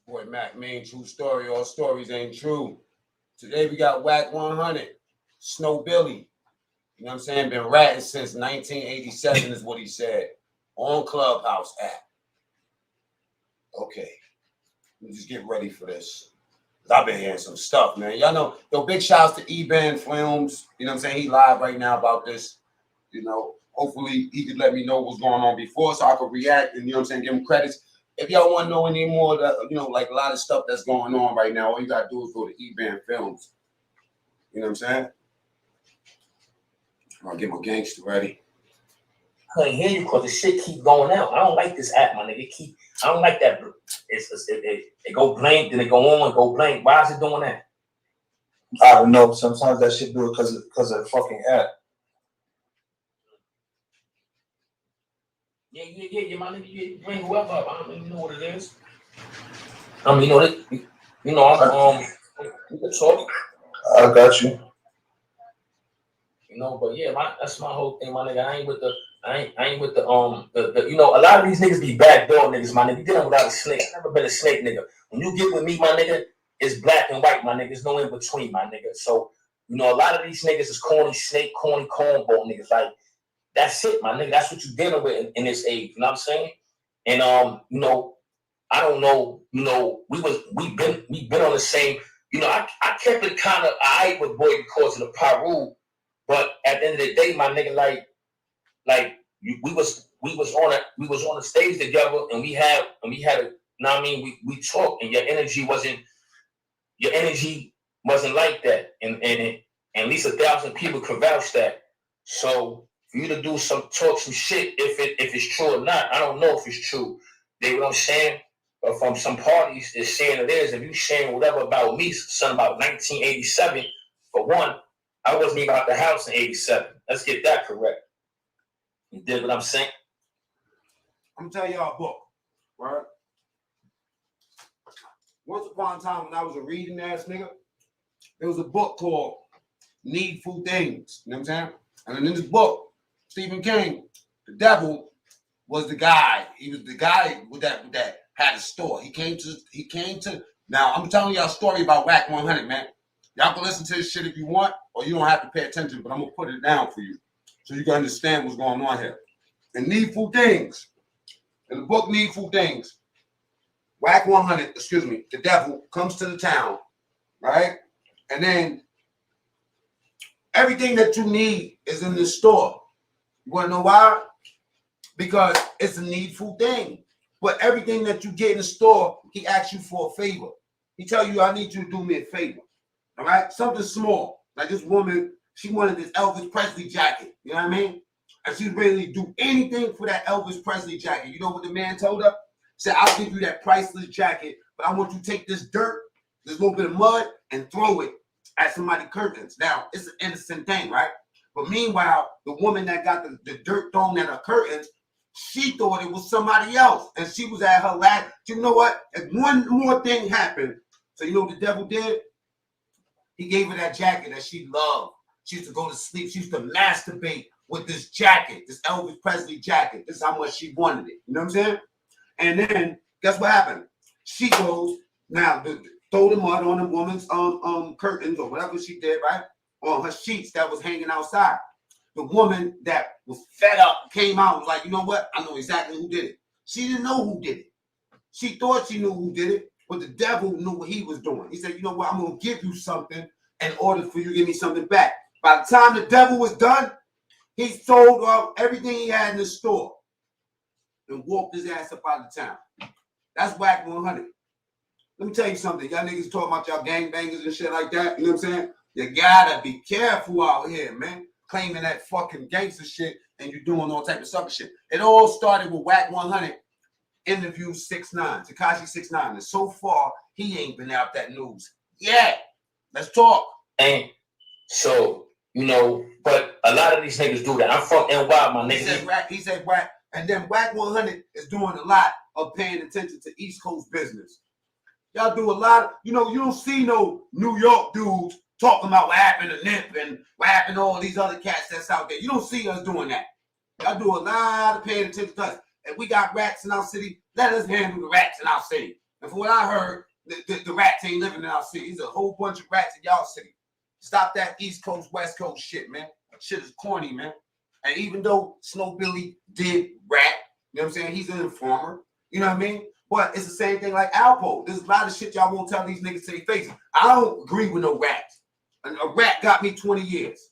Boy, Mac, main true story. All stories ain't true. Today we got Wack 100, Snow Billy. You know what I'm saying? Been ratting since 1987 is what he said on Clubhouse app. Okay, let me just get ready for this. I've been hearing some stuff, man. Y'all know, big shouts to E-Band Films. You know what I'm saying? He live right now about this. You know, hopefully he could let me know what's going on before so I could react and, you know what I'm saying, give him credits. If y'all want to know any more, you know, like a lot of stuff that's going on right now, all you got to do is go to E-Band Films. You know what I'm saying? I'll get my gangster ready. I couldn't hear you because the shit keep going out. I don't like this app, my nigga. I don't like that. It go blank, then it go on, go blank. Why is it doing that? I don't know. Sometimes that shit do it because of the fucking app. Yeah, my nigga. You bring whoever up. I don't even know what it is. I mean, you know, we can talk. I got you. You know, but yeah, that's my whole thing, my nigga. I ain't with the you know, a lot of these niggas be backdoor niggas, my nigga. You dealing without a snake. I've never been a snake nigga. When you get with me, my nigga, it's black and white, my nigga. There's no in between, my nigga. So, you know, a lot of these niggas is corny snake, corny cornball niggas. Like, that's it, my nigga. That's what you dealing with in this age. You know what I'm saying? And you know, I don't know, you know, we been on the same, you know, I kept it kind of alright with boy because of the Paru. But at the end of the day, my nigga, we was on a stage together, and we had a, you know what I mean, we talked, and your energy wasn't like that, and at least 1,000 people could vouch that. So for you to talk some shit, if it's true or not, I don't know if it's true. They what I'm saying, but from some parties, they're saying it is. If you saying whatever about me, something about 1987, for one. I wasn't even out the house in 87. Let's get that correct. You did what I'm saying? I'm gonna tell y'all a book, right? Once upon a time when I was a reading ass nigga, there was a book called Needful Things. You know what I'm saying? And in this book, Stephen King, the devil was the guy. He was the guy with that had a store. He came to. Now I'm telling y'all a story about Wack 100, man. Y'all can listen to this shit if you want, or you don't have to pay attention, but I'm going to put it down for you so you can understand what's going on here. And Needful Things, in the book Needful Things, Wack 100, the devil comes to the town, right? And then everything that you need is in the store. You want to know why? Because it's a needful thing. But everything that you get in the store, he asks you for a favor. He tell you, I need you to do me a favor. All right, something small. Like this woman, she wanted this Elvis Presley jacket. You know what I mean? And she was ready to do anything for that Elvis Presley jacket. You know what the man told her? Said, I'll give you that priceless jacket, but I want you to take this dirt, this little bit of mud, and throw it at somebody's curtains. Now, it's an innocent thing, right? But meanwhile, the woman that got the dirt thrown at her curtains, she thought it was somebody else. And she was at her last. You know what? If one more thing happened, so you know what the devil did? He gave her that jacket that she loved. She used to go to sleep. She used to masturbate with this jacket, this Elvis Presley jacket. This is how much she wanted it. You know what I'm saying? And then, guess what happened? She goes, now, throw the mud on the woman's curtains or whatever she did, right? On her sheets that was hanging outside. The woman that was fed up came out and was like, you know what? I know exactly who did it. She didn't know who did it. She thought she knew who did it. But the devil knew what he was doing. He said, you know what? I'm going to give you something in order for you to give me something back. By the time the devil was done, he sold off everything he had in the store and walked his ass up out of town. That's Wack 100. Let me tell you something. Y'all niggas talking about y'all gangbangers and shit like that. You know what I'm saying? You got to be careful out here, man. Claiming that fucking gangster shit and you doing all type of sucker shit. It all started with Wack 100. Interview 6ix9ine, Tekashi 6ix9ine, and so far he ain't been out that news yet. Let's talk. And so, you know, but a lot of these niggas do that. I'm from NY, my nigga. He said Wack, and then Wack 100 is doing a lot of paying attention to East Coast business. Y'all do a lot of, you know, you don't see no New York dudes talking about what happened to Nip and what happened to all these other cats that's out there. You don't see us doing that. Y'all do a lot of paying attention to us. If we got rats in our city, let us handle the rats in our city. And from what I heard, the rats ain't living in our city. There's a whole bunch of rats in y'all city. Stop that East Coast, West Coast shit, man. That shit is corny, man. And even though Snow Billy did rat, you know what I'm saying? He's an informer. You know what I mean? But it's the same thing like Alpo. There's a lot of shit y'all won't tell these niggas to their faces. I don't agree with no rats. A rat got me 20 years.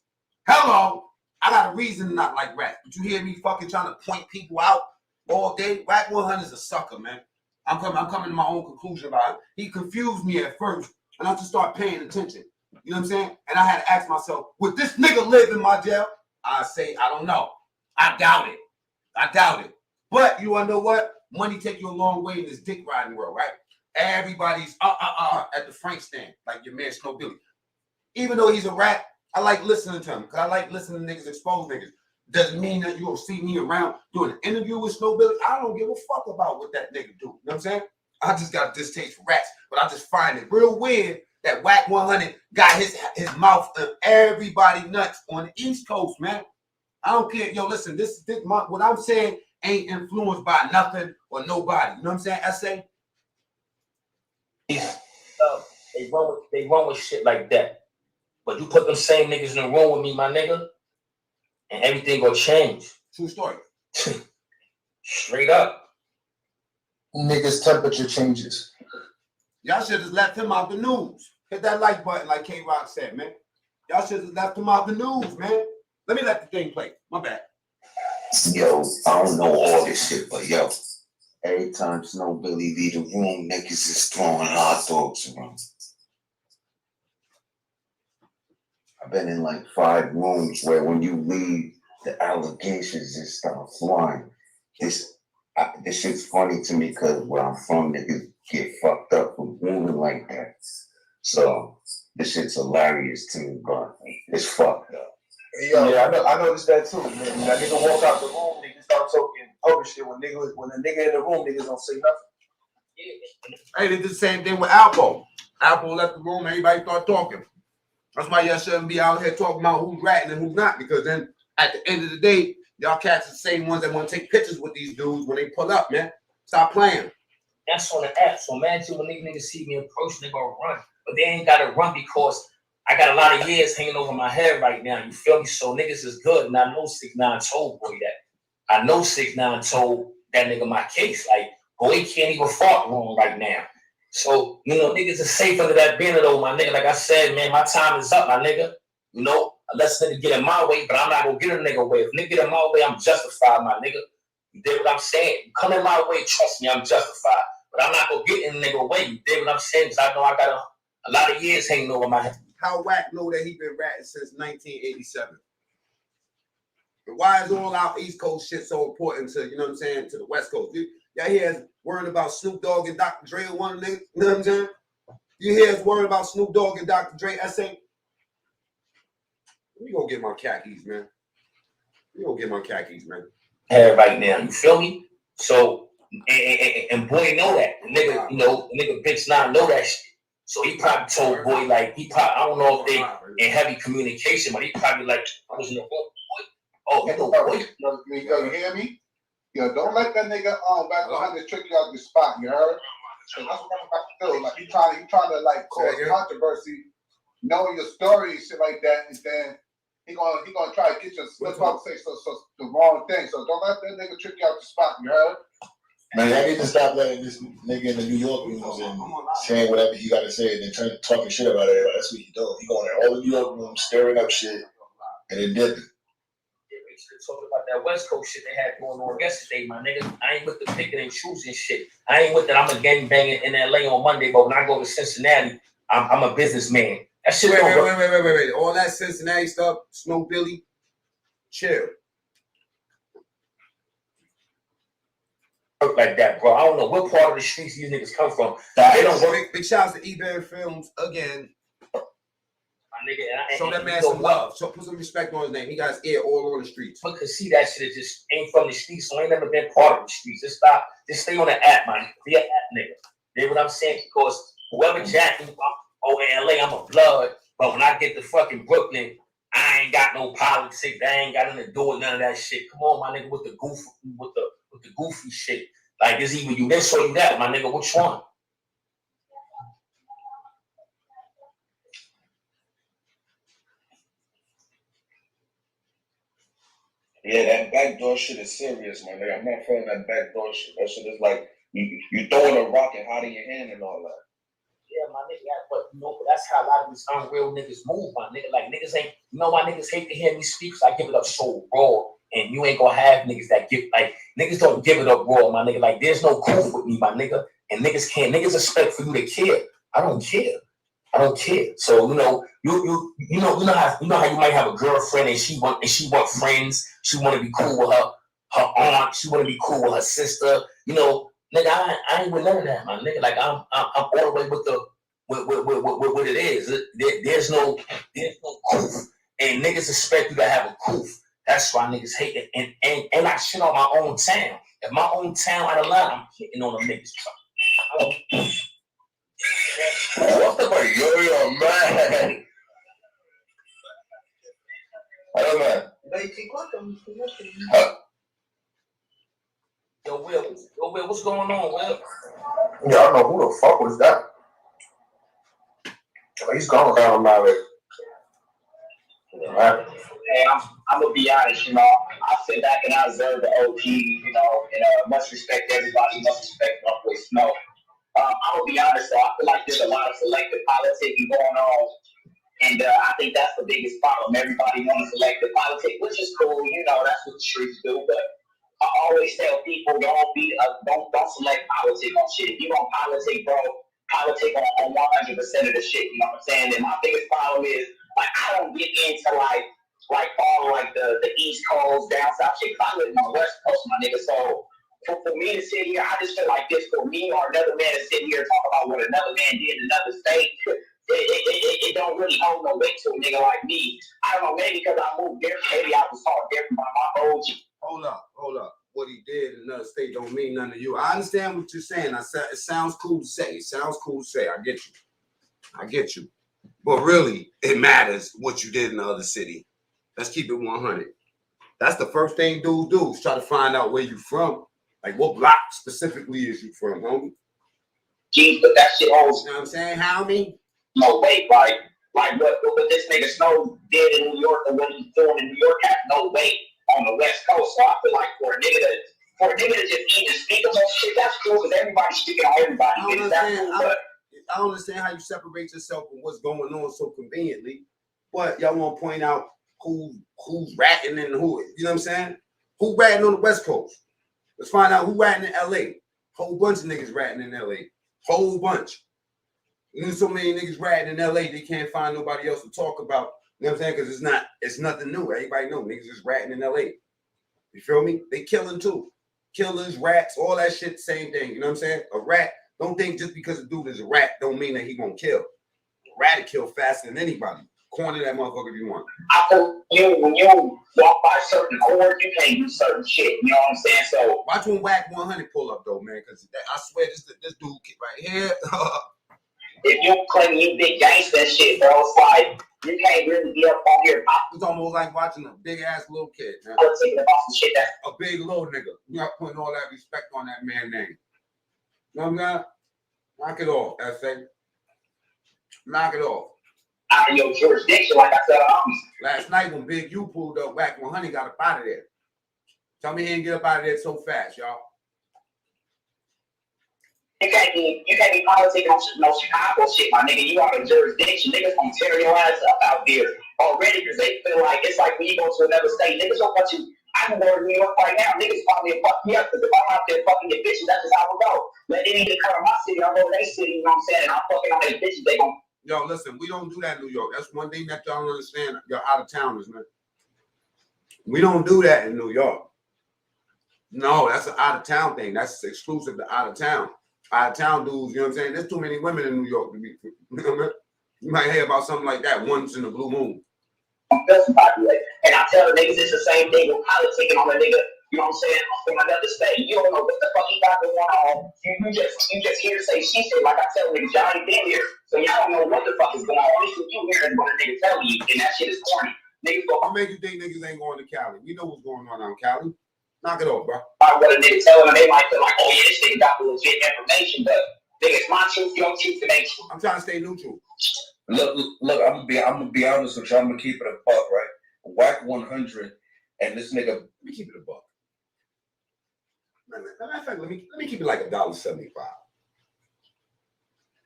Hello. I got a reason to not like rats. But you hear me fucking trying to point people out all day? Wack 100 is a sucker, man. I'm coming to my own conclusion about it. He confused me at first, and I just started paying attention. You know what I'm saying? And I had to ask myself, would this nigga live in my jail? I say, I don't know. I doubt it. I doubt it. But you want to know what? Money take you a long way in this dick riding world, right? Everybody's at the Frank stand, like your man Snow Billy. Even though he's a rat, I like listening to him because I like listening to niggas expose niggas. Doesn't mean that you'll see me around doing an interview with Snow Billy. I don't give a fuck about what that nigga do. You know what I'm saying? I just got a distaste for rats, but I just find it real weird that Wack 100 got his mouth of everybody nuts on the East Coast, man. I don't care. Yo, listen, what I'm saying ain't influenced by nothing or nobody. You know what I'm saying, S.A.? They run with shit like that. But you put them same niggas in the room with me, my nigga, and everything gonna change. True story. Straight up. Niggas' temperature changes. Y'all should have left him out the news. Hit that like button like K-Rock said, man. Y'all should have left him out the news, man. Let me let the thing play. My bad. Yo, I don't know all this shit, but yo, every time Snow Billy leave the room, niggas is throwing hot dogs around. I've been in like 5 rooms where when you leave, the allegations just start flying. This shit's funny to me because where I'm from, niggas get fucked up for moving like that. So this shit's hilarious to me, but it's fucked up. Yo, yeah, I noticed that too. Man. That nigga walk out the room, niggas start talking other shit. When the nigga in the room, niggas don't say nothing. Hey, they did the same thing with Alpo. Alpo left the room, everybody started talking. That's why y'all shouldn't be out here talking about who's ratting and who's not, because then at the end of the day, y'all cats are the same ones that want to take pictures with these dudes when they pull up, man. Stop playing. That's on the app. So imagine when these niggas see me approach, they gonna run. But they ain't gotta run because I got a lot of years hanging over my head right now. You feel me? So niggas is good. And I know 6ix9ine told boy that. I know 6ix9ine told that nigga my case. Like, boy, he can't even fart wrong right now. So, you know, niggas is safe under that banner though, my nigga. Like I said, man, my time is up, my nigga. You know, unless nigga get in my way, but I'm not gonna get a nigga way. If nigga get in my way, I'm justified, my nigga. You dig what I'm saying? You come in my way, trust me, I'm justified. But I'm not gonna get in the nigga way. You dig what I'm saying? Because I know I got a lot of years hanging over my head. How Wack know that he been ratting since 1987? And why is all our East Coast shit so important to, you know what I'm saying, to the West Coast? Y'all hear us worrying about Snoop Dogg and Dr. Dre or one of them, you know what I'm saying? You hear us worrying about Snoop Dogg and Dr. Dre, S.A.? Let me go get my khakis, man. Right now, you feel me? So, and boy know that. The nigga, you know, the nigga bitch not know that shit. So he probably told boy, like, I don't know if they in heavy communication, but he probably like, I was in the boy. Oh, you know, boy. You hear me? Yo, don't let that nigga Wack 100 trick you out the spot, you heard? So that's what I'm about to do. Like, he trying to like cause controversy, knowing your story and shit like that, and then he gonna try to get you to slip up and say so the wrong thing. So don't let that nigga trick you out the spot, you heard? Man, I need to stop letting this nigga in the New York rooms and saying whatever he got to say and then turn talking shit about everybody. That's what he doing. He going in all the New York rooms, stirring up shit, and then dipping. Talking about that West Coast shit they had going on yesterday, my nigga. I ain't with the picking and choosing shit. I ain't with that. I'm a gang banging in LA on Monday, but when I go to Cincinnati, I'm a businessman. That shit Wait. All that Cincinnati stuff, Snow Billy, chill. Work like that, bro. I don't know what part of the streets these niggas come from. They don't work. Big shouts to eBay Films again. My nigga, show that man some love. So put some respect on his name. He got his ear all over the streets. Because see that shit just ain't from the streets, so ain't never been part of the streets. Just stay on the app, man. Be an app nigga. You know what I'm saying? Because whoever jacking in LA, I'm a blood. But when I get to fucking Brooklyn, I ain't got no politics. I ain't got nothing to do with none of that shit. Come on, my nigga, with the goofy shit. Like it's either you this or you that, my nigga. Which one? Yeah, that backdoor shit is serious, man. I'm not feeling that backdoor shit. That shit is like you throwing a rock and hiding your hand and all that. Yeah, my nigga, but you know, that's how a lot of these unreal niggas move, my nigga. Like niggas ain't, you know, why niggas hate to hear me speak? Cause I give it up so raw, and you ain't gonna have niggas that give like niggas don't give it up raw, my nigga. Like there's no proof with me, my nigga, and niggas expect for you to care. I don't care. I don't care. So you know, you know how you might have a girlfriend and she want friends. She want to be cool with her aunt. She want to be cool with her sister. You know. Nigga, I ain't with none of that, my nigga. Like I'm all the way with what it is. There's no proof, and niggas expect you to have a proof. That's why niggas hate it, and I shit on my own town. If my own town out of line, I'm hitting on them niggas. What the fuck, yo, man? I don't know. Yo, Will, what's going on, Will? Yeah, I don't know who the fuck was that. He's gone down my way. Hey, I'm gonna be honest, you know. I sit back and I observe the OG, you know, and must respect everybody, must respect Wack Snow. I'm gonna be honest, though. I feel like there's a lot of selective politicking going on, and I think that's the biggest problem. Everybody wants selective politics, which is cool, you know. That's what the streets do, but I always tell people don't select politics on shit. If you don't politic, bro, politic on 100% of the shit. You know what I'm saying? And my biggest problem is like I don't get into like all like the East Coast, down south shit. I live on the West Coast, my nigga. So for me to sit here, I just feel like this for me or another man to sit here and talk about what another man did in another state. It don't really hold no weight to a nigga like me. I don't know, maybe because I moved different, maybe I was taught different by my OG. Hold up. What he did in another state don't mean nothing to you. I understand what you're saying. It sounds cool to say. I get you. But really, it matters what you did in the other city. Let's keep it 100. That's the first thing dudes do is try to find out where you from. Like, what block specifically is you from, homie? Geez, but that shit holds. You know what I'm saying, homie? No weight, like what this nigga Snow did in New York and what he's doing in New York has no weight on the West Coast. So I feel like for a nigga to just even speak about shit, that's cool because everybody's speaking on everybody. I don't understand how you separate yourself from what's going on so conveniently. But y'all want to point out who's ratting and who, you know what I'm saying? Who ratting on the West Coast? Let's find out who ratting in LA. Whole bunch of niggas ratting in LA. Whole bunch. You know, so many niggas ratting in LA, they can't find nobody else to talk about. You know what I'm saying? Because it's nothing new. Everybody know niggas just ratting in LA. You feel me? They killing too. Killers, rats, all that shit, same thing. You know what I'm saying? A rat, don't think just because a dude is a rat don't mean that he won't kill. A rat will kill faster than anybody. Corner that motherfucker if you want. I feel when you walk by certain chords, you can't do certain shit. You know what I'm saying? So watch when Wack 100 pull up though, man, because I swear this dude right here. If you claim you big gangster and shit, bro, it's like you can't really be up on here. It's almost like watching a big ass little kid, man. I'm thinking about some shit that's a big little nigga. You're not putting all that respect on that man's name. You know what I'm saying? Knock it off, SA. Knock it off. Out of your jurisdiction, like I said, last night when Big U pulled up, Wack 100 got up out of there. Tell me he didn't get up out of there so fast, y'all. You can't be politicking on no Chicago shit, my nigga. You out of jurisdiction. Niggas gonna tear your ass up out there already because they feel like it's like when you go to another state, niggas don't want you. I can go to New York right now. Niggas probably fuck me up because if I'm out there fucking your bitches, that's just how it go. Let any nigga come to my city, I'll go to their city, you know what I'm saying? And I'm fucking on their bitches, they gon' yo, listen, we don't do that in New York. That's one thing that y'all don't understand. You're out of towners, man. We don't do that in New York. No, that's an out of town thing. That's exclusive to out of town. Out of town dudes, you know what I'm saying? There's too many women in New York to be, you know what I mean? You might hear about something like that once in a blue moon. And I tell the niggas it's the same thing with politicking on a nigga, you know what I'm saying, from another state. You don't know what the fuck he got going on. You just hear say she said, like I tell niggas, y'all ain't been here. So y'all don't know what the fuck is going on. Only thing you hear is what a nigga tell you, and that shit is corny. Niggas go, what make you think niggas ain't going to Cali? We know what's going on out Cali. Knock it off, bro. What a nigga tell them, they might feel like, oh yeah, this nigga got the legit information, but nigga, it's my truth, your truth, and ain't truth. I'm trying to stay neutral. Look, I'm gonna be honest with you. I'm gonna keep it a buck, right? Wack 100 and this nigga. Let me keep it a buck. Matter of fact, let me keep it like $1.75. Let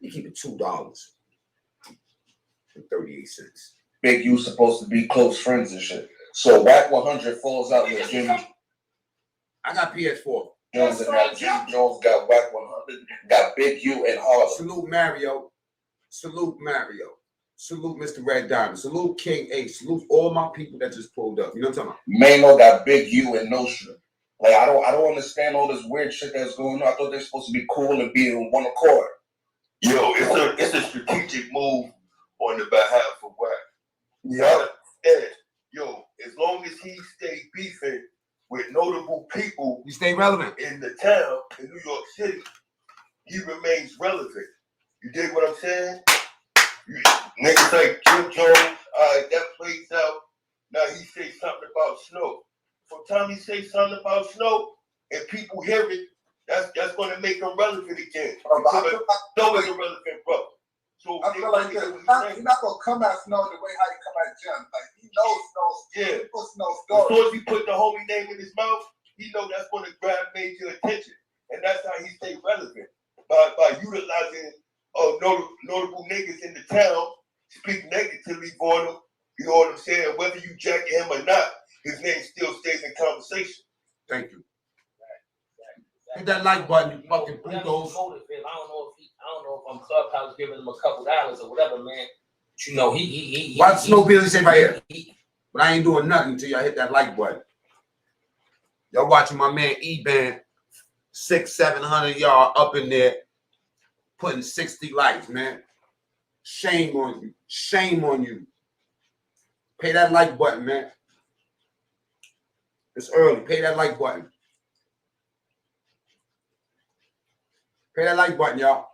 me keep it $2.38. Big U supposed to be close friends and shit. So Wack 100 falls out with Jimmy. I got PS4. Jones and now Jimmy Jones got Wack 100. Got Big U and Harlem. Salute Mario. Salute Mario. Salute Mr. Red Diamond. Salute King A. Salute all my people that just pulled up. You know what I'm talking about? Mano got Big U and Nostra. Like I don't understand all this weird shit that's going on. I thought they're supposed to be cool and be in one accord. Yo, it's a strategic move on the behalf of Wack. Yeah. Yo, as long as he stay beefing with notable people, You stay relevant. in the town in New York City, he remains relevant. You dig what I'm saying? Niggas like Jim Jones, that plays out. Now he say something about Snow. From time he say something about Snow and people hear it, that's gonna make him relevant again. Snow is a relevant brother. So I feel like he's not gonna come at Snow the way how he come at Jim. Like he knows Snow's As story. soon as he put the homie name in his mouth, he know that's gonna grab major attention. And that's how he stay relevant. By utilizing notable niggas in the town, speak negatively for him, you know what I'm saying? Whether you jack him or not, his name still stays in conversation. Thank you. Hit that like button, you fucking Whatever bulldoze. his motive is, I don't know if I'm Clubhouse giving him a couple dollars or whatever, man. But you know, he Watch Snow Billy say right here. But I ain't doing nothing until y'all hit that like button. Y'all watching my man E-Band 600-700 y'all up in there putting 60 likes, man. Shame on you. Shame on you. Pay that like button, man. It's early. Pay that like button. Pay that like button, y'all.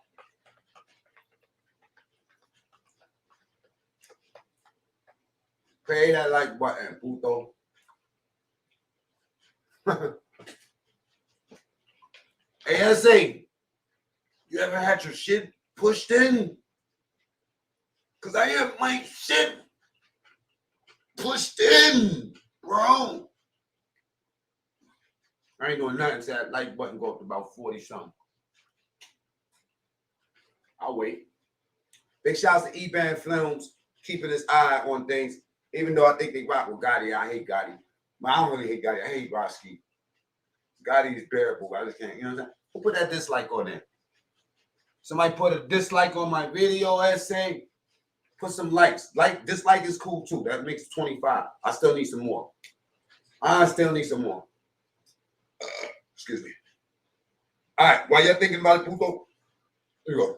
Pay that like button, puto. ASA, you ever had your shit pushed in? Because I have my shit pushed in, bro. I ain't doing nothing until that like button go up to about 40 something. I'll wait. Big shouts to E-Band Films, keeping his eye on things, even though I think they rock with Gotti. I hate Gotti. But I don't really hate Gotti. I hate Roski. Gotti is bearable. I just can't, you know what I'm saying? Who put that dislike on there? Somebody put a dislike on my video essay. Put some likes. Dislike is cool too. That makes 25. I still need some more. Excuse me. All right. While you're thinking about it, Puto, here you go.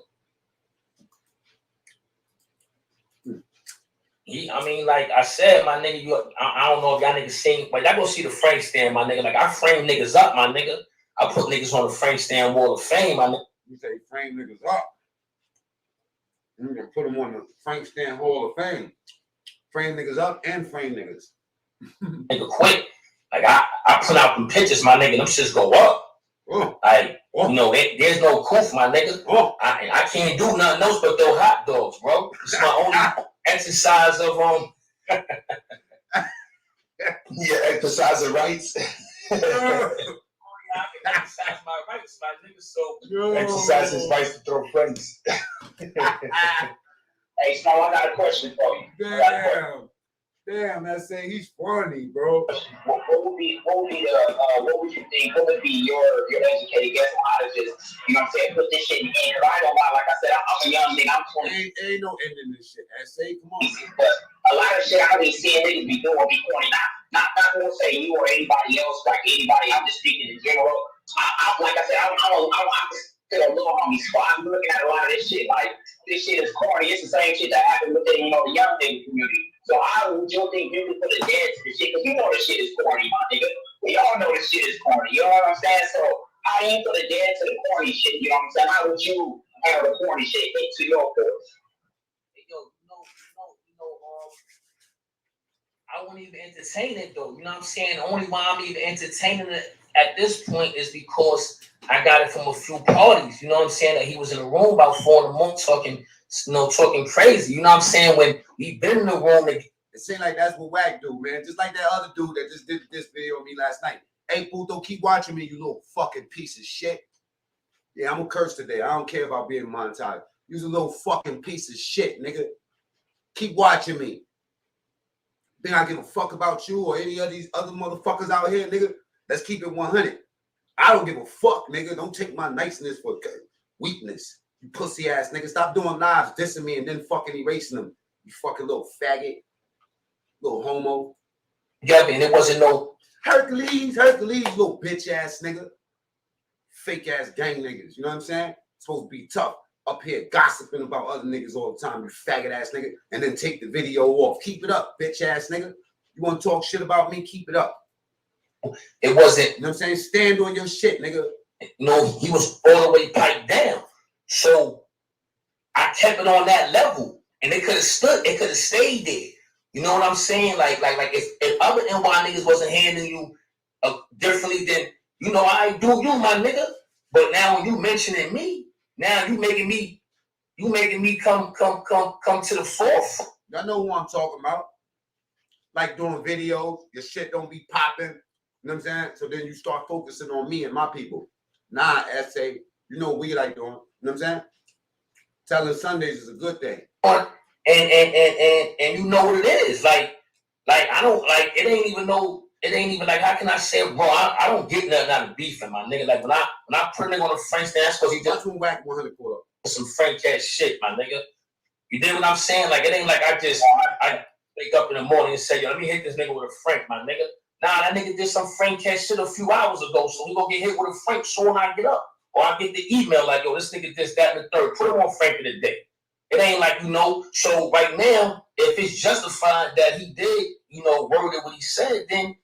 I mean, like I said, my nigga, I don't know if y'all niggas seen, but y'all go see the Frank stand, my nigga. Like I frame niggas up, my nigga. I put niggas on the Frank stand Wall of Fame, my nigga. You say frame niggas up. You can put them on the Frank Stand Hall of Fame. Frame niggas up and frame niggas. Nigga quit. Like I put out them pictures, my nigga. Them shits go up. Oh. Like Oh. you know, there's no coof, my nigga. Oh. I can't do nothing else but throw hot dogs, bro. It's my only exercise of Yeah, exercising rights. I can exercise my rights, my nigga. So Exercise his rights to throw friends. Hey, Snow, I got a question for you. Damn, that's saying he's funny, bro. What would you think? What would be your educated guess on how to just, you know what I'm saying, put this shit in the end? I don't lie, like I said, I'm a young nigga, I'm 20. Ain't no end in this shit. Say, come on. But a lot of shit I be seeing niggas be doing be corny. Not gonna say you or anybody else, like anybody. I'm just speaking in general. Like I said, I'm just still a little homie spot. I'm looking at a lot of this shit. Like this shit is corny. It's the same shit that happened within the young nigga community. So how would you think you could put a dead to this shit? Because you know this shit is corny, my nigga. We all know this shit is corny. You know what I'm saying? So how do you put a dead to the corny shit? You know what I'm saying? How would you have the corny shit into your course? yo, I wouldn't even entertain it though. You know what I'm saying? The only why I'm even entertaining it at this point is because I got it from a few parties. You know what I'm saying? That he was in the room about 4 in the morning talking crazy. You know what I'm saying? When we been in the room, It seems like that's what Wack do, man. Just like that other dude that just did this video on me last night. Hey, Puto, keep watching me, you little fucking piece of shit. Yeah, I'm gonna curse today. I don't care about being monetized. You's a little fucking piece of shit, nigga. Keep watching me. Think I give a fuck about you or any of these other motherfuckers out here, nigga? Let's keep it 100. I don't give a fuck, nigga. Don't take my niceness for weakness. You pussy ass nigga. Stop doing lives, dissing me, and then fucking erasing them. You fucking little faggot. Little homo. Yeah, I mean, it wasn't no Hercules, little bitch ass nigga. Fake ass gang niggas. You know what I'm saying? Supposed to be tough. Up here gossiping about other niggas all the time, you faggot ass nigga, and then take the video off. Keep it up, bitch ass nigga. You want to talk shit about me? Keep it up. It wasn't. You know what I'm saying? Stand on your shit, nigga. No, he was all the way piped down. So I kept it on that level, and it could have stood. It could have stayed there. You know what I'm saying? Like if other NY niggas wasn't handling you differently, then you know I do you, my nigga. But now when you mentioning me. Now you making me come to the forth. Y'all know who I'm talking about. Like doing videos, your shit don't be popping. You know what I'm saying? So then you start focusing on me and my people. Nah, essay, you know what we like doing. You know what I'm saying? Telling Sundays is a good thing. And you know what it is. Like I don't like it ain't even like how can I say, bro, I don't get nothing out of beefing, my nigga. Like when I put a nigga on the Frank stand, that's because he just Wack 100 pull up. Some Frank ass shit, my nigga. You did what I'm saying? Like it ain't like I wake up in the morning and say, yo, let me hit this nigga with a Frank, my nigga. Nah, that nigga did some Frank ass shit a few hours ago, so he gonna get hit with a Frank soon when I get up. Or I get the email like, yo, this nigga this, that, and the third. Put him on Frank of the day. It ain't like, you know, so right now, if it's justified that he did, you know, worded what he said, then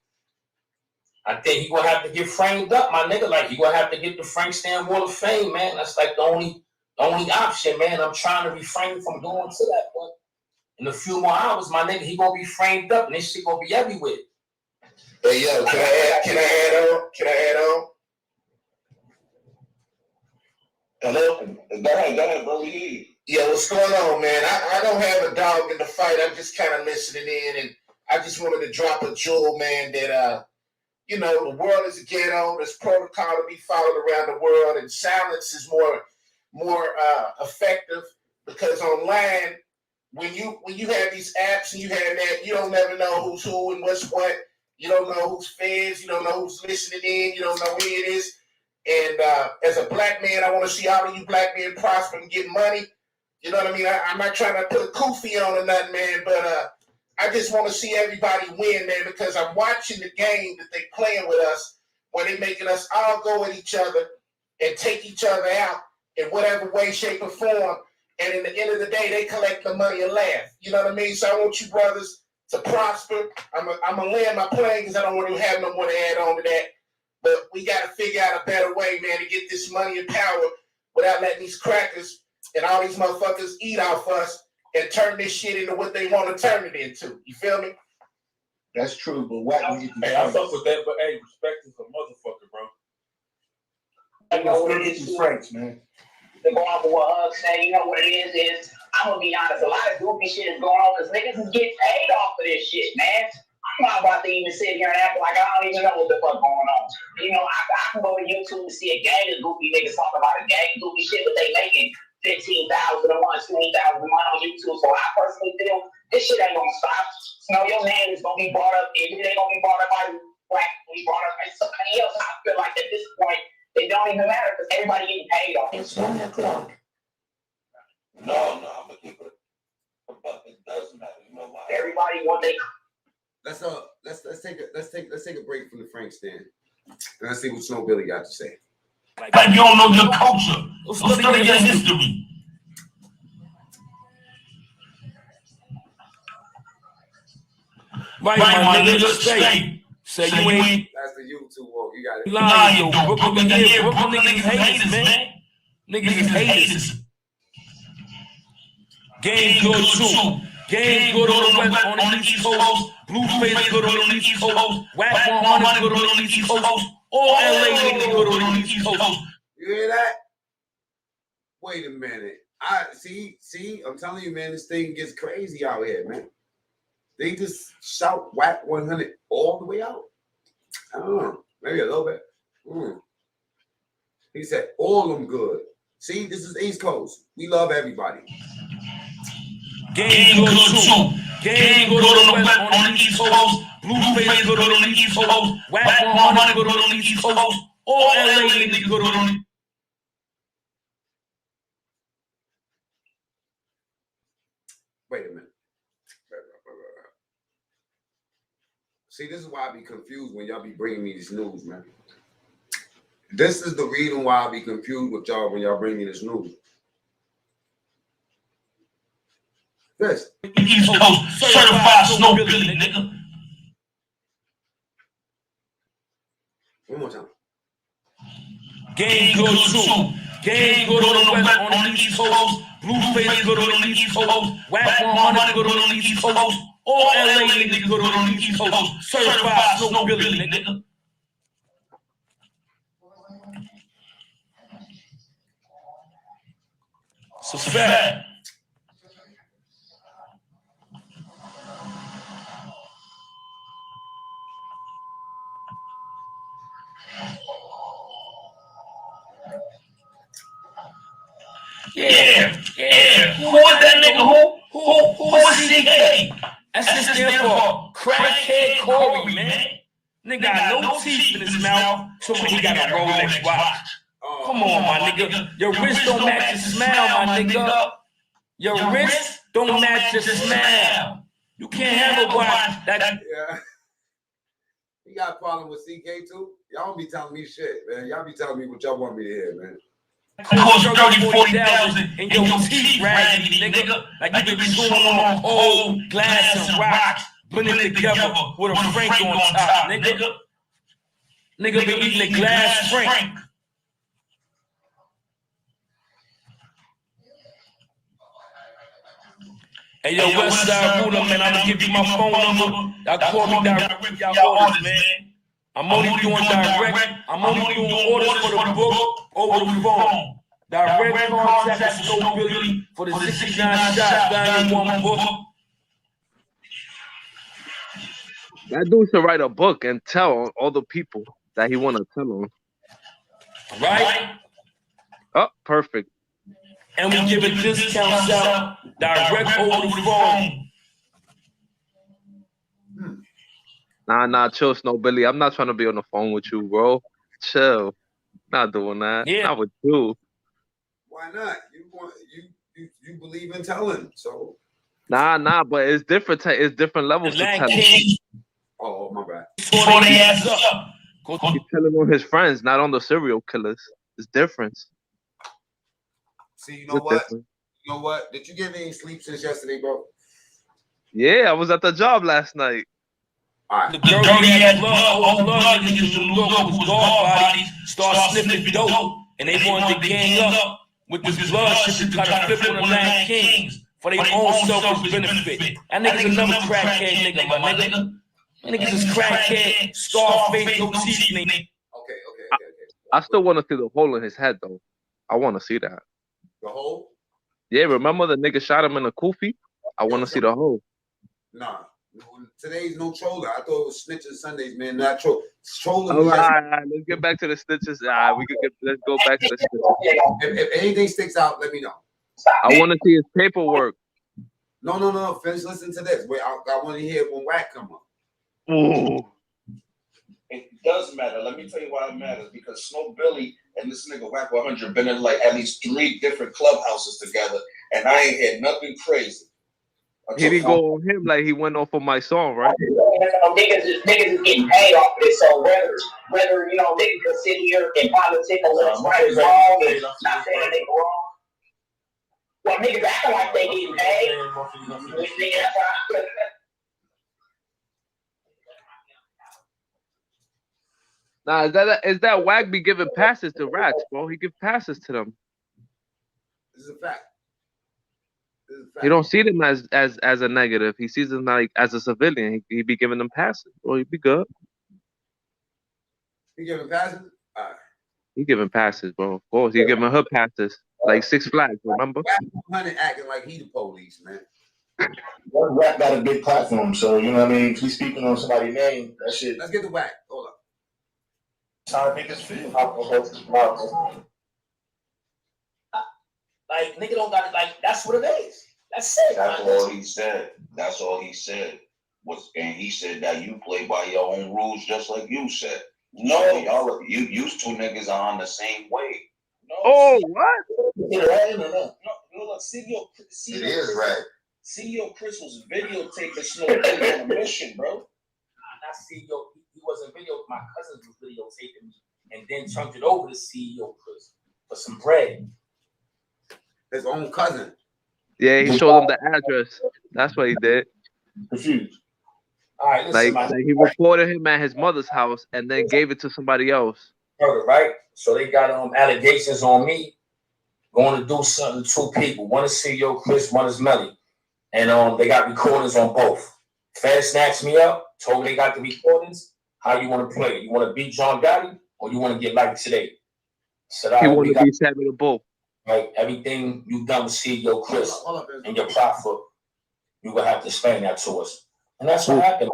I think he gonna have to get framed up, my nigga. Like he gonna have to get the Frank Stand Wall of Fame, man. That's like the only option, man. I'm trying to refrain from going to that, but in a few more hours, my nigga, he gonna be framed up, and this shit gonna be everywhere. Hey yo, can I add on? Hello? Go ahead, bro. Yeah, what's going on, man? I don't have a dog in the fight. I'm just kind of listening in, and I just wanted to drop a jewel, man, that you know, the world is a ghetto. There's protocol to be followed around the world, and silence is more effective because online, when you have these apps and you have that, you don't never know who's who and what's what. You don't know who's fans. You don't know who's listening in. You don't know who it is. And as a black man, I want to see all of you black men prosper and get money. You know what I mean? I'm not trying to put a kufi on or nothing, man, but I just want to see everybody win, man, because I'm watching the game that they playing with us, where they making us all go at each other and take each other out in whatever way, shape, or form. And in the end of the day, they collect the money and laugh. You know what I mean? So I want you brothers to prosper. I'm gonna land my plane because I don't want to have no more to add on to that. But we got to figure out a better way, man, to get this money and power without letting these crackers and all these motherfuckers eat off us and turn this shit into what they want to turn it into. You feel me? That's true, but what? Hey, I fuck with that, but hey, respect is a motherfucker, bro. You know what it is, Franks, man. to go off of what Hug said, you know what it is I'm gonna be honest, a lot of goofy shit is going on because niggas is getting paid off of this shit, man. I'm not about to even sit here and act like I don't even know what the fuck going on. You know, I can go to YouTube and see a gang of goofy niggas talk about a gang of goofy shit, but they making $15,000 a month, $20,000 a month on YouTube. So I personally feel this shit ain't gonna stop. You know, your name is gonna be brought up, and it ain't gonna be brought up by Wack, be brought up by somebody else. I feel like at this point, it don't even matter because everybody getting paid off. It's 1 o'clock. No, I'm gonna keep it. It doesn't matter. You know why? Everybody want they. Let's take a break from the Frank Stand. And let's see what Snow Billy got to say. Like you don't know your culture. Don't study your history. Right, my nigga, say you ain't. That's the YouTube walk. You got it. Lying, yo. Brooklyn niggas haters, man. Niggas is haters. Game good too. Game good on the East Coast. Blueface good on the East Coast. Wack 100 good on the East Coast. All LA niggas good on the East Coast. You hear that? Wait a minute. I see. I'm telling you, man. This thing gets crazy out here, man. They just shout Wack 100 all the way out. I don't know, maybe a little bit. He said all of them good. See, this is East Coast. We love everybody. Game good too. Game good on the West, on the East Coast. Blueface good on the East Coast. Wack 100 good on the East Coast. All LA niggas good on the. Wait a minute. See, this is why I be confused when y'all be bringing me this news, man. This is the reason why I be confused with y'all when y'all bring me this news. This. East Coast certified Snow Billy, nigga. One more time. Game good too. Game good on the West, on the East Coast. Blueface good on the East Coast. Wack 100 good on the East Coast. All LA niggas good on the East Coast. Certified Snow Billy, nigga. It's a fact. Yeah. Who is that nigga? Who is CK? That's just there for crackhead Corey, man. Nigga got no teeth in his mouth, so he got a Rolex watch. Come on, my nigga. Your wrist don't match your smile, my nigga. Your wrist don't match your smile. You can't have a watch that. Yeah. You got a problem with CK too? Y'all don't be telling me shit, man. Y'all be telling me what y'all want me to hear, man. Cost 30,000-40,000 and your teeth raggedy, nigga. Like you been chewing on old glass and rocks, blending together with a Frank on top, nigga. Nigga been eating a glass Frank. Hey, yo, Westside Ruler, man, I'm gonna give you my phone number. Y'all call me direct with y'all orders, man. I'm only doing direct. I'm only doing orders for the book over the phone. Direct contact with Snow Billy for the 69 shot value one book. That dude should write a book and tell all the people that he want to tell them. Right? Oh, perfect. And we give it discounts out direct over the phone. Nah, chill, Snow Billy. I'm not trying to be on the phone with you, bro. Chill. Not doing that. Yeah. Not with you. Why not? You believe in telling, so. Nah, but it's different. It's different levels to telling. Oh, my bad. He's telling on his friends, not on the serial killers. It's different. See, you know what? You know what? Did you get any sleep since yesterday, bro? Yeah, I was at the job last night. All right. The dirty ass old blood niggas in New York was guard bodies, start sniffing dope, and they wanted to gang up with this blood shit to try to flip on the Land Kings for their own selfish benefit. That nigga's another crackhead nigga, my nigga. That nigga's just crackhead, Scarface, no teeth, nigga. Okay. I still want to see the hole in his head, though. I want to see that. The hole? Yeah, remember the nigga shot him in the kufi? I want to see the hole. Nah. Today's no troller. I thought it was snitches Sundays, man. Not troll. Trolling. All right, let's get back to the snitches. Let's go back to the snitches. If anything sticks out, let me know. I want to see his paperwork. No. Finish listening to this. Wait, I want to hear when Wack come up. Ooh. It does matter. Let me tell you why it matters. Because Snow Billy and this nigga Wack 100 been in like at least 3 different clubhouses together, and I ain't had nothing crazy. He didn't go on him like he went off of my song, right? Niggas is getting paid off of this. So whether you know niggas can sit here and politic or what's right is wrong, and not saying they wrong. Well, niggas acting like they getting paid. Nah, is that Wack be giving passes to rats, bro? He give passes to them. This is a fact. He don't see them as a negative. He sees them like as a civilian. He be giving them passes. Well, he be good. He giving passes? All right. He giving passes, bro. Of course, he giving her passes. Like 6 Flags, remember? 100 acting like he the police, man. Wack got a big platform, so you know what I mean. If he's speaking on somebody's name, that shit. Let's get the Wack. Hold up. That's how niggas feel. Like nigga don't got it. Like that's what it is. That's it. That's all he said. That's all he said. And he said that you play by your own rules, just like you said. No, y'all, you two niggas are on the same way. No, oh, what? No, look, CEO it is right. CEO Chris was videotaping Snow Billy on a mission, bro. Not CEO. He wasn't video. My cousins was videotaping me, and then turned it over to CEO Chris for some bread. His own cousin. Yeah, he showed him the address. That's what he did. Confused. All right, listen, like he recorded him at his mother's house and then gave it to somebody else. Right? So they got allegations on me going to do something to two people. One is CEO Chris, one is Melly. And they got recordings on both. Fed snatched me up, told me they got the recordings. How you want to play it? You want to beat John Gotti or you want to get like today? Said, he wanted to be Samuel Bull. Right, everything you done with CEO Chris and your profit, you will have to explain that to us. And that's what happened.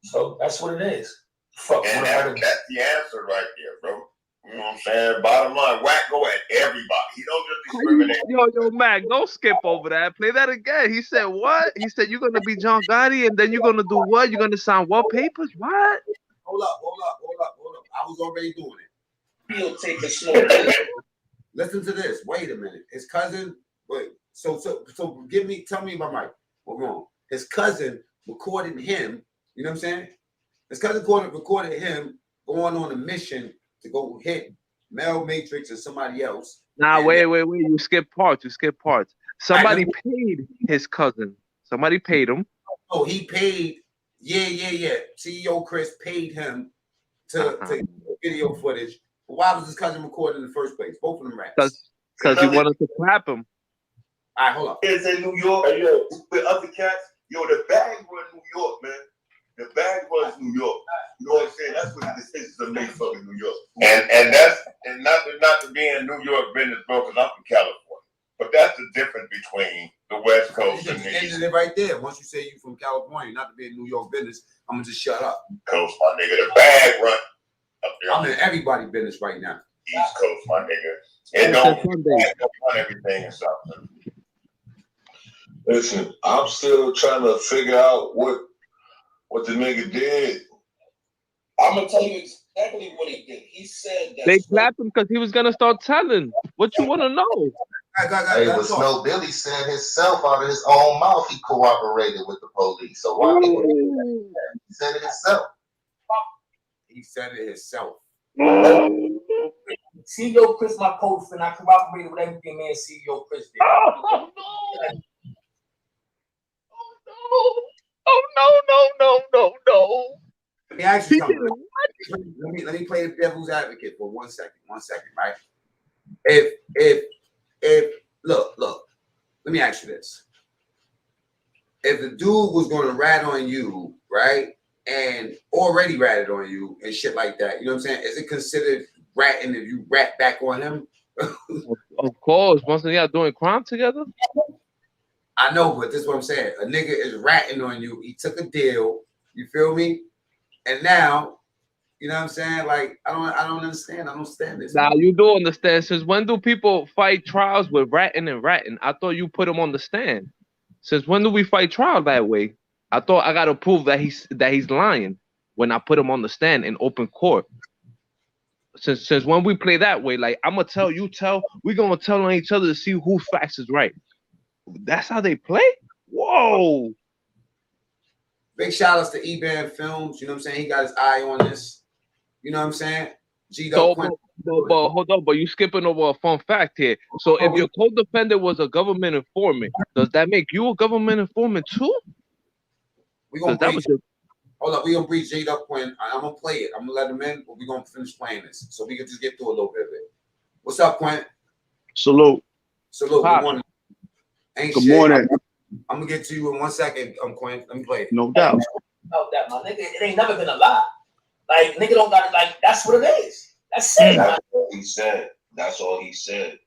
So that's what it is. Fuck. And that's the answer right there, bro. You know what I'm saying? Bottom line, Wack go at everybody. He don't just discriminate. Yo, Mac, don't skip over that. Play that again. He said what? He said you're gonna be John Gotti and then you're gonna do what? You're gonna sign what papers? What? Hold up. I was already doing it. He'll take the snow. Listen to this. Wait a minute. His cousin. Wait. So tell me about Mike. What's wrong? His cousin recorded him. You know what I'm saying? His cousin recorded him going on a mission to go hit Mel Matrix and somebody else. Nah, wait. You skip parts. Somebody paid his cousin. Somebody paid him. Oh, he paid. Yeah. CEO Chris paid him to video footage. Why was his cousin recording in the first place? Both of them rats. Because he wanted to clap him. All right, hold on. It's in New York. With other cats, the bag run New York, man. The bag runs New York. You know what I'm saying? That's what the decisions are made from in New York. And not to be in New York business, bro, because I'm from California. But that's the difference between the West Coast and the East. Ended it right there. Once you say you from California, not to be in New York business, I'm gonna just shut up. Coast, my nigga, the bag run up there. I'm in everybody business right now. East Coast, my nigga. And don't run everything and stuff. Listen, I'm still trying to figure out what the nigga did. I'm gonna tell you exactly what he did. He said that they clapped him because he was gonna start telling. What you want to know? Hey, but Snow Billy said himself out of his own mouth he cooperated with the police. So why he said it himself? He said it himself. CEO Chris, my coach, and I cooperated with everything man CEO Chris did. Oh no. Let me ask you something. Let me play the devil's advocate for 1 second. 1 second, right? If look, let me ask you this. If the dude was gonna rat on you, right, and already ratted on you and shit like that, you know what I'm saying? Is it considered ratting if you rat back on him? Of course. Once they are doing crime together. I know, but this is what I'm saying. A nigga is ratting on you. He took a deal. You feel me? And now, you know what I'm saying? Like, I don't understand. I don't stand this. Now you do understand. Since when do people fight trials with ratting and ratting? I thought you put him on the stand. Since when do we fight trial that way? I thought I gotta prove that he's lying when I put him on the stand in open court. Since when we play that way, like I'm gonna tell, you tell, we're gonna tell on each other to see whose facts is right. That's how they play? Whoa. Big shout outs to Eban Films. You know what I'm saying? He got his eye on this. You know what I'm saying? But hold on, but you skipping over a fun fact here. So if your co-defendant was a government informant, does that make you a government informant too? We're gonna hold up, we're gonna breach Jade up when I'm gonna play it. I'm gonna let him in, but we're gonna finish playing this. So we can just get through a little bit of it. What's up, Quint? Salute. Good morning. Good morning. I'm gonna get to you in 1 second, Quinn. Let me play it. No doubt. About that, my nigga. It ain't never been a lie. Like, nigga don't got it. Like, that's what it is. That's it. That's what he said. That's all he said.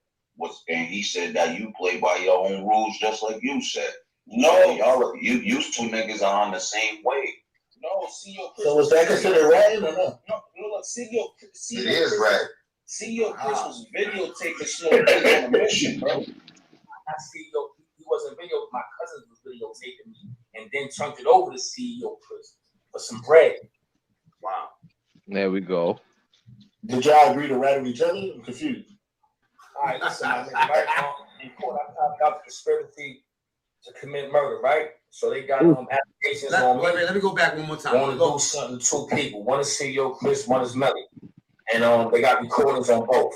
And he said that you play by your own rules, just like you said. No, y'all, you two niggas are on the same wave. No, CEO Chris. So was that considered ratting or not? No, look, CEO It is right. CEO Chris was videotaping Snow Billy on a mission, bro. Not CEO, he wasn't video. My cousin was videotaping me, and then turned it over to CEO Chris for some bread. Wow. There we go. Did y'all agree to rat on each other? I'm confused. All right, listen, my nigga, right? In court, I got conspiracy to commit murder, right? So they got applications on me. Let me go back one more time. Want to do something to 2 people. One is CEO Chris, one is Melly. And they got recordings on both.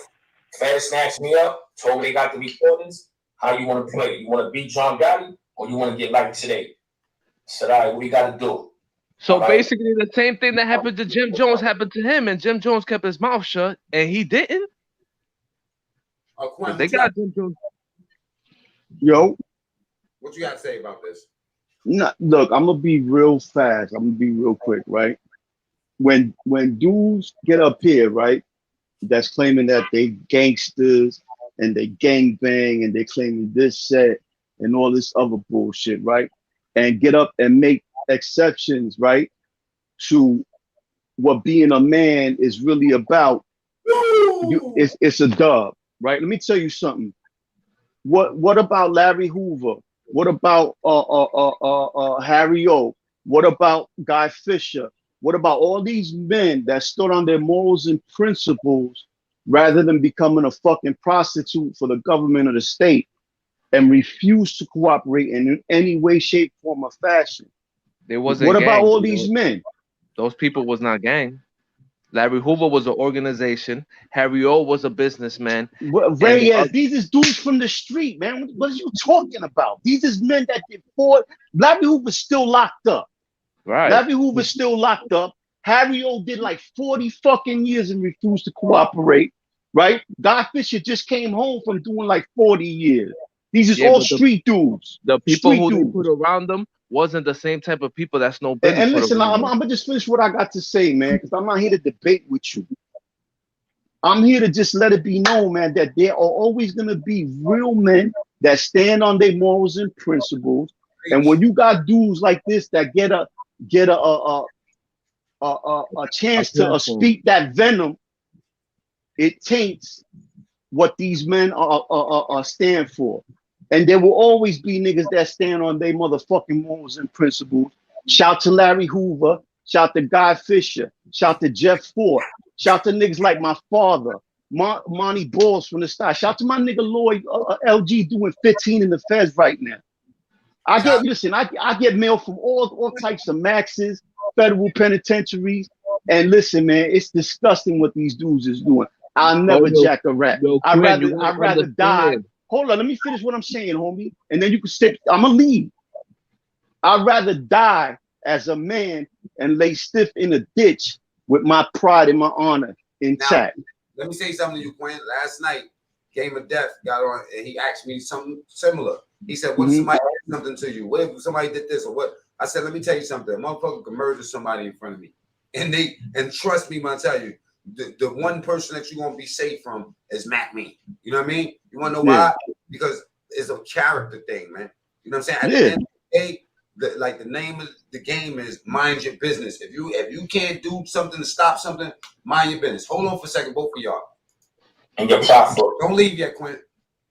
Fed snatched me up, told me they got the recordings. How you want to play? You want to beat John Gotti or you want to get like today? I said, all right, what we got to do? So basically, the same thing that happened to Jim Jones happened to him, and Jim Jones kept his mouth shut, and he didn't. They got Jim Jones. Yo. What you got to say about this? Look, I'm gonna be real fast. I'm gonna be real quick, right? When dudes get up here, right, that's claiming that they gangsters and they gang bang and they claiming this set and all this other bullshit, right? And get up and make exceptions, right, to what being a man is really about. It's a dub, right? Let me tell you something. What about Larry Hoover? What about Harry O? What about Guy Fisher? What about all these men that stood on their morals and principles rather than becoming a fucking prostitute for the government or the state and refuse to cooperate in any way, shape, form, or fashion? They wasn't what about gang, all these men? Those people was not gang. Larry Hoover was an organization. Harry O was a businessman. Reyes, these is dudes from the street, man. What are you talking about? These is men that did fought. Larry Hoover's still locked up. Right. Larry Hoover's still locked up. Harry O did like 40 fucking years and refused to cooperate. Right? Guy Fisher just came home from doing like 40 years. These is all street dudes. The people who they put around them wasn't the same type of people that Snow Billy. And listen, I'm gonna just finish what I got to say, man, because I'm not here to debate with you. I'm here to just let it be known, man, that there are always gonna be real men that stand on their morals and principles. And when you got dudes like this that get a chance to speak that venom, it taints what these men are stand for. And there will always be niggas that stand on their motherfucking morals and principles. Shout to Larry Hoover. Shout to Guy Fisher. Shout to Jeff Ford. Shout to niggas like my father, Monty Balls from the start. Shout to my nigga Lloyd LG doing 15 in the feds right now. I get mail from all types of maxes, federal penitentiaries. And listen, man, it's disgusting what these dudes is doing. I'll never jack a rat. I'd rather die. Hold on, let me finish what I'm saying, homie. And then you can step, I'm gonna leave. I'd rather die as a man and lay stiff in a ditch with my pride and my honor intact. Now, let me say something to you, Quinn. Last night, Game of Death got on and he asked me something similar. He said, what if somebody did something to you? What if somebody did this or what? I said, let me tell you something. A motherfucker can murder somebody in front of me. And trust me when I tell you, the one person that you're gonna be safe from is Mac Me. You know what I mean? You wanna know why? Because it's a character thing, man. You know what I'm saying? At the end of the day, the name of the game is mind your business. If you can't do something to stop something, mind your business. Hold on for a second, both of y'all. And your platform. Don't leave yet, Quinn.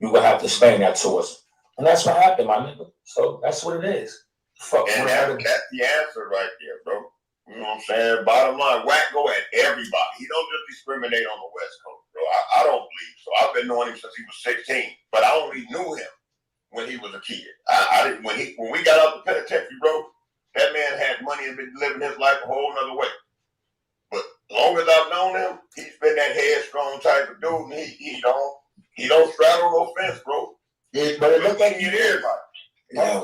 You will have to explain that to us. And that's what happened, my nigga. So that's what it is. Fuck. And that's the answer right there, bro. You know what I'm saying? Bottom line, Wack go at everybody. He don't just discriminate on the West Coast, bro. I don't believe so. I've been knowing him since he was 16, but I only knew him when he was a kid. I didn't when we got out the penitentiary, bro. That man had money and been living his life a whole nother way. But long as I've known him, he's been that headstrong type of dude. And he don't straddle no fence, bro. But it looks like he is. Yeah,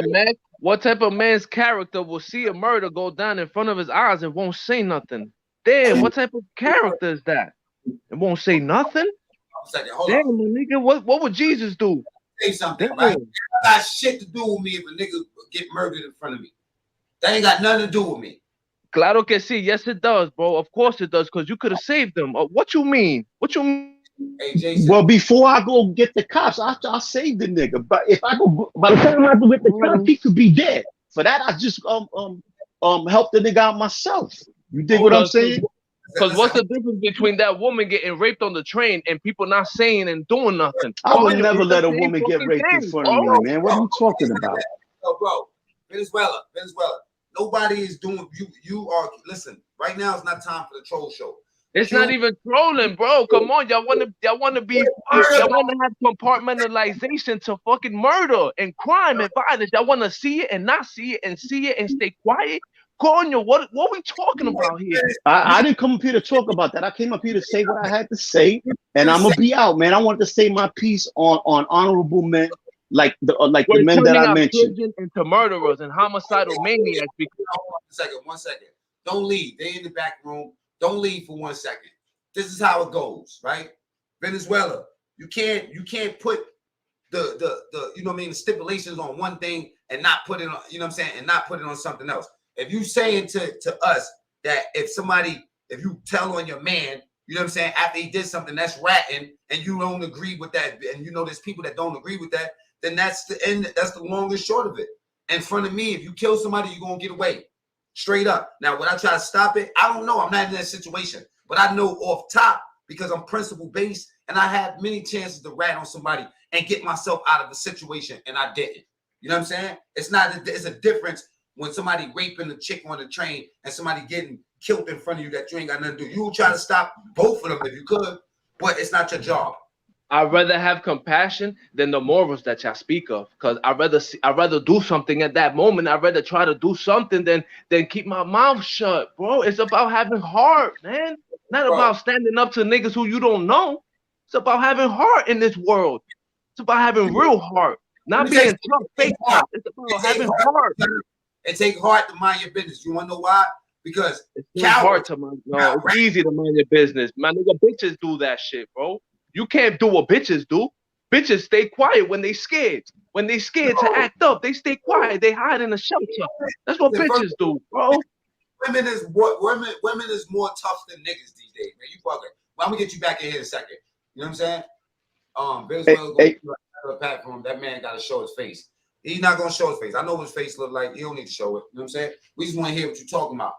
man. What type of man's character will see a murder go down in front of his eyes and won't say nothing? Damn, what type of character is that? It won't say nothing? Damn, my nigga, what would Jesus do? Say something, right? That got shit to do with me if a nigga get murdered in front of me. That ain't got nothing to do with me. Claro que sí. Yes, it does, bro. Of course it does, because you could have saved them. What you mean? What you mean? Hey, Jason. Well, before I go get the cops, I'll save the nigga. But if I go, by the time I go get the cops, he could be dead. For that, I just help the nigga out myself. You dig what I'm saying? Because what's the difference between that woman getting raped on the train and people not saying and doing nothing? I would never let a woman get raped in front of me, man. What are you talking about? Yo, bro, Venezuela. Nobody is doing you are listen, right now it's not time for the troll show. It's not even trolling, bro. Come on, y'all wanna be y'all wanna have compartmentalization to fucking murder and crime and violence. Y'all wanna see it and not see it and see it and stay quiet. Coño, what we talking about here? I didn't come up here to talk about that. I came up here to say what I had to say, and I'm gonna be out, man. I wanted to say my piece on honorable men like the men that I mentioned. Into murderers and homicidal maniacs. One second. Don't leave. They in the back room. Don't leave for 1 second. This is how it goes, right? Venezuela, you can't put the you know what I mean, the stipulations on one thing and not put it on, you know what I'm saying, and not put it on something else. If you saying to us that if you tell on your man, you know what I'm saying, after he did something that's ratting and you don't agree with that, and you know there's people that don't agree with that, then that's the end. That's the long and short of it. In front of me, if you kill somebody, you're gonna get away. Straight up. Now, would I try to stop it? I don't know. I'm not in that situation. But I know off top, because I'm principle based, and I had many chances to rat on somebody and get myself out of the situation, and I didn't. You know what I'm saying? It's a difference when somebody raping a chick on the train and somebody getting killed in front of you that you ain't got nothing to do. You will try to stop both of them if you could, but it's not your job. I'd rather have compassion than the morals that y'all speak of, because I'd rather do something at that moment. I'd rather try to do something than keep my mouth shut, bro. It's about having heart, man. Not about standing up to niggas who you don't know. It's about having heart in this world. It's about having real heart, not being tough, fake tough. It's about having heart. It takes heart to mind your business. You want to know why? Because it's hard to mind. No, it's easy to mind your business. My nigga, bitches do that shit, bro. You can't do what bitches do. Bitches stay quiet when they scared. When they scared to act up, they stay quiet. They hide in a shelter. That's what bitches do, bro. Women is more tough than niggas these days, man. You fucking. Well, I'm gonna get you back in here in a second. You know what I'm saying? Venezuela going to a platform. That man got to show his face. He's not gonna show his face. I know what his face look like. He don't need to show it. You know what I'm saying? We just want to hear what you're talking about.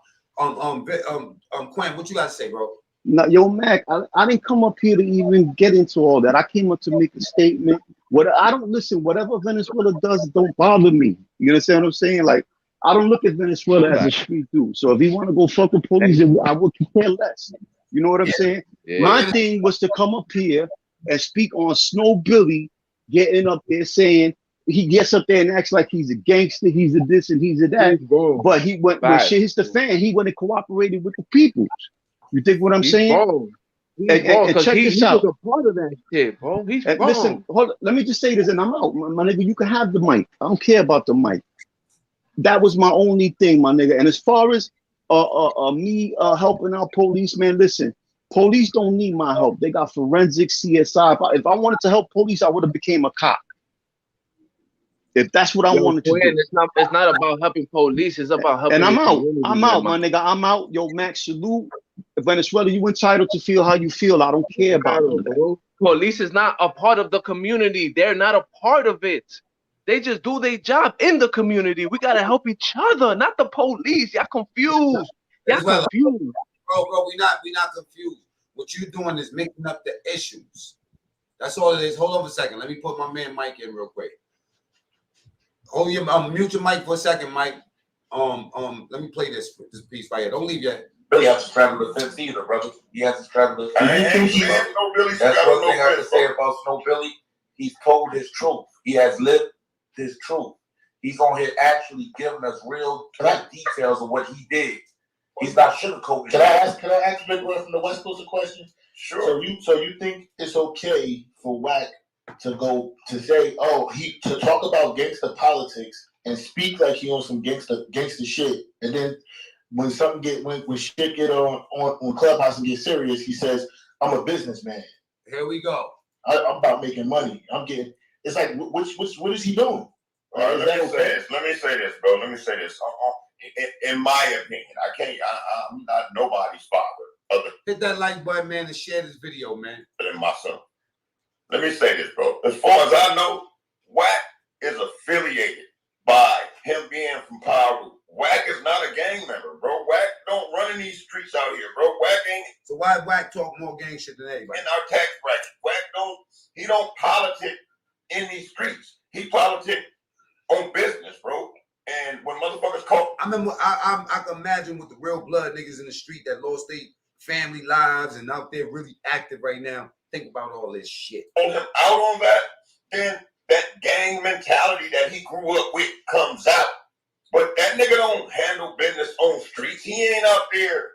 Quinn, what you got to say, bro? No, yo, Mac, I didn't come up here to even get into all that. I came up to make a statement. I don't listen. Whatever Venezuela does, don't bother me. You understand what I'm saying? Like, I don't look at Venezuela as a street dude. So if he want to go fuck with police, I would care less. You know what I'm saying? Yeah. My thing was to come up here and speak on Snow Billy getting up there saying he gets up there and acts like he's a gangster, he's a this and he's a that. But he went when shit hits the fan, he went and cooperated with the people. You think what I'm saying? And check this out. He's a part of that shit, bro. He's wrong. Listen, hold on, let me just say this, and I'm out, my nigga. You can have the mic. I don't care about the mic. That was my only thing, my nigga. And as far as me helping out police, man, listen, police don't need my help. They got forensic CSI. If I wanted to help police, I would have became a cop. If that's what I wanted to do. It's not about helping police. It's about helping. And I'm out, my nigga. I'm out. Yo, Max, salute. Venezuela, you entitled to feel how you feel. I don't care about that. Police is not a part of the community. They're not a part of it. They just do their job in the community. We gotta help each other, not the police. Y'all confused. Y'all confused. Bro, we not confused. What you're doing is making up the issues. That's all it is. Hold on a second. Let me put my man Mike in real quick. Hold your mute your mic for a second, Mike. Let me play this piece right here. Don't leave yet. Billy has to travel the fence either, brother. He has to travel the fence. That's one thing I have to say about Snow Billy. He's told his truth. He has lived his truth. He's on here actually giving us real details of what he did. He's not sugarcoating. Can I ask Big Boy from the West Coast a question? Sure. So you think it's okay for Wack to go to say, to talk about gangster politics and speak like he on some gangster shit, and then when shit get on Clubhouse and get serious, he says, "I'm a businessman." Here we go. I'm about making money. It's like, what is he doing? Let me say this, bro. In my opinion, I'm not nobody's father, Hit that like button, man, and share this video, man. Than myself. Let me say this, bro. As far as I know, Wack is affiliated by him being from Power. Wack is not a gang member, bro. Wack don't run in these streets out here, bro. Wack ain't. So why Wack talk more gang shit than anybody? In our tax bracket, Wack don't politic in these streets. He politic on business, bro. And when motherfuckers call, I remember, I can imagine with the real blood niggas in the street that lost their family lives and out there really active right now. Think about all this shit. On him out on that, then that gang mentality that he grew up with comes out. But that nigga don't handle business on streets. He ain't out there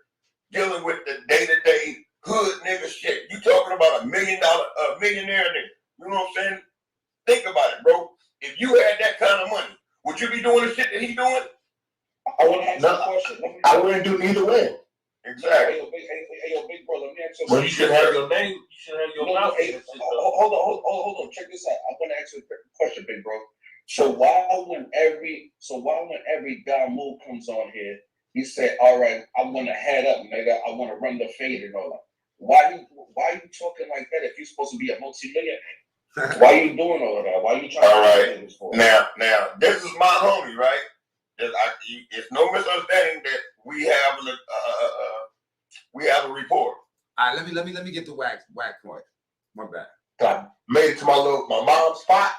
dealing with the day-to-day hood nigga shit. You talking about a millionaire nigga. You know what I'm saying? Think about it, bro. If you had that kind of money, would you be doing the shit that he doing? I want to ask you a question. I wouldn't do neither way. Exactly. Hey, yo, big bro, let me ask you a question. Well, you should have your name. You should have your mouth. Hold on. Check this out. I want to ask you a question, big bro. So why when every guy move comes on here, he said, "All right, I want to head up, nigga. I want to run the fade and all that." Why you talking like that if you're supposed to be a multi-millionaire? Why you doing all of that? Why you trying to do this for? Now, this is my homie, right? It's no misunderstanding that we have a report. All right, let me get the Wack part. My bad. I made it to my mom's spot.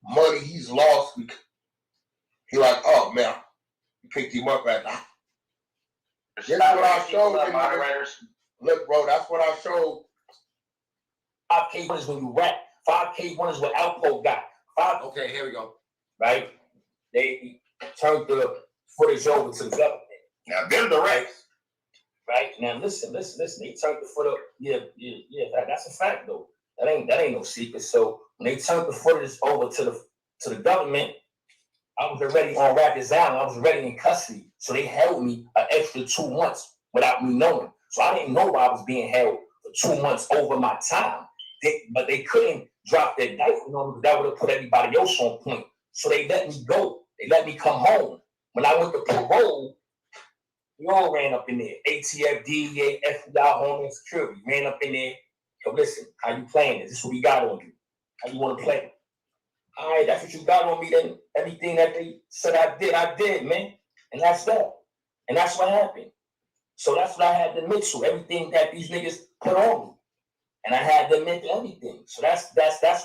Money he's lost. He like, oh man, you picked him up right now. This is what I showed. Look, bro, that's what I showed. 5K1 is when you rap. 5K1 is what Alpo got. Okay, here we go. Right? They turned the footage over to the government. Now, they're the rights. Right? Now, listen. They turned the footage. Yeah. That's a fact, though. That ain't no secret. So when they turned the footage over to the government, I was already on Rikers Island. I was already in custody. So they held me an extra 2 months without me knowing. So I didn't know I was being held for 2 months over my time. But they couldn't drop their indictment on me because that would have put everybody else on point. So they let me go. They let me come home. When I went to parole, we all ran up in there. ATF, DEA, FBI, Homeland Security ran up in there. So listen, how you playing this? This is what we got on you. How you want to play? All right, that's what you got on me. Then everything that they said I did, man. And that's that. And that's what happened. So that's what I had to admit to. Everything that these niggas put on me. And I had to admit to everything. So that's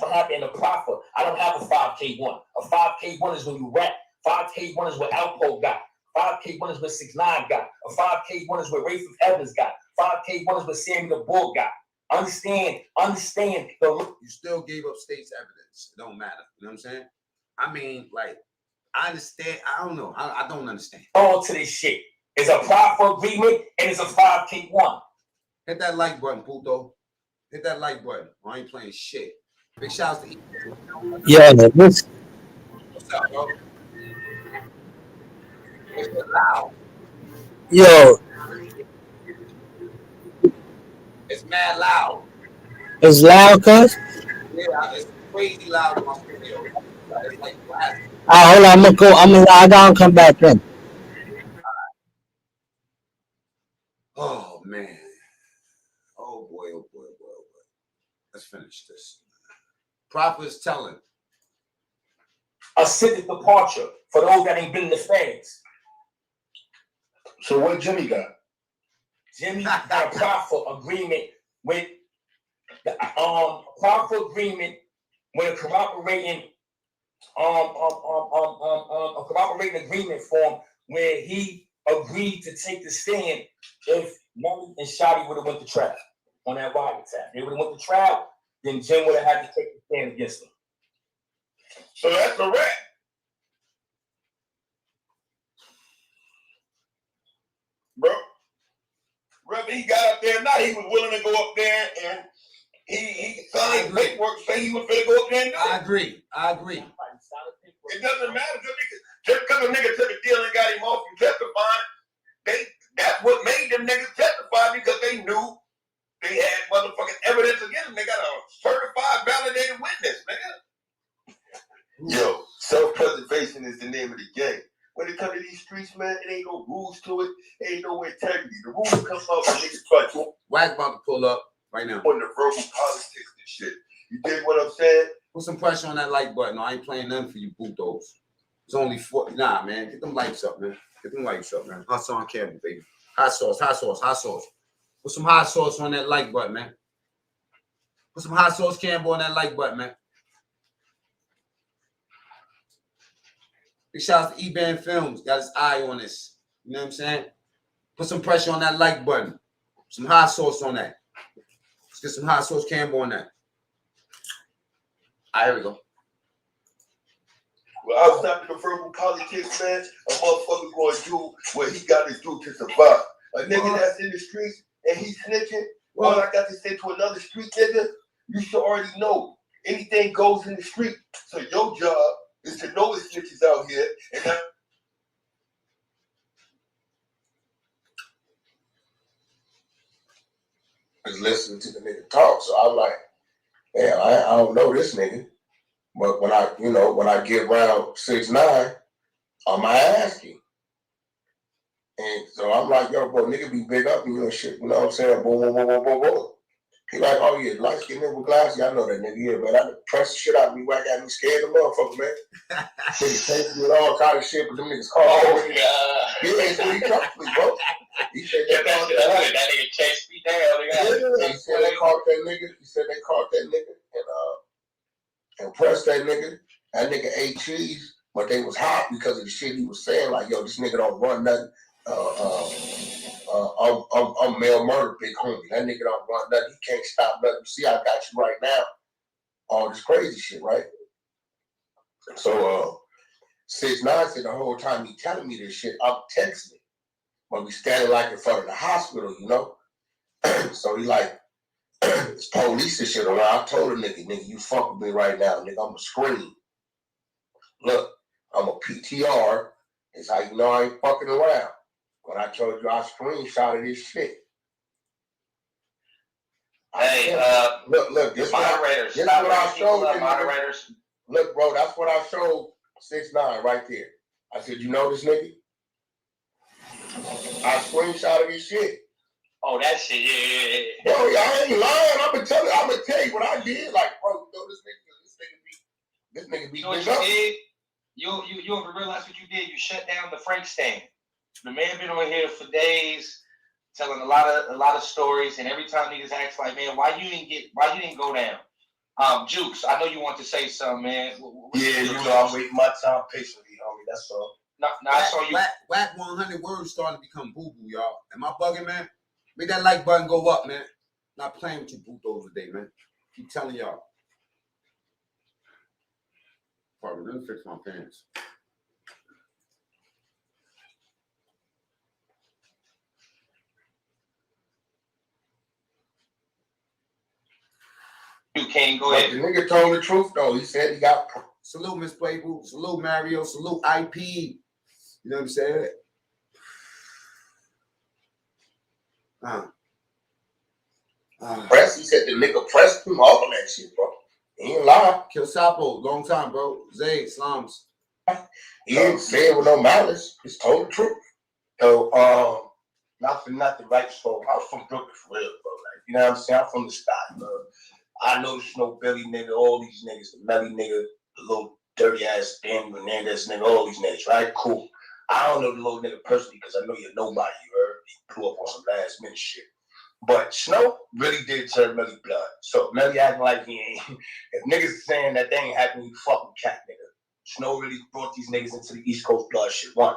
what happened in the proffer. I don't have a 5K1. A 5K1 is when you rap. 5K1 is what Alpo got. 5K1 is what 6ix9ine got. A 5K1 is what Rafe Evans got. 5K1 is what Sammy the Bull got. Understand. You still gave up state's evidence. It don't matter. You know what I'm saying? I mean, like, I understand. I don't know. I don't understand. All to this shit. It's a proffer agreement and it's a 5K1. Hit that like button, Puto. Hit that like button. I ain't playing shit. Big shouts to Yeah, this. What's up, bro? It's loud. Yo, It's mad loud. it's loud, cuz. Yeah, it's crazy loud in my studio. It's like blast. Hold on, I'm gonna lie down and come back in. Oh man. Oh boy. Let's finish this. Prophet is telling. A civic departure for those that ain't been in the feds. So what Jimmy got? Jimmy got a proffer agreement with the proffer agreement with a corroborating agreement form where he agreed to take the stand if Nelly and Shotty would have went to trial on that wiretap. They would have went to trial, then Jim would have had to take the stand against them. So that's a wrap. Bro, whether he got up there or not, he was willing to go up there and he signed paperwork saying he was going to go up there and do it. I agree. It doesn't matter. Just because a nigga took a deal and got him off from testifying, that's what made them niggas testify because they knew they had motherfucking evidence against them. They got a certified, validated witness, nigga. Yo, self-preservation is the name of the game. When it comes to these streets, streets, man, it ain't no rules to it. It ain't no integrity. The rules come up and niggas try to Wack about to pull up right now. on the verbal politics and shit. You dig what I'm saying? Put some pressure on that like button. I ain't playing nothing for you bulldogs. It's only 40. Nah, man. Get them likes up, man. Get them likes up, man. Hustle on camera, baby. Hot sauce, hot sauce, hot sauce. Put some hot sauce on that like button, man. Put some hot sauce Campbell on that like button, man. Big shout out to eBay Films. Got his eye on this. You know what I'm saying? Put some pressure on that like button. Some hot sauce on that. Let's get some hot sauce Campbell on that. All right, here we go. Well, outside of the verbal politics, man, a motherfucker going to do what he got to do to survive. A nigga that's in the streets and he's snitching, all I got to say to another street nigga, you should already know. Anything goes in the street. So your job is to know the snitches out here. And that was listening to the nigga talk. So I'm like, damn, I don't know this nigga. But when I get around 6ix9ine, I'ma ask him. And so I'm like, yo, bro, nigga be big up and shit. You know what I'm saying? Boom, boom, boom, boom, boom, boom. He like, oh yeah, light skin nigga with glasses. I know that nigga here, but I press the shit out of me. Wack got me scared of the motherfucker, man. Niggas chase me with all kind of shit, but them niggas call me. He ain't what he talked to me, bro. He said they called that nigga chased me down. Yeah, he said they caught that nigga. He said they caught that nigga and pressed that nigga. That nigga ate cheese, but they was hot because of the shit he was saying. Like, yo, this nigga don't run nothing. I'm male murder, big homie. That nigga don't run nothing. He can't stop nothing. You see, I got you right now. All this crazy shit, right? So 6ix9ine said the whole time he telling me this shit, I'm texting him. But we standing like in front of the hospital, you know? So he like, it's police and shit around. I told the nigga, you fuck with me right now, nigga. I'ma scream. Look, I'm a PTR. It's how you know I ain't fucking around. When I told you I screenshotted this shit. Hey, look, this moderators. This is what I showed you. Moderators. Look, bro, that's what I showed 6ix9ine right there. I said, you know this nigga? I screenshotted his shit. Oh, that shit, yeah. Bro, I ain't lying. I'm gonna tell you what I did. Like, bro, you know this nigga be. You know what you did? You ever realize what you did? You shut down the Frank stand. The man been on here for days, telling a lot of stories, and every time niggas ask like, man, why you didn't go down? Jukes, I know you want to say something, man. Yeah, you know I'm waiting my time patiently, homie. That's all. No, I saw you. Wack 100 words starting to become boo boo, y'all. Am I bugging, man? Make that like button go up, man. Not playing with you bulldogs today, man. Keep telling y'all. Pardon, let me fix my pants. You can't go ahead. The nigga told the truth though. He said he got salute Miss Playboy, salute Mario, salute IP. You know what I'm saying? Press, he said the nigga pressed him, all that shit, bro. He ain't lie. Kill Sapo, long time, bro. Zay, Slums. He ain't saying with no malice. He's told the truth. So, not for nothing, right? So, I'm from Brooklyn for real, bro. Like, you know what I'm saying? I'm from the spot, bro. I know the Snow Billy nigga, all these niggas, the Melly nigga, the little dirty ass Dan Hernandez nigga, all these niggas, right? Cool. I don't know the little nigga personally because I know you're nobody, you heard? He blew up on some last minute shit. But Snow really did turn Melly blood. So Melly acting like he ain't. If niggas saying that they ain't happening, you fucking cat nigga. Snow really brought these niggas into the East Coast blood shit. One.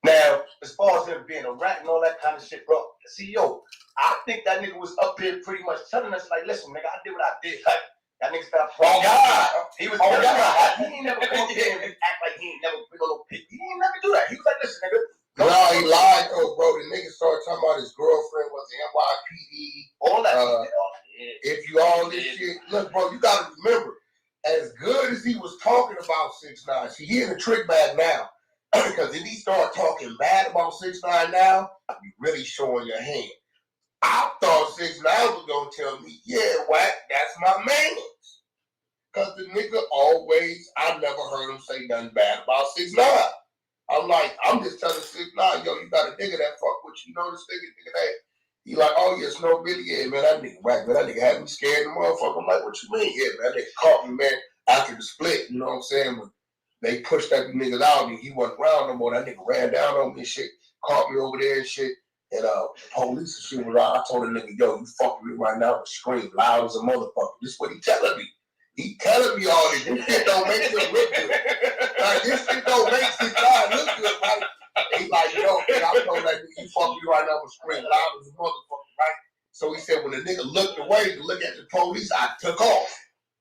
Now, as far as him being a rat and all that kind of shit, bro, see, yo, I think that nigga was up here pretty much telling us, like, listen, nigga, I did what I did. Like, that nigga stopped. Oh, God. He was God. He ain't never come here and act like he ain't never been a little pig. He ain't never do that. He was like, listen, nigga. No, he lied though, bro. The nigga started talking about his girlfriend was the NYPD. All that shit. If you all this shit, look, bro, you gotta remember, as good as he was talking about 6ix9ine, see, he in the trick bag now. Because if he start talking bad about 6ix9ine now, you really showing your hand. I thought 6ix9ine was gonna tell me, yeah, Wack, that's my man. Because the nigga always, I never heard him say nothing bad about 6ix9ine. I'm just telling Slick, nah, yo, you got a nigga that fuck with you, know this nigga that. He like, oh yeah, Snow Billy, yeah, man, that nigga whack, man, that nigga had me scared the motherfucker. I'm like, what you mean? Yeah, man, that nigga caught me, man, after the split, you know what I'm saying? When they pushed that niggas out and he wasn't around no more, that nigga ran down on me and shit, caught me over there and shit. And police and shit was out. I told the nigga, yo, you fucking me right now, scream loud as a motherfucker. This is what he telling me. He telling me all this. This shit don't make him look good. Like, this shit don't make his guy look good, right? He like, yo, man, I told that nigga, you fucking me right now, scream loud as a motherfucker, right? So he said, when the nigga looked away to look at the police, I took off.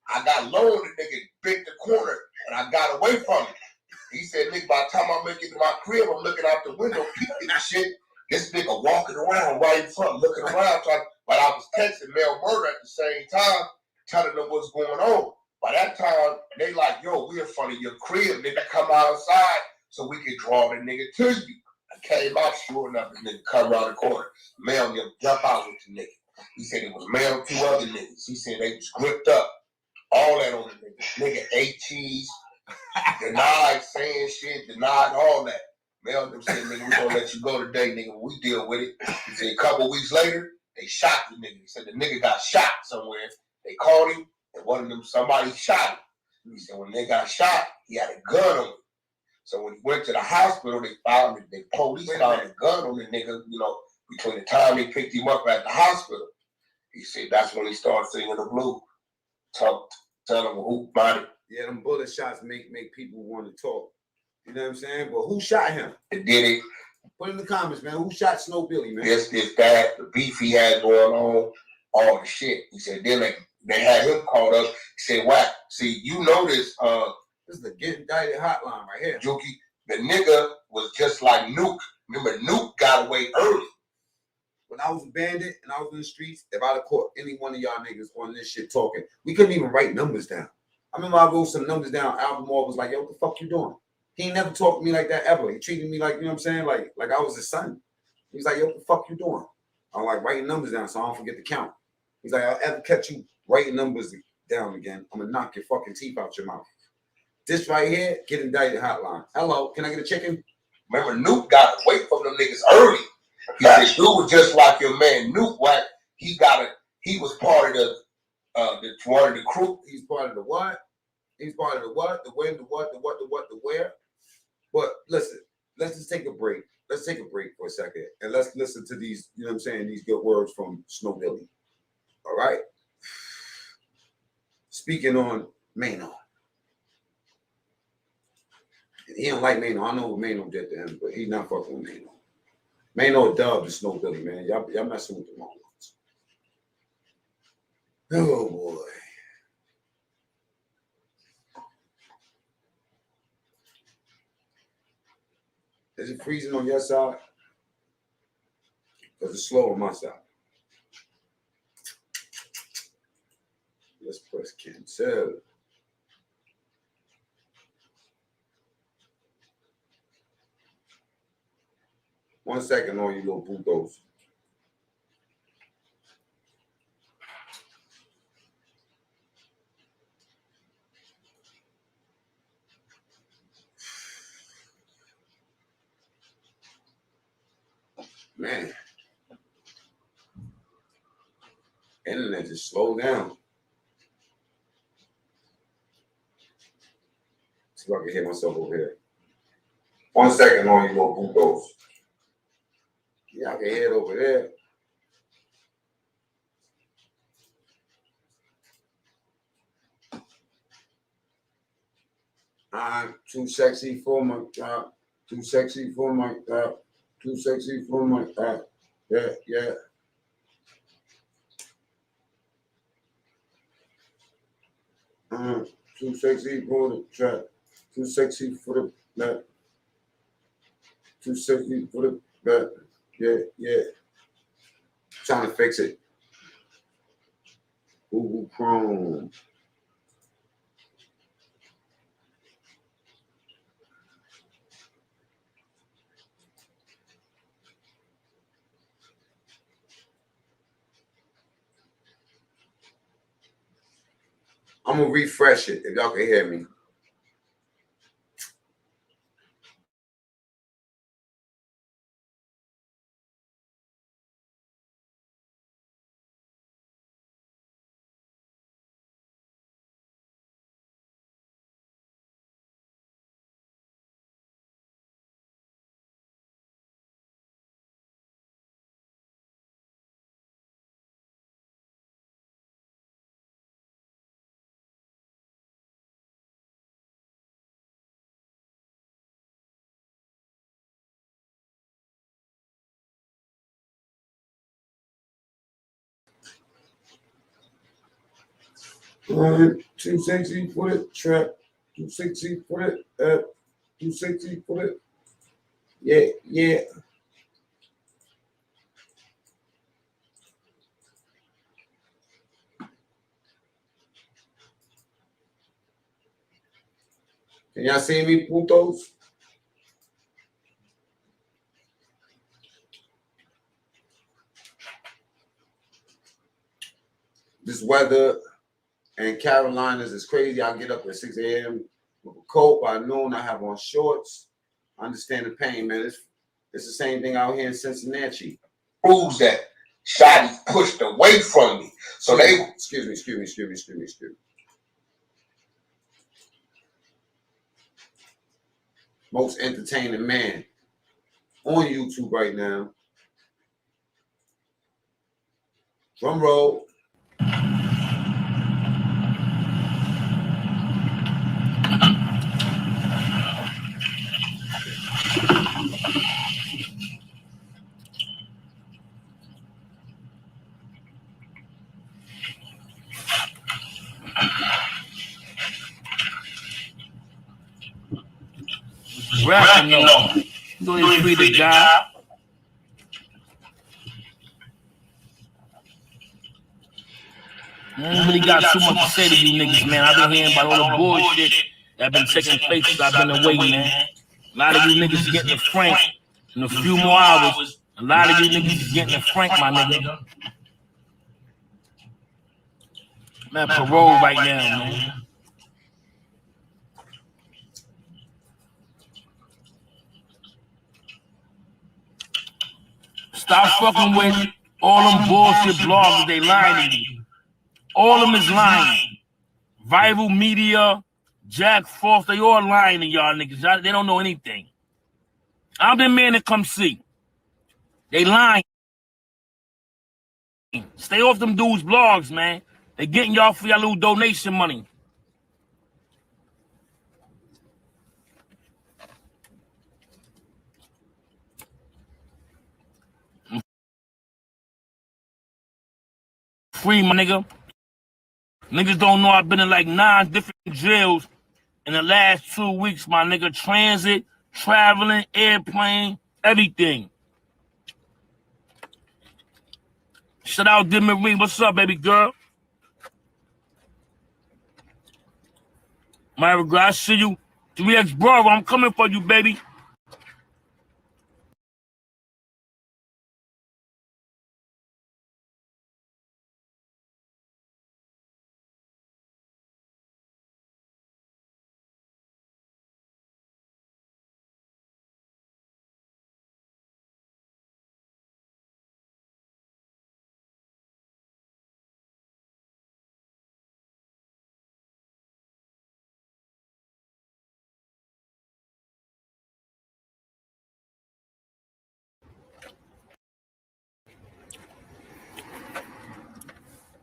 I got low on the nigga, bit the corner, and I got away from him. He said, nigga, by the time I make it to my crib, I'm looking out the window, peeping and shit. This nigga walking around right in front, looking around, but I was texting Mel Murder at the same time, telling them what's going on. By that time, they like, yo, we in front of your crib, nigga, come outside so we can draw the nigga to you. I came out, sure enough, the nigga come around the corner. Mel jump out with the nigga. He said it was Mel and 2 other niggas. He said they was gripped up. All that on the nigga. Nigga ate cheese, denied saying shit, denied all that. Mel them said, nigga, we gonna let you go today, nigga. We deal with it. He said a couple weeks later, they shot the nigga. He said the nigga got shot somewhere. They called him, and one of them, somebody shot him. He said when they got shot, he had a gun on him. So when he went to the hospital, they found it. The police found a gun on the nigga, you know, between the time they picked him up at the hospital. He said that's when he started singing the blues. Tell him who body. Yeah, them bullet shots make people want to talk. You know what I'm saying? But who shot him? It did it. Put in the comments, man. Who shot Snow Billy, man? This, that, the beef he had going on, all the shit. He said, then they had him called up. He said, Wack, see, you know this. This is the Get Indicted hotline right here. Juki, the nigga was just like Nuke. Remember, Nuke got away early. When I was a bandit and I was in the streets, if I'd have caught any one of y'all niggas on this shit talking, we couldn't even write numbers down. I remember I wrote some numbers down. Albemarle was like, yo, what the fuck you doing? He ain't never talked to me like that ever. He treated me like, you know what I'm saying? Like I was his son. He's like, yo, what the fuck you doing? I'm like writing numbers down so I don't forget to count. He's like, I'll ever catch you writing numbers down again, I'm gonna knock your fucking teeth out your mouth. This right here, Get Indicted hotline. Hello, can I get a chicken? Remember, Nuke got away from them niggas early. He said, dude was just like your man Nuke. Wack. He was part of one of the crew. He's part of the what? He's part of the what? The when, the what, the what, the what, the where? But listen, let's just take a break. Let's take a break for a second and let's listen to these, you know what I'm saying, these good words from Snow Billy. All right? Speaking on Mano. He don't like Mano. I know what Mano did to him, but he's not fucking with Mano. Mano dubbed the Snow Billy, man. Y'all messing with the wrong ones. Oh boy. Is it freezing on your side? Because it's slow on my side. Let's press cancel. One second on you little bulldoze. Man. Internet just slowed down. See if I can hear myself over here. 1 second on you little bulldoze. Yeah, I can hear it over there. I'm too sexy for my top. Too sexy for my top. Too sexy for my top. Yeah, yeah. Too sexy for the trap. Too sexy for the back. Too sexy for the back. Yeah, yeah. Trying to fix it. Google Chrome. I'm gonna refresh it if y'all can hear me. 260 for it, trap. 260 for it, 260 for it. Yeah. Can y'all see me, putos? This weather in Carolinas is crazy. I get up at 6 a.m. with a coat. By noon, I have on shorts. I understand the pain, man. It's the same thing out here in Cincinnati. Proves that Shotty pushed away from me. So they excuse me. Most entertaining man on YouTube right now. Drum roll. Rapping, no. You ain't free the guy. I ain't really got too much to say to you niggas, man. I've been hearing about all the bullshit that been taking place since I've been away, man. A lot of you niggas is getting the Frank in a few more hours. A lot of you niggas is getting the Frank, my nigga. Man, parole right now, man. Stop fucking with all them bullshit bloggers. They lying to you. All of them is lying. Viral Media, Jack Frost, they all lying to y'all niggas. They don't know anything. I'm the man to come see. They lying. Stay off them dudes' blogs, man. They getting y'all for your little donation money. Free, my nigga. Niggas don't know I've been in like 9 different jails in the last 2 weeks, my nigga. Transit, traveling, airplane, everything. Shout out Demi. What's up, baby girl? My regard, I see you. 3X bro, I'm coming for you, baby.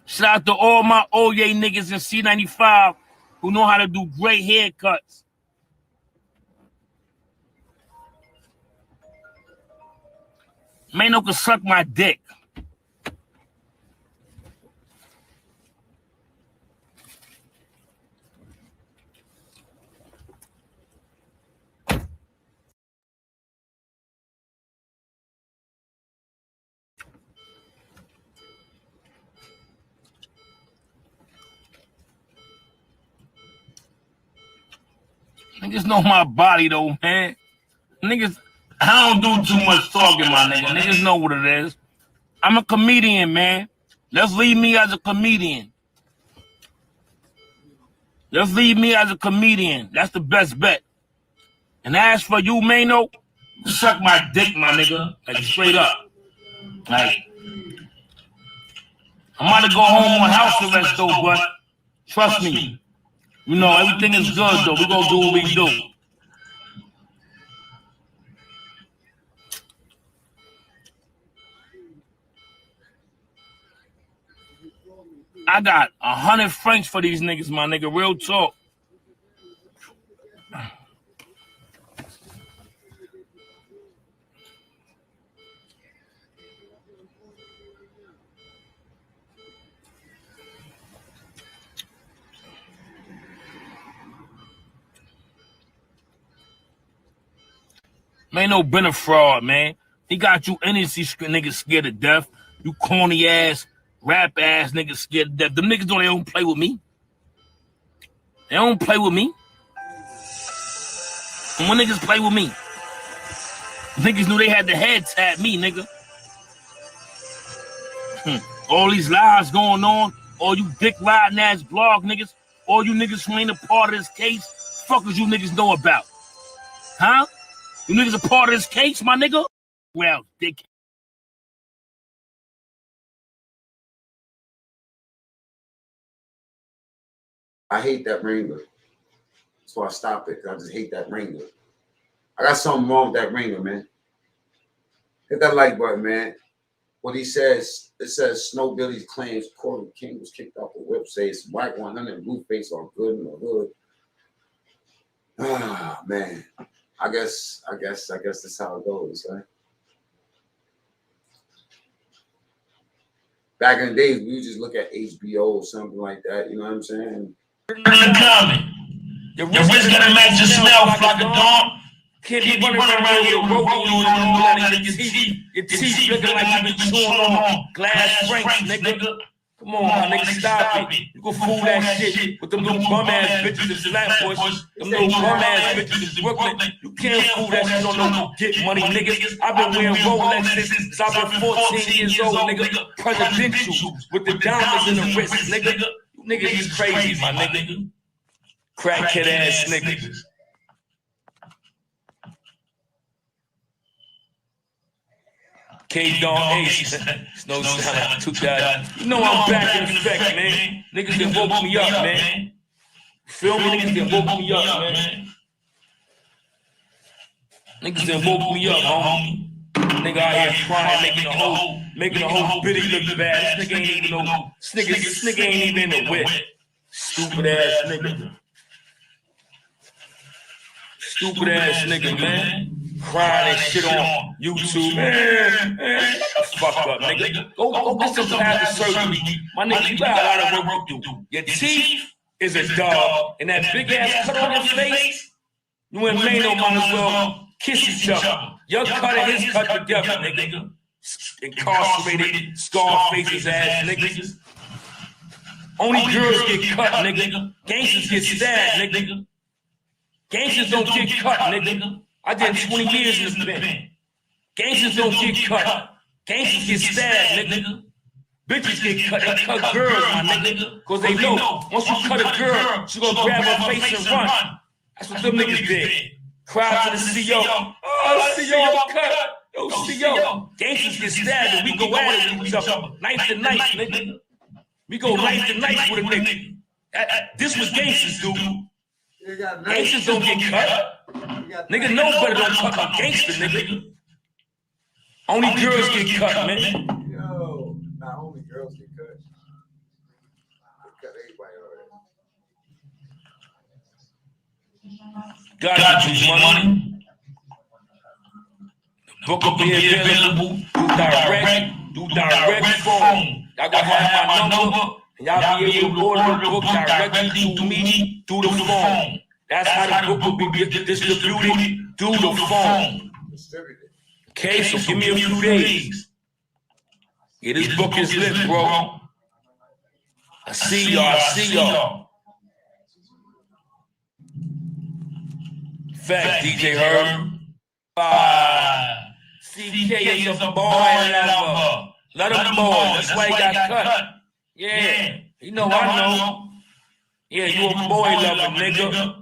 Shout out to all my Oye niggas in C95 who know how to do great haircuts. Man, no can suck my dick. Niggas know my body though, man. Niggas, I don't do too much talking, my nigga. Niggas know what it is. I'm a comedian, man. Let's leave me as a comedian. Let's leave me as a comedian. That's the best bet. And as for you, Mano, suck my dick, my nigga. Like straight up. Like, I'm about to go home on house arrest though, but trust me. You know, everything is good though. We gonna do what we do. I got 100 francs for these niggas, my nigga. Real talk. Man, no been a fraud, man. He got you NSC niggas scared to death. You corny ass, rap ass niggas scared to death. Them niggas don't play with me. They don't play with me. And when niggas play with me, niggas knew they had the head tap me, nigga. All these lies going on, all you dick riding ass blog niggas, all you niggas who ain't a part of this case, fuckers you niggas know about. Huh? You niggas a part of this case, my nigga? Well, dick. I hate that ringer. So I stopped it. I just hate that ringer. I got something wrong with that ringer, man. Hit that like button, man. What he says, it says Snow Billy's claims Corey King was kicked off the whip, says Wack 100 and Blueface are good in the hood. Ah, man. I guess that's how it goes, right? Back in the days, we would just look at HBO or something like that, you know what I'm saying? Your wrist gonna match your smell like a dog. Can't be running around with a rope on and all that in your teeth. Your teeth looking like you been chewing on glass franks, nigga. Come on, my nigga, stop it. You can fool that shit with them little bum ass bitches in Flatbush, them little bum ass bitches in Brooklyn. You can't fool that shit on no get money, niggas. I've been wearing Rolexes since I've been 14 years old, nigga. Presidential with the diamonds in the wrist, nigga. You niggas is crazy, my nigga. Crackhead ass niggas. K-Don Ace, Snow Sound 2000. You know I'm back in effect, man. Niggas done woke me up, man. Feel me? Niggas done woke me up, man. Niggas done woke me up, homie. Nigga out here crying, making a whole bitty look bad. This nigga ain't even no, this nigga ain't even in the whip. Stupid ass nigga. Stupid ass nigga, man. Crying and shit on YouTube. Man. Fuck up, nigga. Go get some plastic surgery. My nigga, you got a lot of work to do. Your teeth is a dog. And that big ass cut on your face, you and Mano might as well kiss each other. Your cut and his cut together, nigga. Incarcerated, scar faces ass niggas. Only girls get cut, nigga. Gangsters get stabbed, nigga. Gangsters don't get cut, nigga. I did 20 years in the pen. Gangsters don't get cut. Gangsters get stabbed, nigga. Bitches get cut. They cut girls, my nigga. Cause they know once you cut a girl, she gonna grab her face and run. That's what them niggas did. Cry to the CO. Oh, CO cut. Yo, CO. Gangsters get stabbed and we go at it with each other. Knife to knife, nigga. We go knife to knife with a nigga. This was gangsters, dude. Gangsters don't get cut. Nigga, no better don't cut a gangster, nigga. Only girls get cut, man. Yo, not only girls get cut. They cut everybody already. Got you money. The book will be available. Do direct phone. Y'all gonna have my number. And y'all be able to order the book directly through me, through the phone. That's how the book will be distributed through the phone. Okay, so give me a few days. Yeah, this book is lit, bro. I see y'all. Fact, DJ Herb. CK is a boy lover. Let him boy. That's why he got cut. Yeah, you know I know. Yeah, you a boy lover, nigga.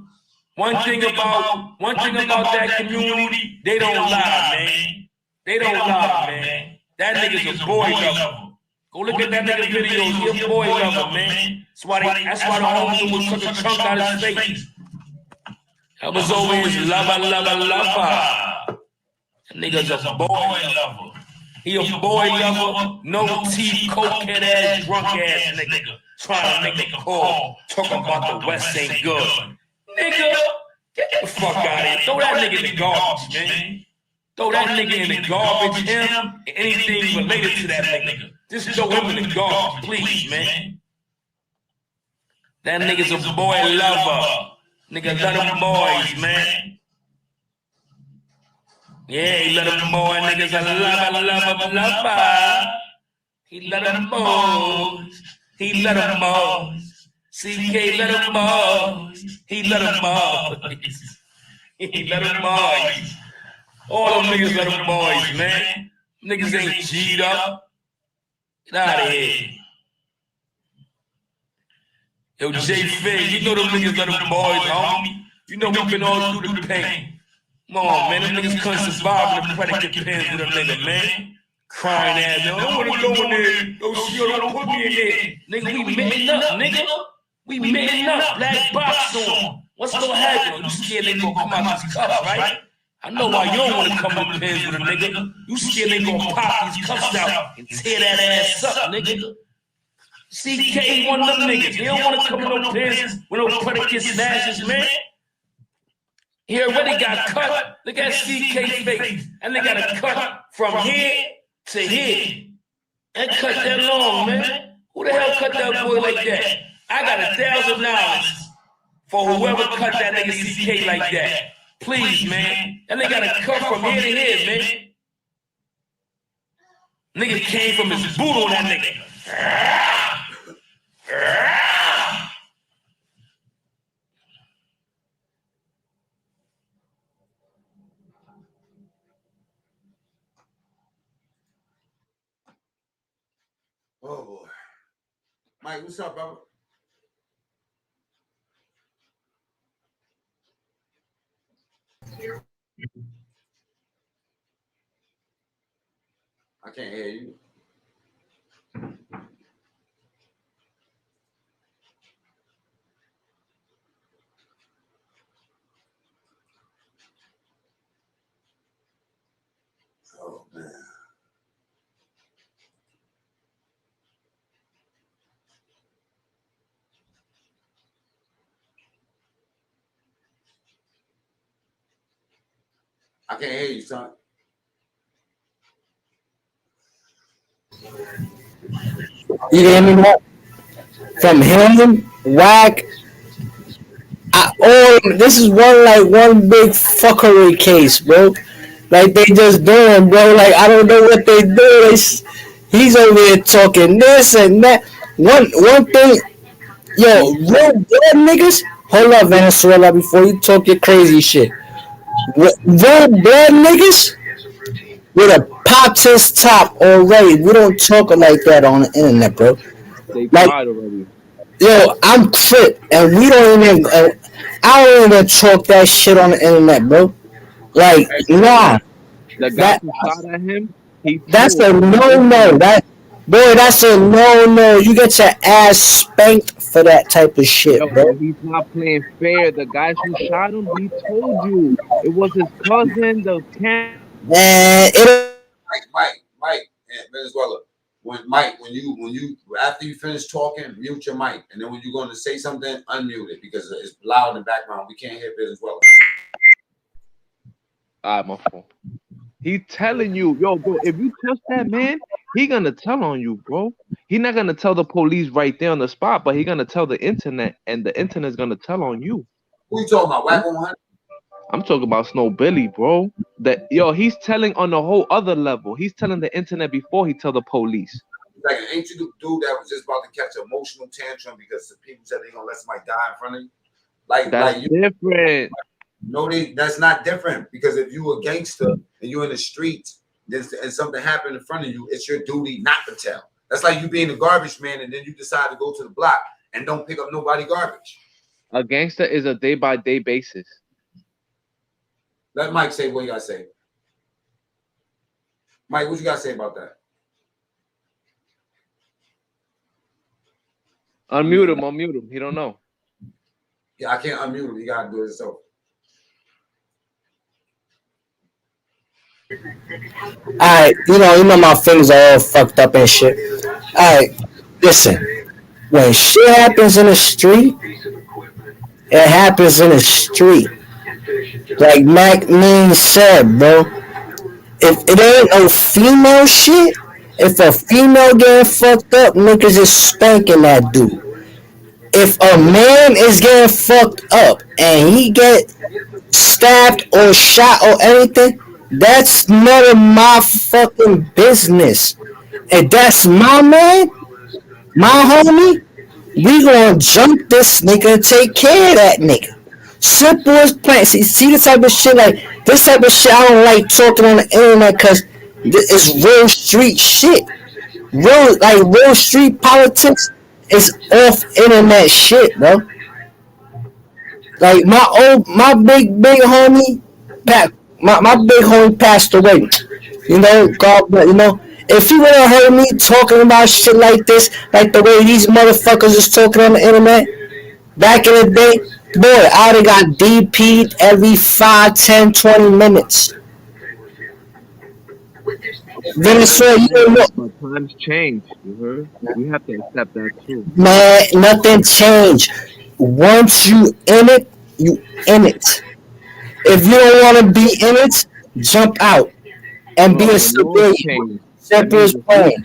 One thing about that community, they don't lie, man. They don't lie, man. That nigga's a boy lover. Go look at that nigga video. He a boy lover, man. That's why the homie was took a chunk out of his face. That was always lover. That nigga's a boy lover. He a boy lover, no teeth, cokehead ass, drunk ass nigga. Trying to make a call, talking about the West ain't good. Nigga, get the fuck out of here. Throw that nigga in the garbage, man. Throw that nigga in the garbage, him, and anything related to that nigga. Just throw him in the garbage, please, man. That nigga's a boy lover. Nigga, let them boys, man. Yeah, he let them boy niggas. I love. He let them boys. He let them boys. CK let them boys. He let them boys. He let them boys. All them niggas let them boys, man. Niggas ain't G'd up. Get out of here. Yo, J Fig, you know them niggas let them boys, homie. You know we been all through the pain. Come on, man. Them niggas couldn't survive in the predicate pens with a nigga, man. Crying ass, yo, I don't wanna go in there. Don't put me in there. Nigga, we mitting up, nigga. We mitting up. Black box on. What's gonna happen? You scared they gonna come out these cuffs, right? I know why you don't wanna come to the pens with a nigga. You scared they gonna pop these cuffs out and tear that ass up, nigga. CK one of them niggas. He don't wanna come to no pens with no predicate smashes, man. He already got cut. Look at CK face. And they got a cut from here to here. And cut that long, man. Who the hell cut that boy like that? I got $1,000 for whoever cut that nigga CK like that. Please, man. And they got a cut from here to here, man. Nigga came from his boot on that nigga. Oh boy. Mike, what's up, brother? I can't hear you. Oh man. I can't hear you, son. You hear me, Mark? From him, Wack, this is one big fuckery case, bro. Like they just doing, bro. Like I don't know what they do. He's over here talking this and that. One thing, yo, real blood niggas. Hold up, Venezuela, before you talk your crazy shit. Real blood niggas with a pop his top already. We don't talk like that on the internet, bro. They Like, cried already. yo, I'm Crip, and we don't even. I don't even talk that shit on the internet, bro. Like, nah. The guy who shot at him, That's a no. That's a no. You get your ass spanked for that type of shit, Yo, bro. he's not playing fair. The guys who shot him, he told you it was his cousin. The camp. Man, Mike, and Venezuela. When you after you finish talking, mute your mic, and then when you're going to say something, unmute it because it's loud in the background. We can't hear Venezuela. My fault. He's telling you, yo, bro, if you touch that man, he gonna tell on you, bro. He not gonna tell the police right there on the spot, but he gonna tell the internet, and the internet's gonna tell on you. Who you talking about? Wack 100? I'm talking about Snow Billy, bro. He's telling on a whole other level. He's telling the internet before he tell the police. Like, ain't you the dude that was just about to catch an emotional tantrum because the people said they gonna let somebody die in front of you? That's different. No, that's not different because if you a gangster and you're in the streets and something happened in front of you, it's your duty not to tell. That's like you being a garbage man and then you decide to go to the block and don't pick up nobody garbage. A gangster is a day-by-day basis. Let Mike say what you gotta say. Mike, what you gotta say about that? Unmute him. He don't know. Yeah, I can't unmute him. You gotta do it yourself. Alright, you know my fingers are all fucked up and shit. Alright, listen. When shit happens in the street, it happens in the street. Like Mac Mean said, bro. If it ain't no female shit, if a female getting fucked up, niggas is spanking that dude. If a man is getting fucked up and he get stabbed or shot or anything, That's none of my fucking business. And that's my man, my homie. We gonna jump this nigga and take care of that nigga. Simple as plain. See the type of shit like this type of shit. I don't like talking on the internet because it's real street shit. Real street politics is off internet shit, bro. Like my big homie, my big homie passed away. You know, God, you know, if you would have heard me talking about shit like this, like the way these motherfuckers is talking on the internet back in the day, boy, I'd have got DP'd every 5, 10, 20 minutes. Venezuela, you don't know. But times change, you heard? We have to accept that too. Man, nothing changed. Once you in it, you in it. If you don't want to be in it, jump out and be a civilian. Simple as plain.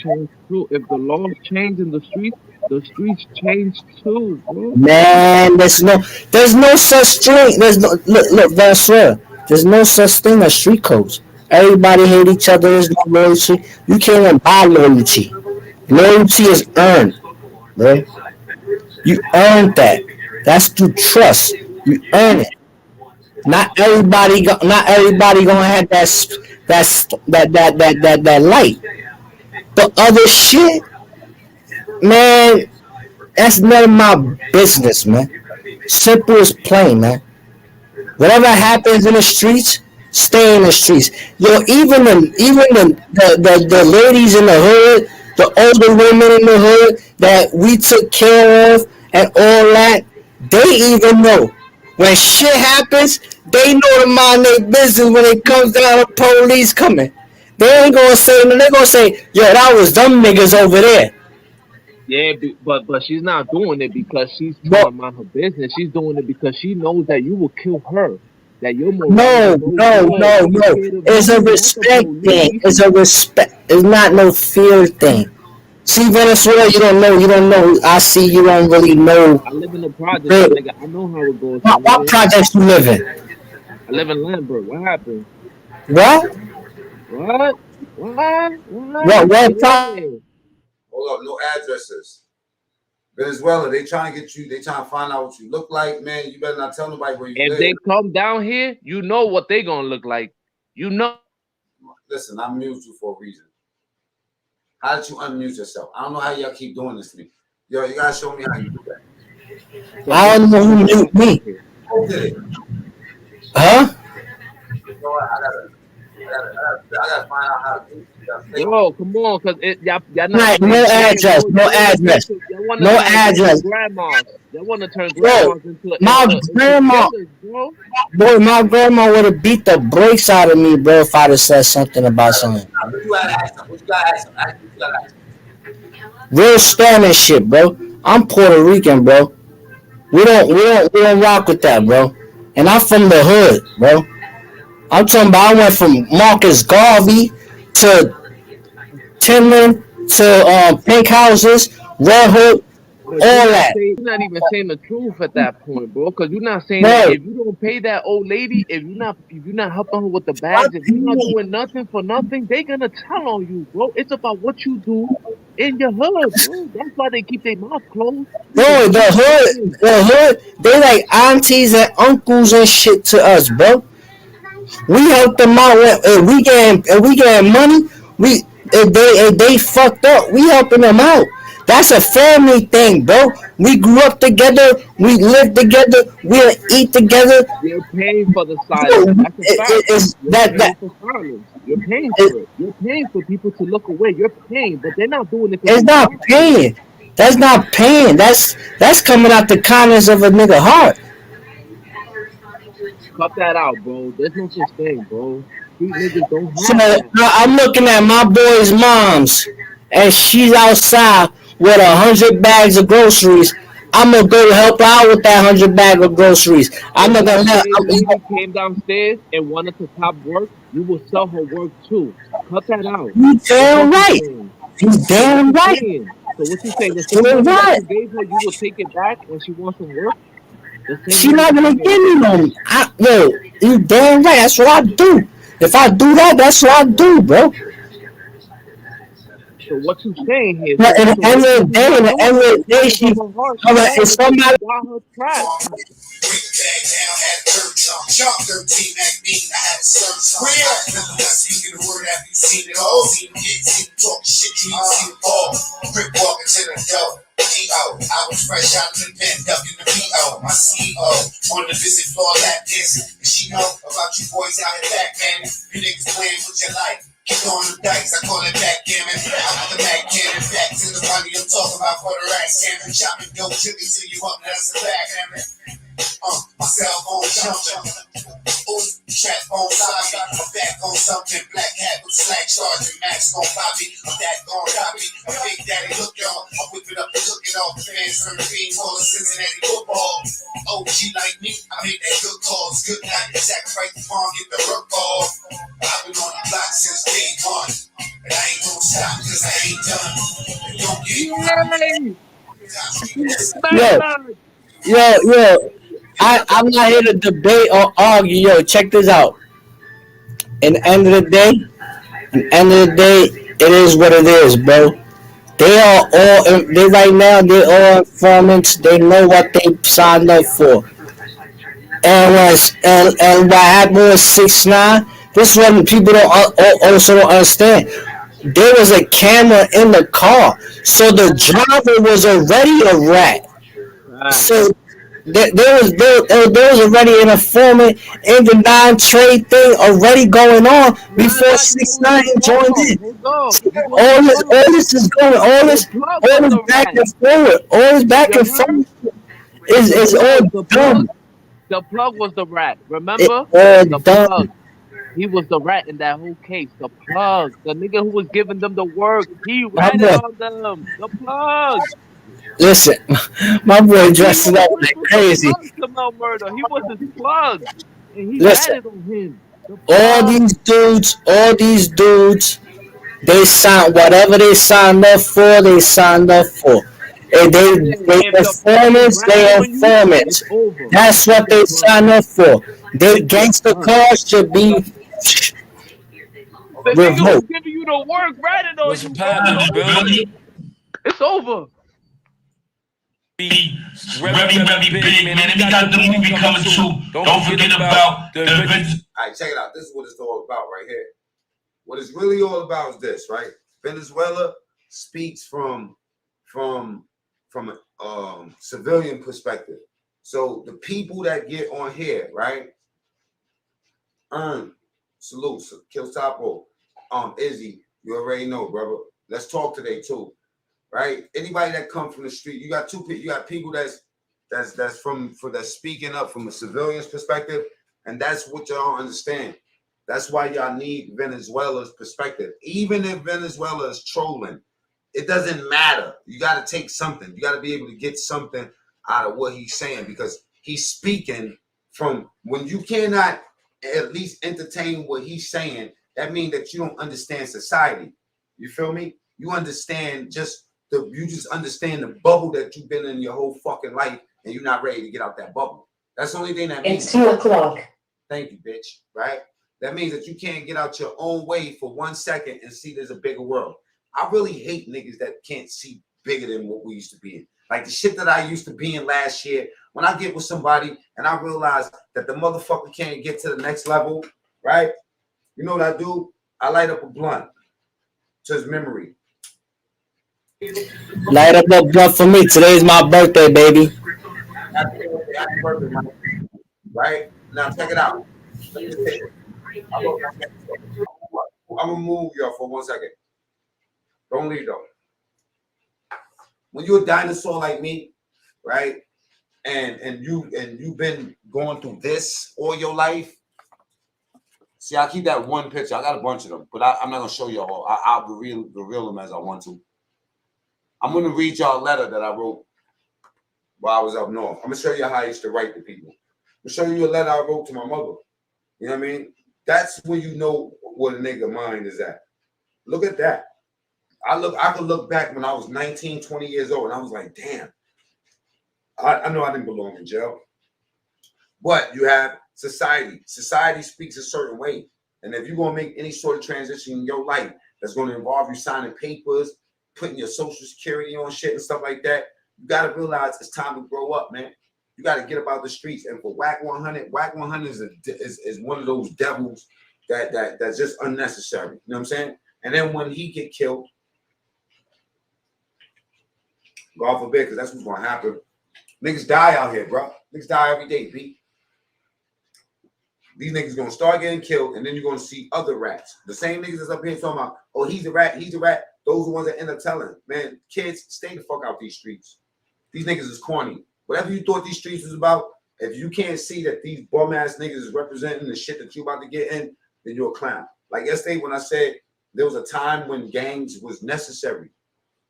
If the laws change in the streets change too, bro. Man, there's no such thing. Look, Venezuela. There's no such thing as street codes. Everybody hate each other. There's no loyalty. You can't even buy loyalty. Loyalty is earned, bro. You earned that. That's through trust. You earn it. Not everybody gonna have that light. But other shit, man, that's none of my business, man. Simple as plain, man. Whatever happens in the streets, stay in the streets. Yo, even the ladies in the hood, the older women in the hood that we took care of and all that, they even know. When shit happens, they know to mind their business when it comes down to police coming. They ain't gonna say, they're gonna say, yo, that was them niggas over there. Yeah, but she's not doing it because she's talking about her business. She's doing it because she knows that you will kill her. That you're more. No. It's a respect thing. It's a respect. It's not no fear thing. See, Venezuela, you don't know. I see you don't really know. I live in the project, nigga. I know how it goes. What projects you live in? I live in Lambert. What happened? What? What? Hold up, no addresses. Venezuela, they trying to get you. They trying to find out what you look like, man. You better not tell nobody where you live. If they come down here, you know what they gonna look like. You know. Listen, I muted you for a reason. How did you unmute yourself? I don't know how y'all keep doing this to me. Yo, you gotta show me how you do that. I don't know who mute me. Who did it? Huh? You know what? I gotta find out how to do it. Yo, come on, cause y'all not. Right, no address. No address. Grandmas. Y'all want to turn grandmas into my grandma. Boy, my grandma would have beat the brakes out of me, bro, if I'd have said something about something. Real Spanish shit, bro. I'm Puerto Rican, bro. We don't rock with that, bro. And I'm from the hood, bro. I'm talking about I went from Marcus Garvey to Timlin to Pink Houses, Red Hook, all that. You're not even saying the truth at that point, bro. Because you're not saying that if you don't pay that old lady, if you're not helping her with the bags, if you're not doing nothing for nothing, they gonna tell on you, bro. It's about what you do in your hood, bro. That's why they keep their mouth closed. Bro, the hood, they like aunties and uncles and shit to us, bro. We help them out if we getting money. If they fucked up, we helping them out. That's a family thing, bro. We grew up together. We live together. We eat together. You're paying for the silence. That's a fact. You're paying for it. You're paying for people to look away. You're paying, but they're not doing it. It's not paying. That's not paying. That's coming out the kindness of a nigga heart. Cut that out, bro. There's no such thing, bro. These niggas don't have that. I'm looking at my boy's mom's, and she's outside with 100 bags of groceries. I'm gonna go help her out with that 100 bag of groceries. I'm not gonna help. If you came downstairs and wanted to top work, you will sell her work too. Cut that out. You damn right. You damn right. So what you saying? The same thing that you gave her, you will take it back when she wants some work. She not gonna give me no. Yo, you damn right. That's what I do. If I do that, that's what I do, bro. So what you saying here? But So in the so end what of she's the day, not in the doing end of it the day, because she, of her heart all right, if strong because somebody, she got her trapped. Jump 13 at me, I had to serve some. I speaking the word after you seen it all. Seen it, seen it, talking shit, you ain't seen it all. Quick walking to the door. I was fresh out of the pen, ducking the PO. My CEO on the visit floor lap dancing. And she know about you boys out here back, man. You niggas playing with your life. Keep on the dice, I call it backgammon. I'm the back cannon, back to the money. I'm talking about quarter rack scamming, chopping dope, chicken till you up, that's a backgammon. My cell phone jumping. Ooh, trap on sloppy. I'm back on something. Black hat with slack charging. Max gon' copy. I'm back on copy. A big daddy look y'all. I whip it up and cook it off. The fans turn the beans. Call the Cincinnati football. OG like me. I make that good calls. Good night. Sacrifice the farm. Get the work off. I've been on the block since day one. And I ain't gonna stop cause I ain't done. And don't get yo, I'm not here to debate or argue. Yo, check this out. In the end of the day, it is what it is, bro. They are all, they right now, they all informants. They know what they signed up for. And what happened with 6ix9ine, this is what people also don't understand. There was a camera in the car, so the driver was already a rat. So there was already an informant in the non-trade thing already going on before Nah, you going 6ix9ine too joined far. in. Hold on. You going too All far. this is going, The plug was all this the back rat. and forward, all this back You and heard? forth is all dumb. The plug was the rat. It's Remember? all The dumb. plug. He was the rat in that whole case. The plug. The nigga who was giving them the work. He My ratted boy, on them. The plug. listen, my boy He dressing was up like pushing the crazy. plug to Mel Murder. He was his plug. And he Listen, ratted on him. The all plug. these dudes, they signed whatever they signed up for. They signed up for. And Listen, they if the plug is informants. ratting They on you, it's informants. over. That's It's what just they done. signed up for. They It's just gangster done. cars should be The nigga who's revoked. giving you the work ratted on What's you, bro. It's poppin', over. Billy? It's over. Very big, man. And we got the movie coming too. Don't forget about the Avengers. All right, check it out. This is what it's all about right here. What it's really all about is this, right? Venezuela speaks from a civilian perspective. So the people that get on here, right? Salute, Kill Sapo, Izzy, you already know, brother. Let's talk today too, right? Anybody that come from the street, you got people that's speaking up from a civilian's perspective, and that's what y'all don't understand. That's why y'all need Venezuela's perspective. Even if Venezuela is trolling, it doesn't matter. You got to take something. You got to be able to get something out of what he's saying, because he's speaking from, when you cannot at least entertain what he's saying, that means that you don't understand society. You feel me? You understand you just understand the bubble that you've been in your whole fucking life, and you're not ready to get out that bubble. That's the only thing that means. It's 2:00. Thank you, bitch. Right? That means that you can't get out your own way for 1 second and see there's a bigger world. I really hate niggas that can't see bigger than what we used to be in. Like the shit that I used to be in last year. When I get with somebody and I realize that the motherfucker can't get to the next level, right? You know what I do? I light up a blunt to his memory. Light up a blunt for me. Today's my birthday, baby. Happy birthday, man. Right? Now check it out. I'm gonna move y'all for 1 second. Don't leave though. When you're a dinosaur like me, right? And you've been going through this all your life. See, I keep that one picture. I got a bunch of them, but I'm not gonna show you all. I'll reveal them as I want to. I'm gonna read y'all a letter that I wrote while I was up north. I'm gonna show you how I used to write to people. I'm gonna show you a letter I wrote to my mother. You know what I mean? That's when you know what a nigga mind is at. Look at that. I could look back when I was 19, 20 years old, and I was like, damn. I know I didn't belong in jail. But you have society. Society speaks a certain way. And if you're gonna make any sort of transition in your life that's gonna involve you signing papers, putting your social security on shit and stuff like that, you gotta realize it's time to grow up, man. You gotta get about the streets. And for Wack 100, Wack 100 is one of those devils that's just unnecessary. You know what I'm saying? And then when he get killed, God forbid, because that's what's gonna happen. Niggas die out here, bro. Niggas die every day, B. These niggas gonna start getting killed, and then you're gonna see other rats. The same niggas that's up here talking about, oh, he's a rat, he's a rat. Those are the ones that end up telling. Man, kids, stay the fuck out these streets. These niggas is corny. Whatever you thought these streets was about, if you can't see that these bum ass niggas is representing the shit that you about to get in, then you're a clown. Like yesterday when I said there was a time when gangs was necessary.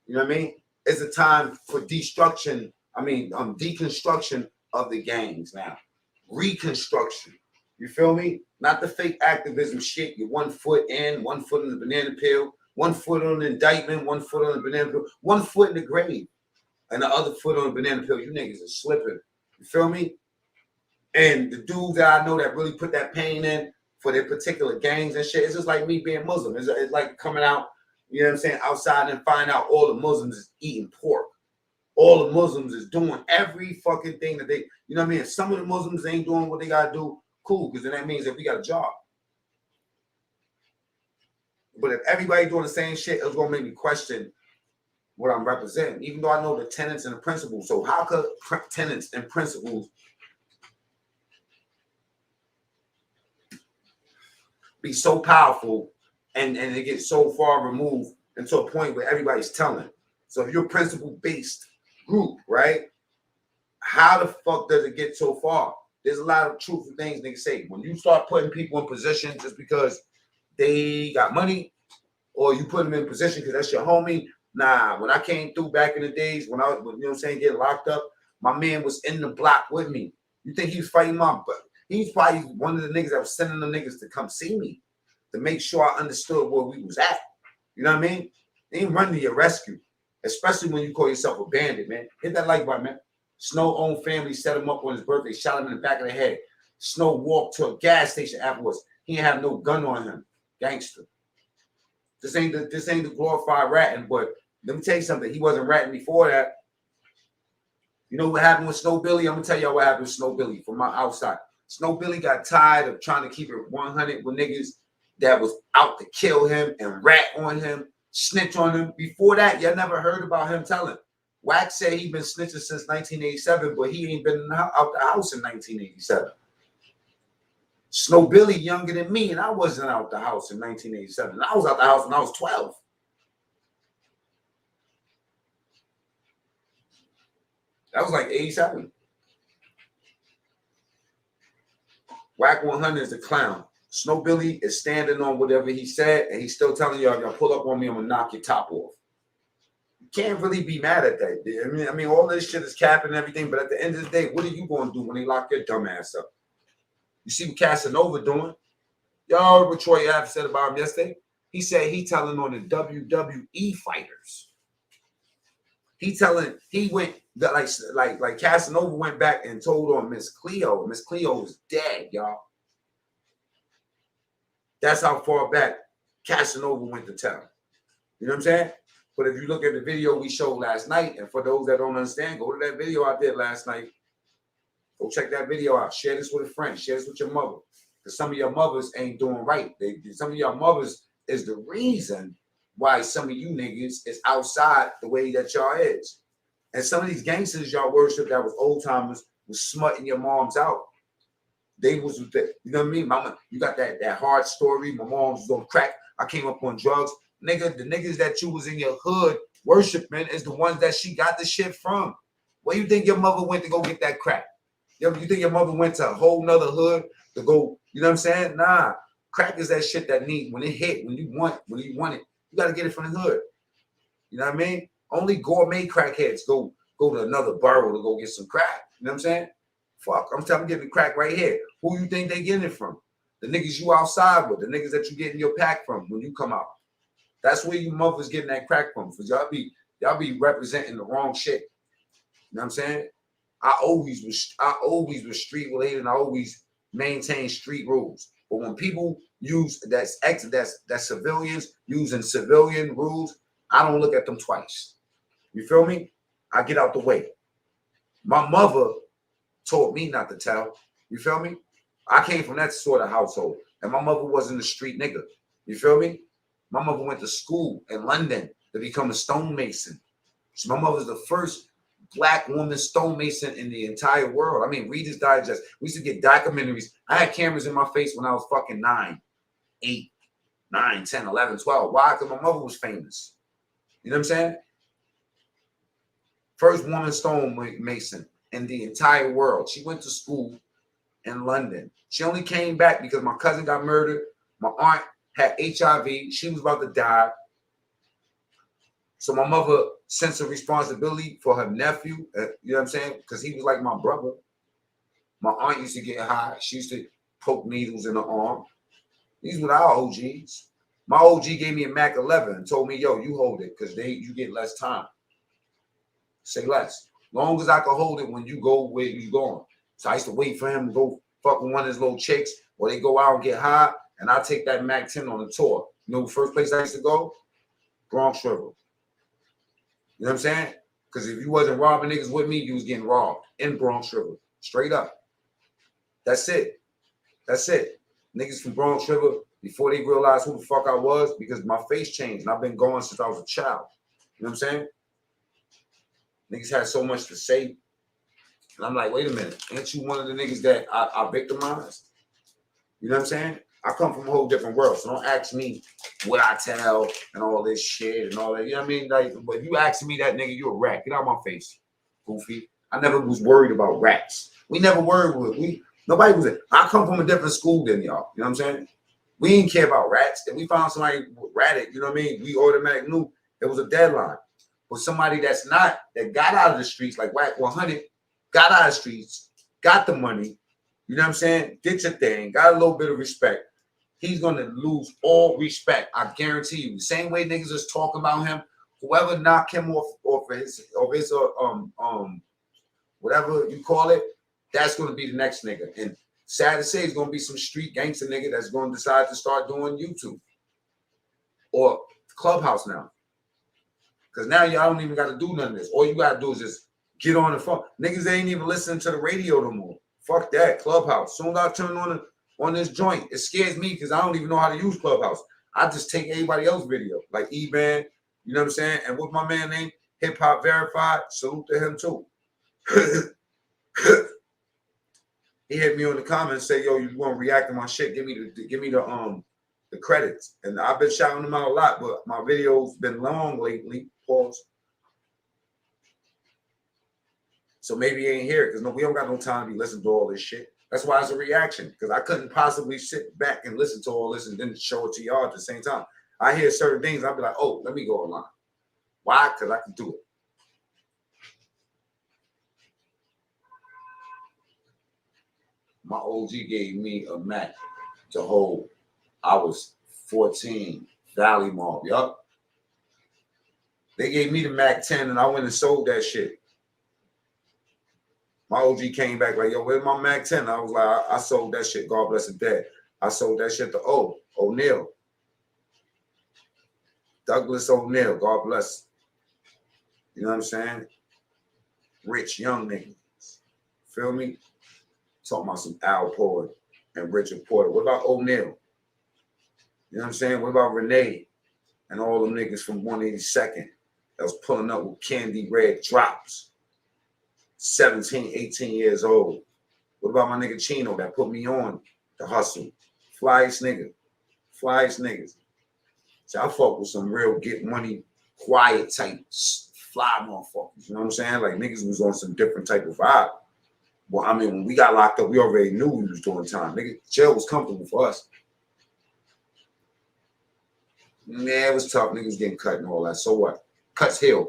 You know what I mean? It's a time for deconstruction of the gangs now. Reconstruction. You feel me? Not the fake activism shit. You're 1 foot in, 1 foot in the banana peel, 1 foot on the indictment, 1 foot on the banana peel, 1 foot in the grave, and the other foot on the banana peel. You niggas are slipping. You feel me? And the dudes that I know that really put that pain in for their particular gangs and shit, it's just like me being Muslim. It's like coming out, you know what I'm saying, outside and find out all the Muslims is eating pork. All the Muslims is doing every fucking thing that they, you know what I mean? If some of the Muslims ain't doing what they gotta do, cool, because then that means that we got a job. But if everybody doing the same shit, it's gonna make me question what I'm representing, even though I know the tenets and the principles. So how could tenets and principles be so powerful and it gets so far removed into a point where everybody's telling? So if you're a principle-based group, right? How the fuck does it get so far? There's a lot of truthful things they say. When you start putting people in position just because they got money, or you put them in position because that's your homie. Nah, when I came through back in the days when I was, you know what I'm saying, getting locked up, my man was in the block with me. You think he was fighting my butt? He's probably one of the niggas that was sending the niggas to come see me to make sure I understood where we was at. You know what I mean? They ain't run to your rescue, especially when you call yourself a bandit, man. Hit that like button, man. Snow owned family set him up on his birthday, shot him in the back of the head. Snow walked to a gas station afterwards. He didn't have no gun on him. Gangster. This ain't the glorified ratting, but let me tell you something. He wasn't ratting before that. You know what happened with Snow Billy? I'm gonna tell y'all what happened with Snow Billy from my outside. Snow Billy got tired of trying to keep it 100 with niggas that was out to kill him and rat on him, snitch on him. Before that, y'all never heard about him telling. Wack said he been snitching since 1987, but he ain't been out the house in 1987. Snow Billy younger than me, and I wasn't out the house in 1987. I was out the house when I was 12. That was like 87. Wack 100 is a clown. Snow Billy is standing on whatever he said, and he's still telling y'all, y'all pull up on me, I'm gonna knock your top off. You can't really be mad at that. I mean, all this shit is capping and everything, but at the end of the day, what are you gonna do when they lock your dumb ass up? You see what Casanova doing? Y'all heard what Troy Ave said about him yesterday? He said he telling on the WWE fighters. He went like Casanova went back and told on Miss Cleo. Miss Cleo was dead, y'all. That's how far back Casanova went to town. You know what I'm saying? But if you look at the video we showed last night, and for those that don't understand, go to that video I did last night. Go check that video out. Share this with a friend. Share this with your mother. Because some of your mothers ain't doing right. Some of your mothers is the reason why some of you niggas is outside the way that y'all is. And some of these gangsters y'all worship that was old timers was smutting your moms out. They was, you know what I mean? Mama, you got that hard story. My mom was on crack. I came up on drugs. Nigga, the niggas that you was in your hood worshiping is the ones that she got the shit from. Where you think your mother went to go get that crack? You think your mother went to a whole nother hood to go, you know what I'm saying? Nah. Crack is that shit that need, when it hit, when you want it, you got to get it from the hood. You know what I mean? Only gourmet crackheads go to another borough to go get some crack. You know what I'm saying? Fuck, I'm telling you, getting the crack right here. Who you think they getting it from? The niggas you outside with, the niggas that you getting your pack from when you come out. That's where you mothers getting that crack from. Because y'all be representing the wrong shit. You know what I'm saying? I always was street related, and I always maintained street rules. But when people use that's civilians using civilian rules, I don't look at them twice. You feel me? I get out the way. My mother taught me not to tell. You feel me? I came from that sort of household, and my mother wasn't a street nigga. You feel me? My mother went to school in London to become a stonemason. So my mother's the first black woman stonemason in the entire world. I mean, Reader's Digest. We used to get documentaries. I had cameras in my face when I was fucking 9, 8, 9, 10, 11, 12. Why? Because my mother was famous. You know what I'm saying? First woman stonemason in the entire world. She went to school in London. She only came back because my cousin got murdered. My aunt had HIV. She was about to die. So my mother sense of responsibility for her nephew, you know what I'm saying? Because he was like my brother. My aunt used to get high. She used to poke needles in her arm. These were our OGs. My OG gave me a Mac 11 and told me, yo, you hold it because you get less time. Say less. Long as I can hold it when you go where you going. So I used to wait for him to go fuck with one of his little chicks, or they go out and get high, and I take that Mac 10 on the tour. You know the first place I used to go? Bronx River. You know what I'm saying? Because if you wasn't robbing niggas with me, you was getting robbed in Bronx River. Straight up. That's it. That's it. Niggas from Bronx River, before they realized who the fuck I was, because my face changed, and I've been going since I was a child. You know what I'm saying? Niggas had so much to say. And I'm like, wait a minute. Ain't you one of the niggas that I victimized? You know what I'm saying? I come from a whole different world. So don't ask me what I tell and all this shit and all that. You know what I mean? Like, but if you ask me that, nigga, you a rat. Get out my face, goofy. I never was worried about rats. We never worried with nobody was. I come from a different school than y'all. You know what I'm saying? We didn't care about rats. If we found somebody ratted, you know what I mean? We automatically knew it was a deadline. But somebody that got out of the streets, like Wack 100, got out of the streets, got the money, you know what I'm saying? Did your thing, got a little bit of respect. He's gonna lose all respect. I guarantee you. The same way niggas is talking about him, whoever knock him off his whatever you call it, that's gonna be the next nigga. And sad to say, it's gonna be some street gangster nigga that's gonna decide to start doing YouTube or Clubhouse now. Because now y'all don't even got to do none of this. All you got to do is just get on the phone. Niggas ain't even listening to the radio no more. Fuck that, Clubhouse. Soon as I turn on this joint, it scares me because I don't even know how to use Clubhouse. I just take everybody else's video, like E-Band, you know what I'm saying? And what's my man name? Hip Hop Verified. Salute to him too. He hit me on the comments, say, yo, you want to react to my shit? Give me the credits. And I've been shouting them out a lot, but my video's been long lately. Pause. So maybe he ain't here because we don't got no time to be listening to all this shit. That's why it's a reaction, because I couldn't possibly sit back and listen to all this and then show it to y'all at the same time. I hear certain things, I'll be like, oh, let me go online. Why? Because I can do it. My OG gave me a Mac to hold. I was 14, Valley Mob, yup. They gave me the Mac 10 and I went and sold that shit. My OG came back like, yo, where's my Mac 10? I was like, I sold that shit, God bless his dad. I sold that shit to O'Neal. Douglas O'Neal, God bless. You know what I'm saying? Rich, young niggas. Feel me? Talking about some Al Porter and Richard Porter. What about O'Neal? You know what I'm saying? What about Renee and all them niggas from 182nd that was pulling up with candy red drops? 17, 18 years old. What about my nigga Chino that put me on the hustle? Flyest nigga. Flyest niggas. So I fuck with some real get money, quiet type, fly motherfuckers. You know what I'm saying? Like niggas was on some different type of vibe. Well, I mean, when we got locked up, we already knew we was doing time. Nigga, jail was comfortable for us. Yeah, it was tough. Niggas getting cut and all that. So what? Cuts heal.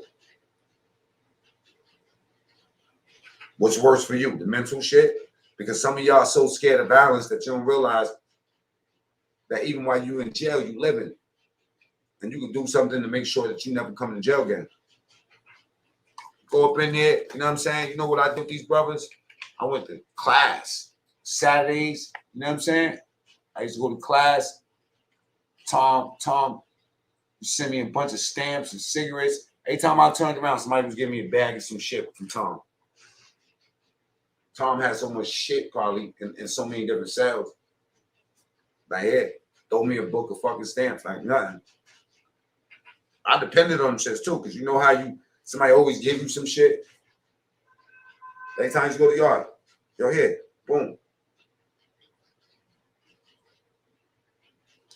What's worse for you? The mental shit? Because some of y'all are so scared of violence that you don't realize that even while you in jail, you living. And you can do something to make sure that you never come to jail again. Go up in there, you know what I'm saying? You know what I do with these brothers? I went to class Saturdays, you know what I'm saying? I used to go to class. Tom sent me a bunch of stamps and cigarettes. Every time I turned around, somebody was giving me a bag of some shit from Tom. Tom had so much shit probably in so many different cells. Like, hey, throw me a book of fucking stamps, like nothing. I depended on them shits too, because you know how somebody always give you some shit. Every time you go to the yard, you're here, boom.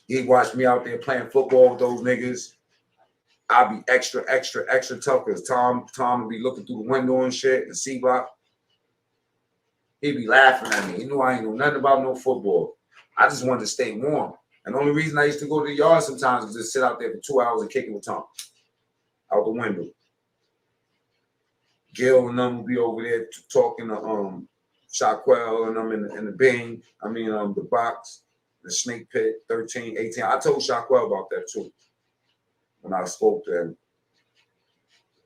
He watched me out there playing football with those niggas. I'd be extra tough because Tom would be looking through the window and shit and see block. He'd be laughing at me. He knew I ain't know nothing about no football. I just wanted to stay warm. And the only reason I used to go to the yard sometimes was just sit out there for 2 hours and kick it with Tom. Out the window. Gil and them would be over there talking to Shaquell and them in the Bing. I mean the box, the snake pit, 13, 18. I told Shaquell about that too. When I spoke to him.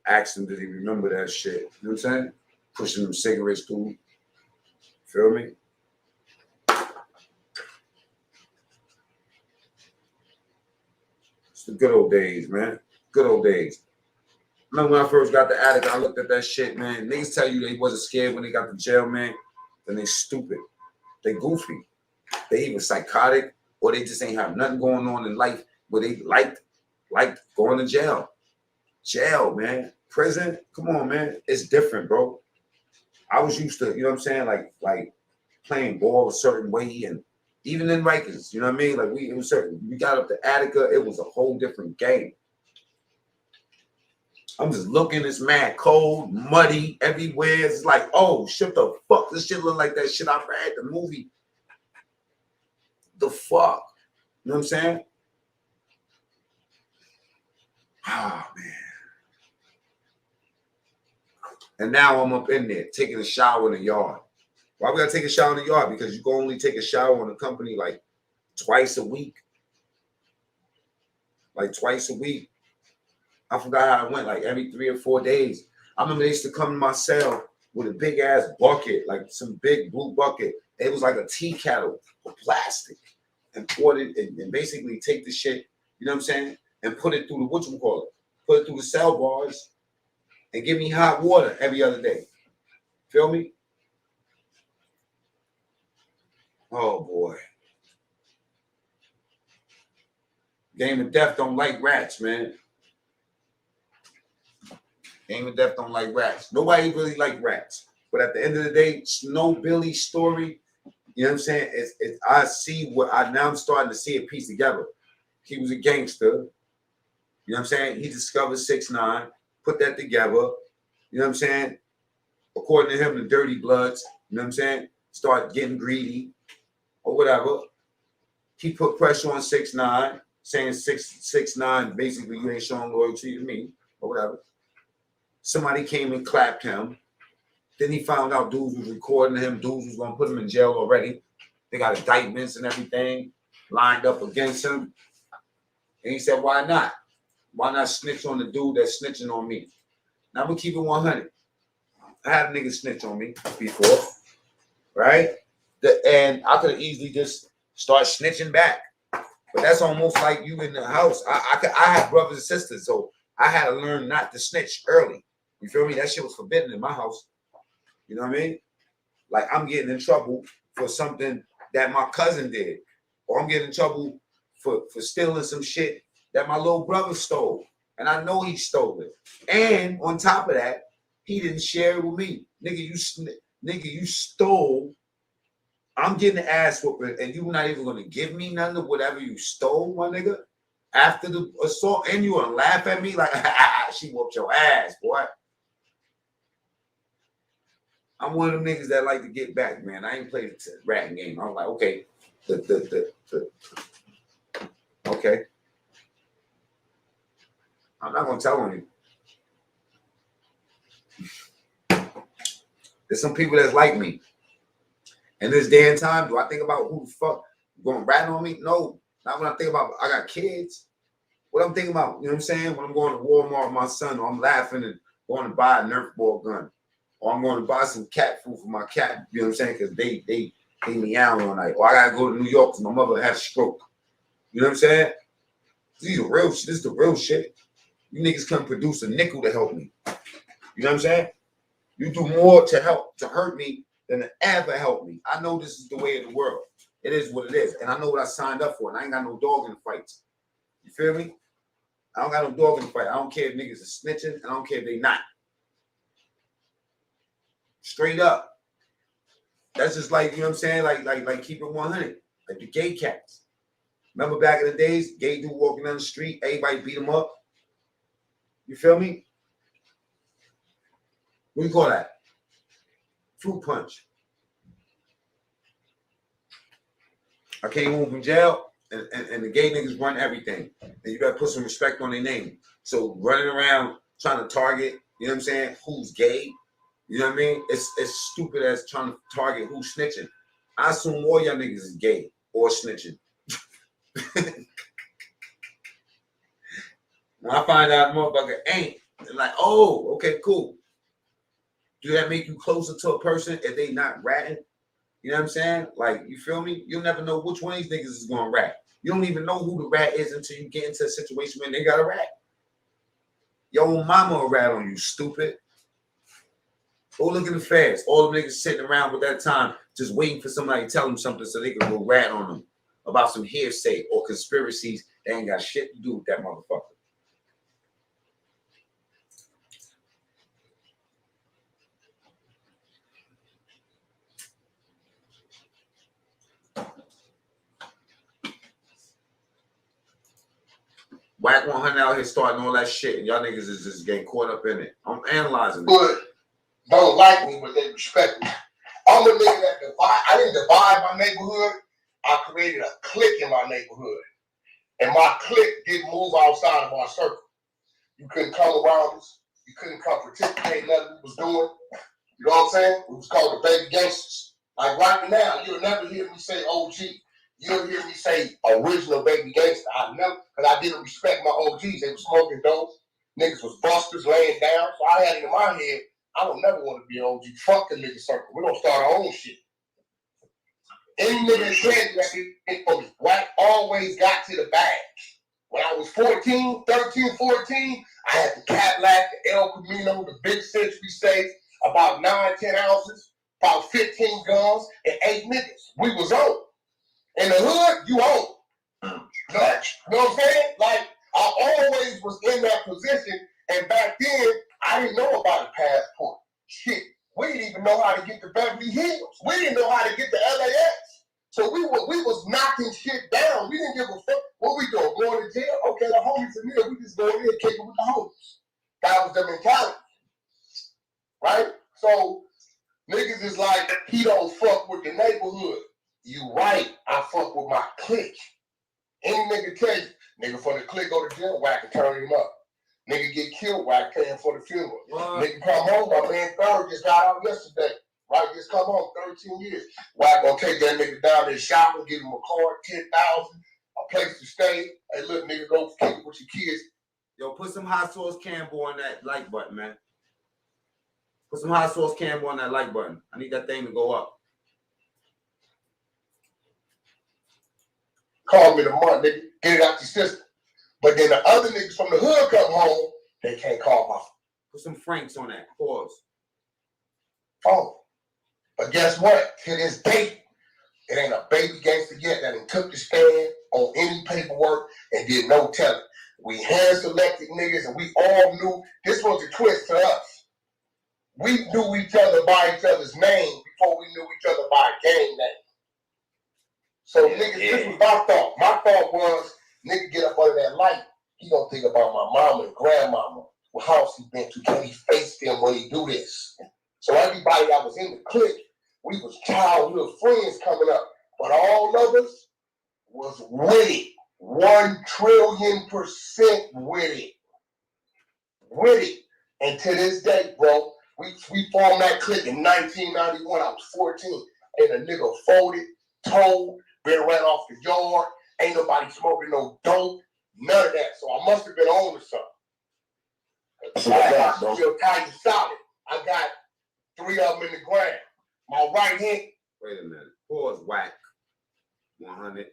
Asked him, did he remember that shit? You know what I'm saying? Pushing them cigarettes through. Feel me? It's the good old days, man. Good old days. Remember when I first got the attic, I looked at that shit, man. Niggas tell you they wasn't scared when they got to jail, man. Then they stupid. They goofy. They either psychotic or they just ain't have nothing going on in life where they like going to jail. Jail, man. Prison. Come on, man. It's different, bro. I was used to, you know what I'm saying, like playing ball a certain way, and even in Rikers, you know what I mean? Like it was certain. We got up to Attica, it was a whole different game. I'm just looking, it's mad cold, muddy everywhere. It's like, oh shit, the fuck, this shit look like that shit I read the movie. The fuck, you know what I'm saying? Ah, man. And now I'm up in there taking a shower in the yard. Why we gotta take a shower in the yard? Because you can only take a shower in the company like twice a week. Like twice a week. I forgot how it went, like every 3 or 4 days. I remember they used to come to my cell with a big ass bucket, like some big blue bucket. It was like a tea kettle of plastic, and pour it and basically take the shit, you know what I'm saying, and put it through the put it through the cell bars and give me hot water every other day. Feel me? Oh boy. Game of Death don't like rats, man. Game of Death don't like rats. Nobody really like rats. But at the end of the day, Snow Billy's story, you know what I'm saying? I see what I'm starting to see it piece together. He was a gangster. You know what I'm saying? He discovered 6ix9ine, put that together. You know what I'm saying? According to him, the dirty bloods, you know what I'm saying? Start getting greedy or whatever. He put pressure on 6ix9ine, saying 6ix9ine, basically, you ain't showing loyalty to me or whatever. Somebody came and clapped him. Then he found out dudes was recording him. Dudes was going to put him in jail already. They got indictments and everything lined up against him. And he said, why not? Why not snitch on the dude that's snitching on me? Now, I'm going to keep it 100. I had a nigga snitch on me before, right? And I could have easily just start snitching back. But that's almost like you in the house. I have brothers and sisters, so I had to learn not to snitch early. You feel me? That shit was forbidden in my house. You know what I mean? Like I'm getting in trouble for something that my cousin did. Or I'm getting in trouble for stealing some shit that my little brother stole. And I know he stole it. And on top of that, he didn't share it with me. Nigga, you stole. I'm getting the ass whooping, and you not even gonna give me none of whatever you stole, my nigga. After the assault, and you gonna laugh at me like she whooped your ass, boy. I'm one of them niggas that like to get back, man. I ain't played the ratting game. I'm like, okay, okay. I'm not gonna tell on you. There's some people that's like me. In this day and time, do I think about who the fuck going to rat on me? No. Not when I think about I got kids. What I'm thinking about, you know what I'm saying? When I'm going to Walmart with my son, or I'm laughing and going to buy a Nerf ball gun. Or I'm going to buy some cat food for my cat, you know what I'm saying? Because They meow all night. Or I gotta go to New York because my mother had a stroke. You know what I'm saying? These are real shit. This is the real shit. You niggas couldn't produce a nickel to help me. You know what I'm saying? You do more to hurt me than to ever help me. I know this is the way of the world. It is what it is. And I know what I signed up for. And I ain't got no dog in the fights. You feel me? I don't got no dog in the fight. I don't care if niggas are snitching. And I don't care if they not. Straight up. That's just like, you know what I'm saying? Like keep it 100. Like the gay cats. Remember back in the days, gay dude walking down the street, everybody beat him up. You feel me? What do you call that? Fruit punch. I came home from jail, and the gay niggas run everything. And you gotta put some respect on their name. So running around trying to target, you know what I'm saying, who's gay, you know what I mean? It's stupid as trying to target who's snitching. I assume all y'all niggas is gay or snitching. When I find out motherfucker ain't, they're like, oh, okay, cool. Do that make you closer to a person if they not ratting? You know what I'm saying? Like, you feel me? You'll never know which one of these niggas is going to rat. You don't even know who the rat is until you get into a situation where they got a rat. Your own mama will rat on you, stupid. Go look in the fast. All the niggas sitting around with that time just waiting for somebody to tell them something so they can go rat on them about some hearsay or conspiracies that ain't got shit to do with that motherfucker. Wack 100 out here starting all that shit, and y'all niggas is just getting caught up in it. I'm analyzing it. Good. Don't like me, but they respect me. I'm a nigga that divide. I didn't divide my neighborhood. I created a clique in my neighborhood. And my clique didn't move outside of our circle. You couldn't come around us. You couldn't come participate in nothing we was doing. You know what I'm saying? It was called the Baby Gangsters. Like right now, you'll never hear me say OG. You'll hear me say original Baby Gangster. I never, because I didn't respect my OGs. They were smoking dope. Niggas was busters laying down. So I had it in my head, I don't never want to be an OG. Fuck the nigga circle. We're going to start our own shit. Any nigga that said that for me, Wack always got to the bag. When I was 13, 14, I had the Cadillac, the El Camino, the big century safe, about 9-10 ounces, about 15 guns, and 8 niggas. We was on. In the hood, you own. You know what I'm saying? Like, I always was in that position, and back then, I didn't know about a passport. Shit, we didn't even know how to get to Beverly Hills. We didn't know how to get to LAX. So we was knocking shit down. We didn't give a fuck. What we doing? Going to jail? Okay, the homies are here. We just go in there and kick it with the homies. That was the mentality. Right? So niggas is like, he don't fuck with the neighborhood. You right. I fuck with my clique. Any nigga tell you, nigga from the clique go to jail, Wack and turn him up. Nigga get killed, Wack paying for the funeral. Nigga come home, my man Third just got out yesterday. Right, just come home, 13 years. Wack gonna take that nigga down there shopping, give him a car, 10,000, a place to stay. Hey, look, nigga, go kick it with your kids. Yo, put some hot sauce Campbell on that like button, man. Put some hot sauce Campbell on that like button. I need that thing to go up. Call me the month, nigga. Get it out your system. But then the other niggas from the hood come home, they can't call my phone. Put some Franks on that. Pause. Oh. But guess what? To this date, it ain't a baby gangster yet that ain't took the stand on any paperwork and did no telling. We hand selected niggas and we all knew this was a twist to us. We knew each other by each other's name before we knew each other by a gang name. So niggas, this was my thought. My thought was, nigga get up under that light. He gonna think about my mama and grandmama. What house he been to? Can he face them when he do this? So everybody that was in the clique, we was childhood friends coming up. But all of us was with it. 1,000,000,000% with it. With it. And to this day, bro, we formed that clique in 1991. I was 14. And a nigga folded, told, been ran off the yard. Ain't nobody smoking no dope. None of that. So I must have been on to something. I still tight and solid. I got 3 of them in the ground. My right hand. Wait a minute. Pause, Wack 100,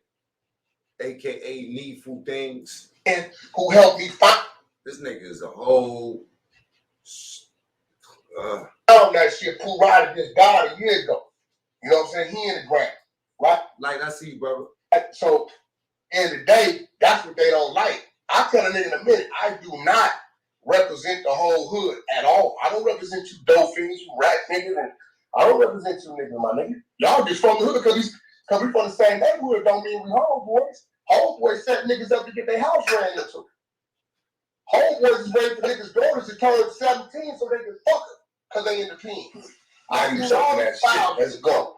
aka Needful Things, and who helped me find. This nigga is a whole. Found that shit. Pooh Riding just died a year ago. You know what I'm saying? He in the ground, right? Like I see, brother. So, in the day, that's what they don't like. I tell a nigga in a minute, I do not represent the whole hood at all. I don't represent you dolphins, you rat niggas, and I don't represent you niggas, my nigga. Y'all just from the hood because we from the same neighborhood don't mean we homeboys. Homeboys set niggas up to get their house ran into. Homeboys is waiting for niggas' daughters to turn 17 so they can fuck them because they in the pins. I do all that shit. Let's go.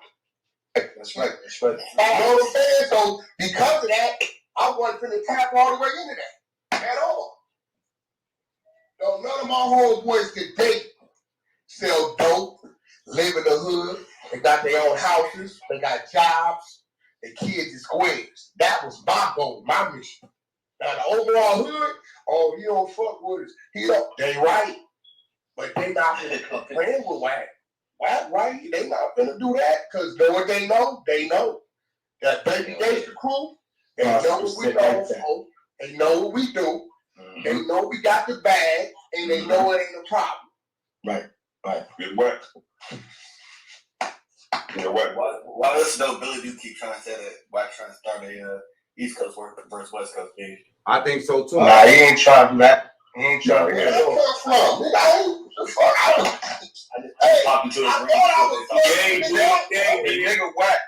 That's right. That's right. You know what I'm saying? So because of that, I wasn't finna tap all the way into that at all. So none of my homeboys today sell dope, live in the hood. They got their own houses. They got jobs. Their kids is squares. That was my goal, my mission. Now the overall hood, oh, he don't fuck with us. He don't. They right, but they not finna playing with Wack. Wack right? They not finna do that because know what they know? They know that Baby Gangsta crew. They know what we know. They know what we do. They know we got the bag, and they know it ain't a problem. Right. Good work. Yeah, Why does Snow Billy do keep trying to say that Wack trying to start a East Coast work versus West Coast game? I think so too. Nah, he ain't trying to do that. He ain't trying to do that. Talking to his The nigga Wack.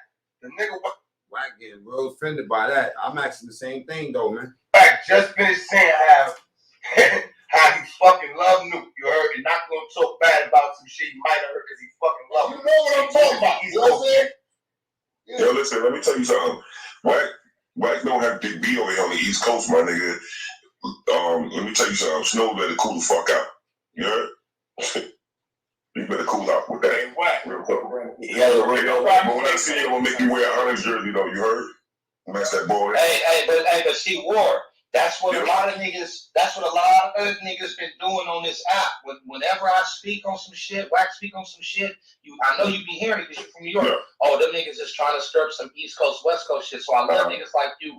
Wack getting real offended by that. I'm asking the same thing though, man. Wack just finished saying how he fucking love Nuke. You heard? And not gonna talk bad about some shit you might have heard because he fucking love him. You know what I'm talking about? You know what I'm saying? Yo, listen, let me tell you something. Wack don't have to be over here on the East Coast, my nigga. Let me tell you something. Snow better cool the fuck out. You heard? You better cool out with that. Hey, Wack. Real quick. But when I see you, I'm gonna make you wear an honest jersey, though. You heard? Match that boy. But see, War. That's what a lot of niggas. That's what a lot of other niggas been doing on this app. Whenever I speak on some shit, Wack speak on some shit. I know you be hearing it because you're from New York. Yeah. Oh, them niggas just trying to stir up some East Coast, West Coast shit. So I love niggas like you.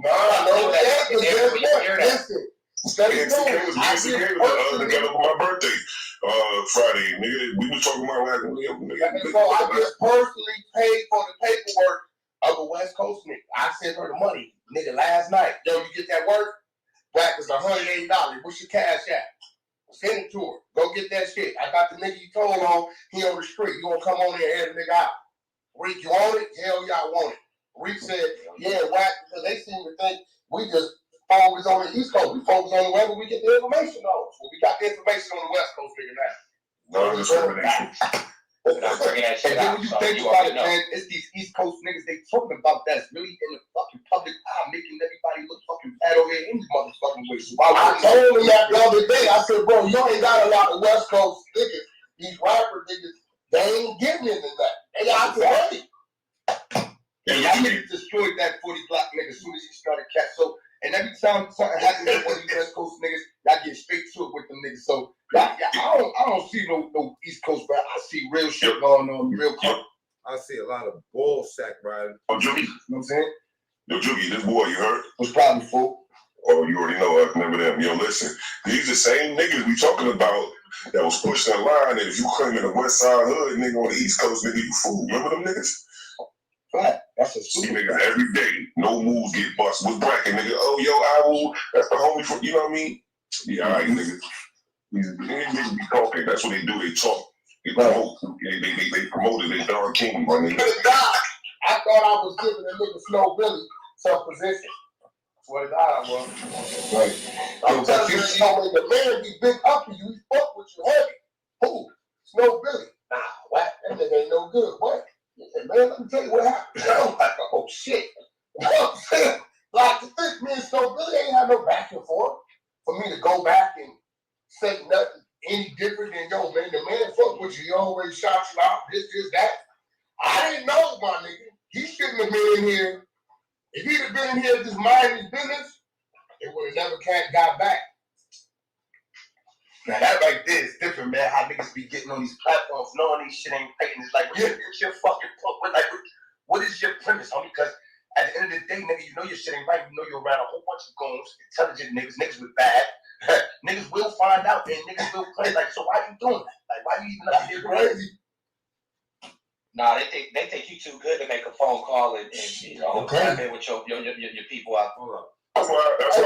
Together for my birthday, Friday, nigga. We was talking about like, so I just personally paid for the paperwork of a West Coast nigga. I sent her the money, nigga, last night. Yo, you get that work? Wack is $180. What's your cash at? Send it to her. Go get that shit. I got the nigga you told on. He on the street. You gonna come on there and head the nigga out? Reek, you want it? Hell yeah, I want it. Reek said, yeah, Wack, because they seem to think we just focus on the East Coast. We focus on wherever we get the information on. So we got the information on the West Coast nigga now. Non-discrimination. And then when you think about it, man, it's these East Coast niggas they talking about that's really in the fucking public eye, making everybody look fucking bad over here in these motherfucking ways. So I told him that the other day. I said, bro, you ain't got a lot of West Coast niggas. These rapper niggas, they ain't getting into that. They got to hurry. And y'all niggas destroyed that 40 block nigga as soon as he started catch. So, and every time something happens with one of these West Coast niggas, y'all get straight to it with them niggas. So I don't see no East Coast, but I see real shit going on, real quick. I see a lot of ball sack riding. Oh, Joogie. You know what I'm saying? Yo, Joogie, this boy, you heard? Was probably full. Oh, you already know. I remember them. Yo, listen. These the same niggas we talking about that was pushing the line. And if you claiming the West Side hood nigga on the East Coast, nigga, you fool. Remember them niggas? Right. That's a see niggas every day. No moves get bust with bracket, nigga. Oh, yo, I will. That's the homie from, you know what I mean? Yeah, all right, niggas. These niggas be talking. That's what they do. They talk. They promote. They promoted their Don King, my nigga. I thought I was giving a nigga Snow Billy some position. Swear to God, I was. Right. I'm telling you, the man be big up to you. He fuck with you heavy. Who? Snow Billy. Nah, Wack. That nigga ain't no good. What? He said, man, let me tell you what happened. I'm like, oh shit. You know what I'm saying? Like, to think me and Snow Billy ain't have no back and forth for me to go back and say nothing any different than, yo, man, the man fuck with you. He always shot you out. This, that. I didn't know, my nigga. He shouldn't have been in here. If he'd have been in here just minding his business, it would have never got back. Now that right there is different, man. How niggas be getting on these platforms knowing these shit ain't patent. It's like, yeah, get your fucking fuck with like What is your premise, homie? Because at the end of the day, nigga, you know your shit ain't right. You know you're around a whole bunch of goons, intelligent niggas with bad. Niggas will find out and niggas will play. Like, so why you doing that? Like, why you even up here crazy? Nah, they think you too good to make a phone call and you know, tap in with your people out. Hold on. Hey,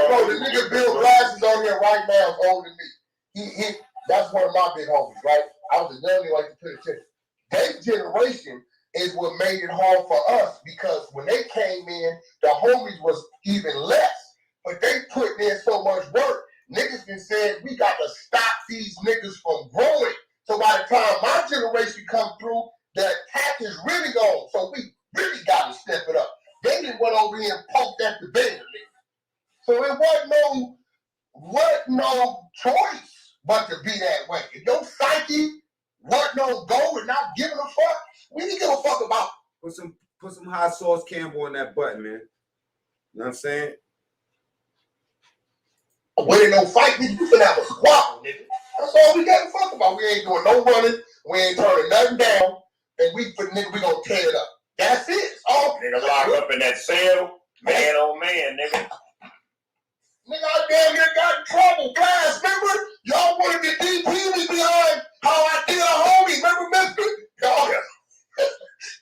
bro, the nigga Bill Glass is on here right now, is older than me. He that's one of my big homies, right? I was a youngin' like to pay attention. Their generation is what made it hard for us because when they came in, the homies was even less. But they put in so much work. Niggas been saying we got to stop these niggas from growing. So by the time my generation come through, the attack is really on. So we really got to step it up. They didn't went over here and poked at the bed. So it wasn't no choice but to be that way. If your psyche wasn't no go and not giving a fuck, we didn't give a fuck about. Put some hot sauce Campbell on that button, man. You know what I'm saying? When no fight, nigga, you finna have a squabble, nigga. That's all we got to fuck about. We ain't doing no running. We ain't turning nothing down. And we gonna tear it up. That's it. It's all. Nigga locked up in that cell, man on man, nigga. Nigga, I damn near got in trouble. Blast, remember? Y'all wanted to DP me behind how I did a homie. Remember, mister? Y'all,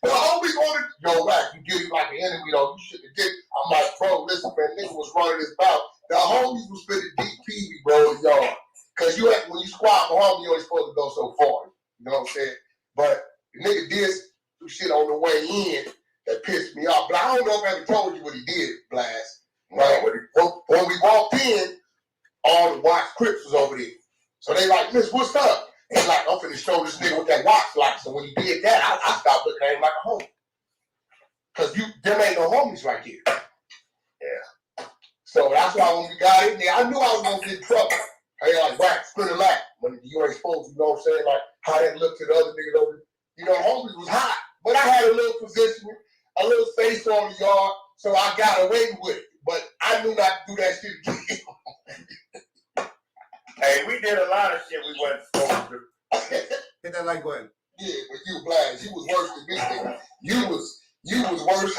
the homie wanted, yo, Wack, you get him like an enemy, though. You shouldn't have did. I'm like, bro, listen, man, nigga was running his mouth. The homies was finna DP me, bro, in the yard. Because when you squat with homie, you only supposed to go so far. You know what I'm saying? But the nigga did some shit on the way in that pissed me off. But I don't know if I ever told you what he did, Blast. Right? When we walked in, all the Wack Crips was over there. So they like, Miss, what's up? And like, I'm finna show this nigga what that Wack like. So when he did that, I stopped looking at him like a homie. Because them ain't no homies right here. Yeah. So that's why when we got in there, I knew I was going to get in trouble. Hey, like, Wack, spin a lap. When you ain't supposed to, you know what I'm saying? Like, how that looked to the other niggas over there. You know, homies was hot. But I had a little position, a little face on the yard, so I got away with it. But I knew not to do that shit again. Hey, we did a lot of shit we wasn't supposed to. Hit that like button. Yeah, but you Blast, you was worse than me, nigga. You was worse.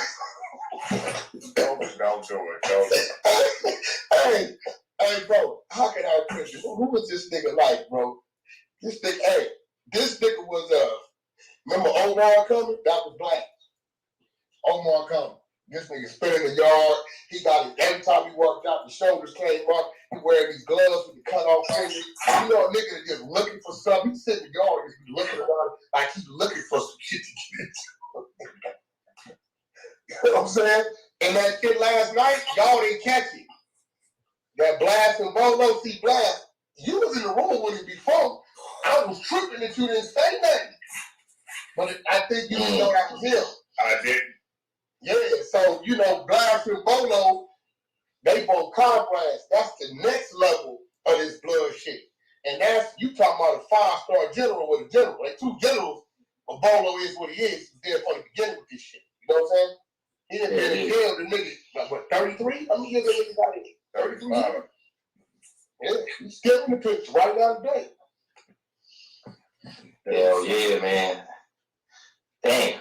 Don't do it. Hey, bro, how can I appreciate you? Who was this nigga like, bro? This nigga was remember Omar coming? That was Black. Omar coming. This nigga spit in the yard. He got it every time he worked out. The shoulders came up. He wearing these gloves with the cut off fingers. You know, a nigga that just looking for something. He sit in the yard and just be looking around like he's looking for some shit to get into. You know what I'm saying? And that shit last night, y'all didn't catch it. That Blast and Bolo, see Blast, you was in the room with him before. I was tripping that you didn't say nothing. But I think you didn't know that was him. I didn't. Yeah, so, you know, Blast and Bolo, they both comrades. That's the next level of this blood shit. And that's, you talking about a 5-star general with a general. Like 2 generals, but Bolo is what he is. He's there from the beginning with this shit. You know what I'm saying? He didn't been in jail, the nigga, like, what, 33? How many years the nigga got in? 33 years? Yeah, he's still in the picture right now today. Hell yeah, man. Damn.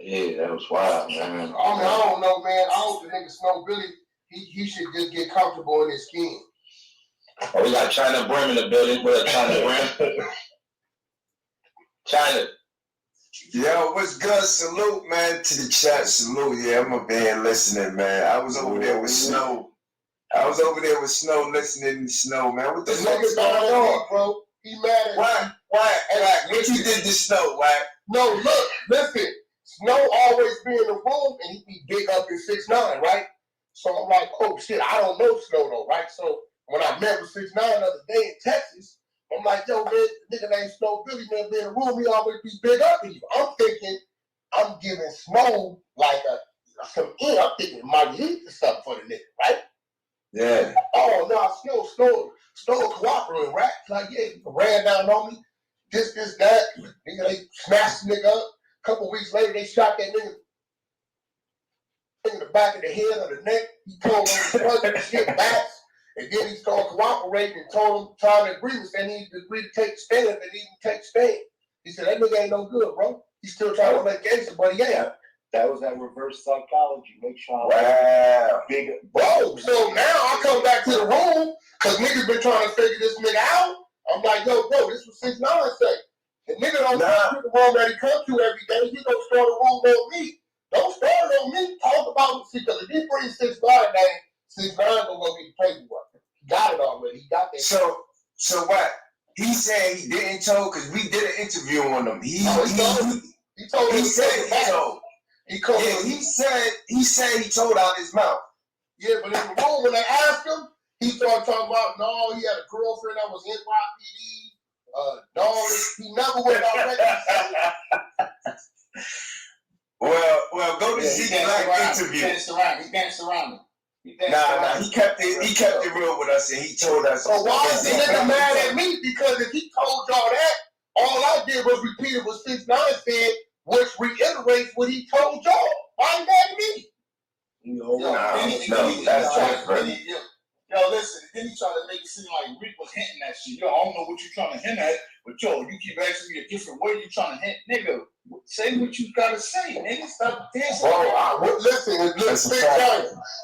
Yeah, that was wild, man. I mean, I don't know, man. I hope the nigga Snow Billy, he should just get comfortable in his skin. Oh, we got China Brim in the building. What up, China Brim? China. Yo, what's good? Salute, man, to the chat. Salute, yeah, I'm up here listening, man. I was over there with Snow. Listening to Snow, man. What the fuck is going on, bro? He mad at Wack, what you did to Snow, Wack? No, look, listen. Snow always be in the room and he be big up in 6'9", right? So I'm like, oh shit, I don't know Snow though, right? So when I met with 6'9" the other day in Texas, I'm like, yo, man, nigga named Snow Billy, man, be in the room, he always be big up in you. I'm thinking, I'm giving Snow like some in. I'm thinking Marguerite or something for the nigga, right? Yeah. Oh no, Snow cooperating, right? Like, yeah, he ran down on me, this, that. Nigga, they smashed the nigga up. A couple weeks later, they shot that nigga in the back of the head or the neck. He told him punch shit backs, and then he started cooperating and told him, trying to agree with, and he agreed to take the stand, and he didn't take the stand. He said, that nigga ain't no good, bro. He's still trying to make gangster, but yeah. That was that reverse psychology. Make sure Big bro. So now I come back to the room because niggas been trying to figure this nigga out. I'm like, yo, bro, this was 6ix9ine say. The nigga don't come to the room that he comes to every day. He don't start a room on me. Don't start it on me. Talk about it. Because if he brings 6ix9ine name, 6ix9ine gonna go get the paperwork. He got it already. He got that. So what? He said he didn't tell because we did an interview on him. He said he told out his mouth. Yeah, but in the room when they asked him, he started talking about no, he had a girlfriend that was NYPD. No, he never went out. Well, go to Zeke Black interview. He danced around him. Nah, he kept it real with us and he told us. So why is the nigga mad at me? Because if he told y'all that, all I did was repeat it what 6ix9ine said, which reiterates what he told y'all. Why you mad at me? That's different. Yo, listen, then he tried to make it seem like Rick was hinting that shit. Yo, I don't know what you're trying to hint at, but yo, you keep asking me a different way you're trying to hint. Nigga, say what you gotta say, nigga. Stop dancing. Bro, listen,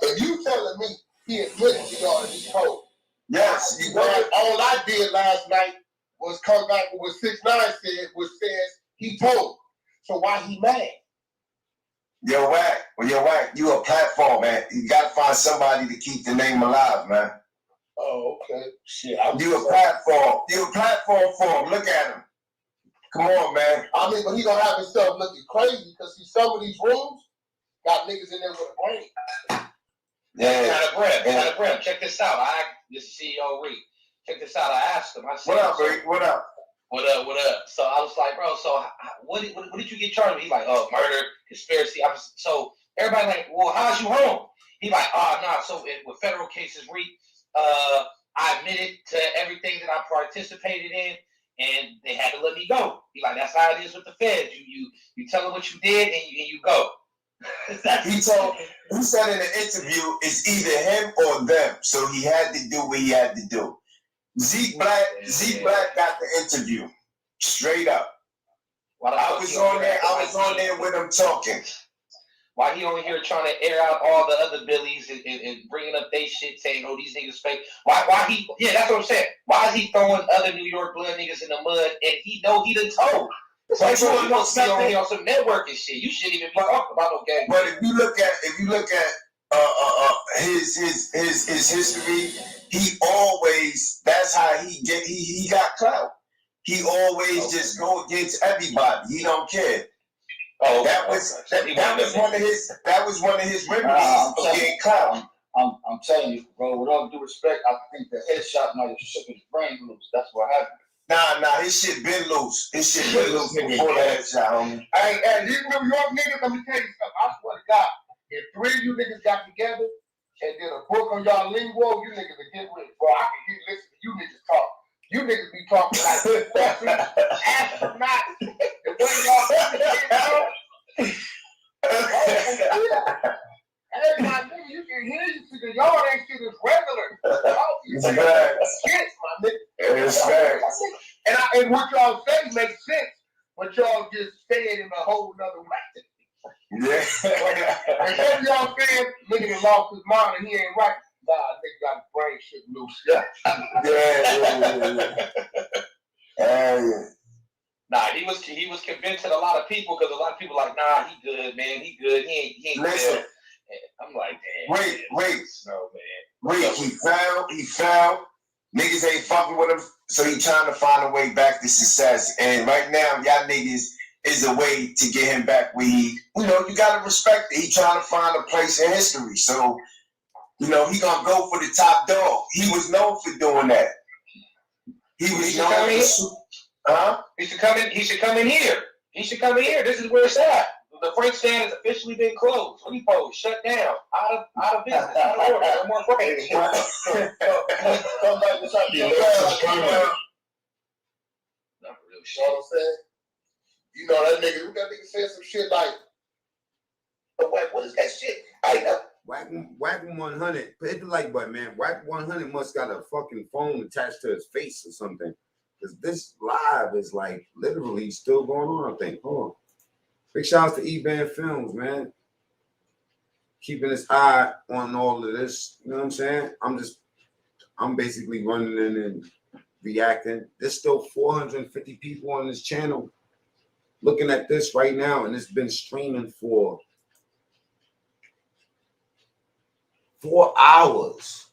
if you telling me he admitted to y'all that he told. Yes, all I did last night was come back with what 6ix9ine said, which says he told. So why he mad? Yo, Wack, you a platform, man. You gotta find somebody to keep the name alive, man. Oh, okay. Shit. You a platform. You a platform for him. Look at him. Come on, man. I mean, but he gonna have himself looking crazy because see, some of these rooms got niggas in there with a brain. Kind of bread. Check this out. This is CEO Reed. Check this out. I asked him. I said, what up, Reed? What up? What up? So I was like, bro, so what did you get charged with? He's like, oh, murder, conspiracy. So everybody like, well, how's you home? He like, nah. So with federal cases, Reed, I admitted to everything that I participated in, and they had to let me go. He like, that's how it is with the feds. You tell them what you did, and you go. He said in the interview, it's either him or them. So he had to do what he had to do. Zeke Black got the interview. Straight up. I was on there with him talking. Why he over here trying to air out all the other Billies and bringing up they shit, saying, oh, these niggas fake. Why he, yeah, that's what I'm saying. Why is he throwing other New York blood niggas in the mud and he know he done told? It's like you want something on some networking shit. You shouldn't even be talking about no game. But if you look at his history, he always, that's how he got clout. He always just go against everybody. He don't care. That was one of his remedies for getting clout. I'm telling you, bro, with all due respect, I think the headshot might have shook his brain loose. That's what happened. Nah, his shit been loose. His shit been loose before the headshot, homie. Hey, these New York niggas, let me tell you something. I swear to God, if 3 of you niggas got together and did a book on y'all lingo, you niggas will get with it. Bro, I can listen to you niggas talk. You niggas be talking like astronauts. The way y'all shit, bro. Hey, my nigga, you can hear you because y'all ain't shit is regular. It's bad. Shit, my nigga. It's bad. And what y'all say makes sense, but y'all just say it in a whole nother way. Yeah. And some of y'all saying, nigga lost his mind and he ain't right. Nah, nigga got his brain shit loose. Yeah. Nah, he was convincing a lot of people because a lot of people like, nah, he good, man. He good. He ain't listen. good. I'm like, damn. Wait. No, man. Wait, he fell. Niggas ain't fucking with him, so he trying to find a way back to success. And right now, y'all niggas is a way to get him back where he, you gotta respect it. He trying to find a place in history. So, he gonna go for the top dog. He was known for doing that. He should come in here. He should come in here. This is where it's at. The Frank stand has officially been closed. Repo shut down. Out of business. Out of order. No more Franks. Come back to something. Not real shit. You know what I'm saying? You know that nigga said some shit like, what is that shit? I know. Wack 100. Hit the like button, man. Wack 100 must got a fucking phone attached to his face or something. Because this live is like literally still going on, I think. Hold on. Big shout out to E-Band Films, man. Keeping his eye on all of this. You know what I'm saying? I'm basically running in and reacting. There's still 450 people on this channel looking at this right now, and it's been streaming for 4 hours.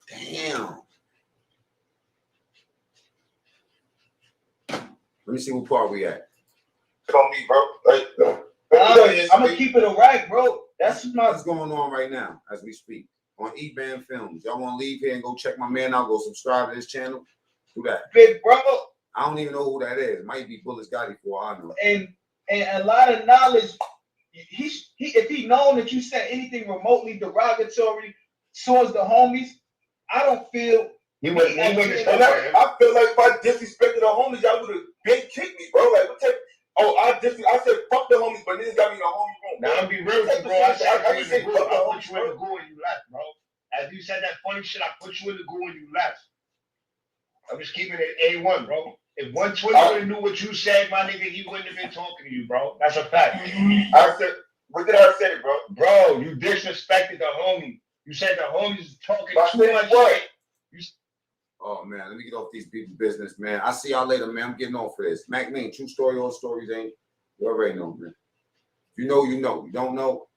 Damn. Let me see what part we at. On me, bro. I'm gonna keep it a right, bro. That's what's going on right now as we speak on E-Band Films. Y'all want to leave here and go check my man out? Go subscribe to his channel. Do that, big bro. I don't even know who that is. It might be Bullets Gotti for all I know. And a lot of knowledge. If he known that you said anything remotely derogatory towards the homies, I don't feel. I feel like if I disrespected the homies, y'all would have been kicked me, bro. Like, what type? Oh, I said fuck the homies, but niggas got me in the homies room. Now I'm be real with you, bro. I said you in the goo. I put you in the goo and you left, bro. As you said that funny shit, I put you in the goo and you left. I'm just keeping it A1, bro. If 120 would have knew what you said, my nigga, he wouldn't have been talking to you, bro. That's a fact. I said, what did I say, bro? Bro, you disrespected the homie. You said the homies talking too much shit. Oh man, let me get off these people's business, man. I'll see y'all later, man. I'm getting off for this. Mac Main, true story, all stories ain't. You already know, man. If you know, you know. You don't know,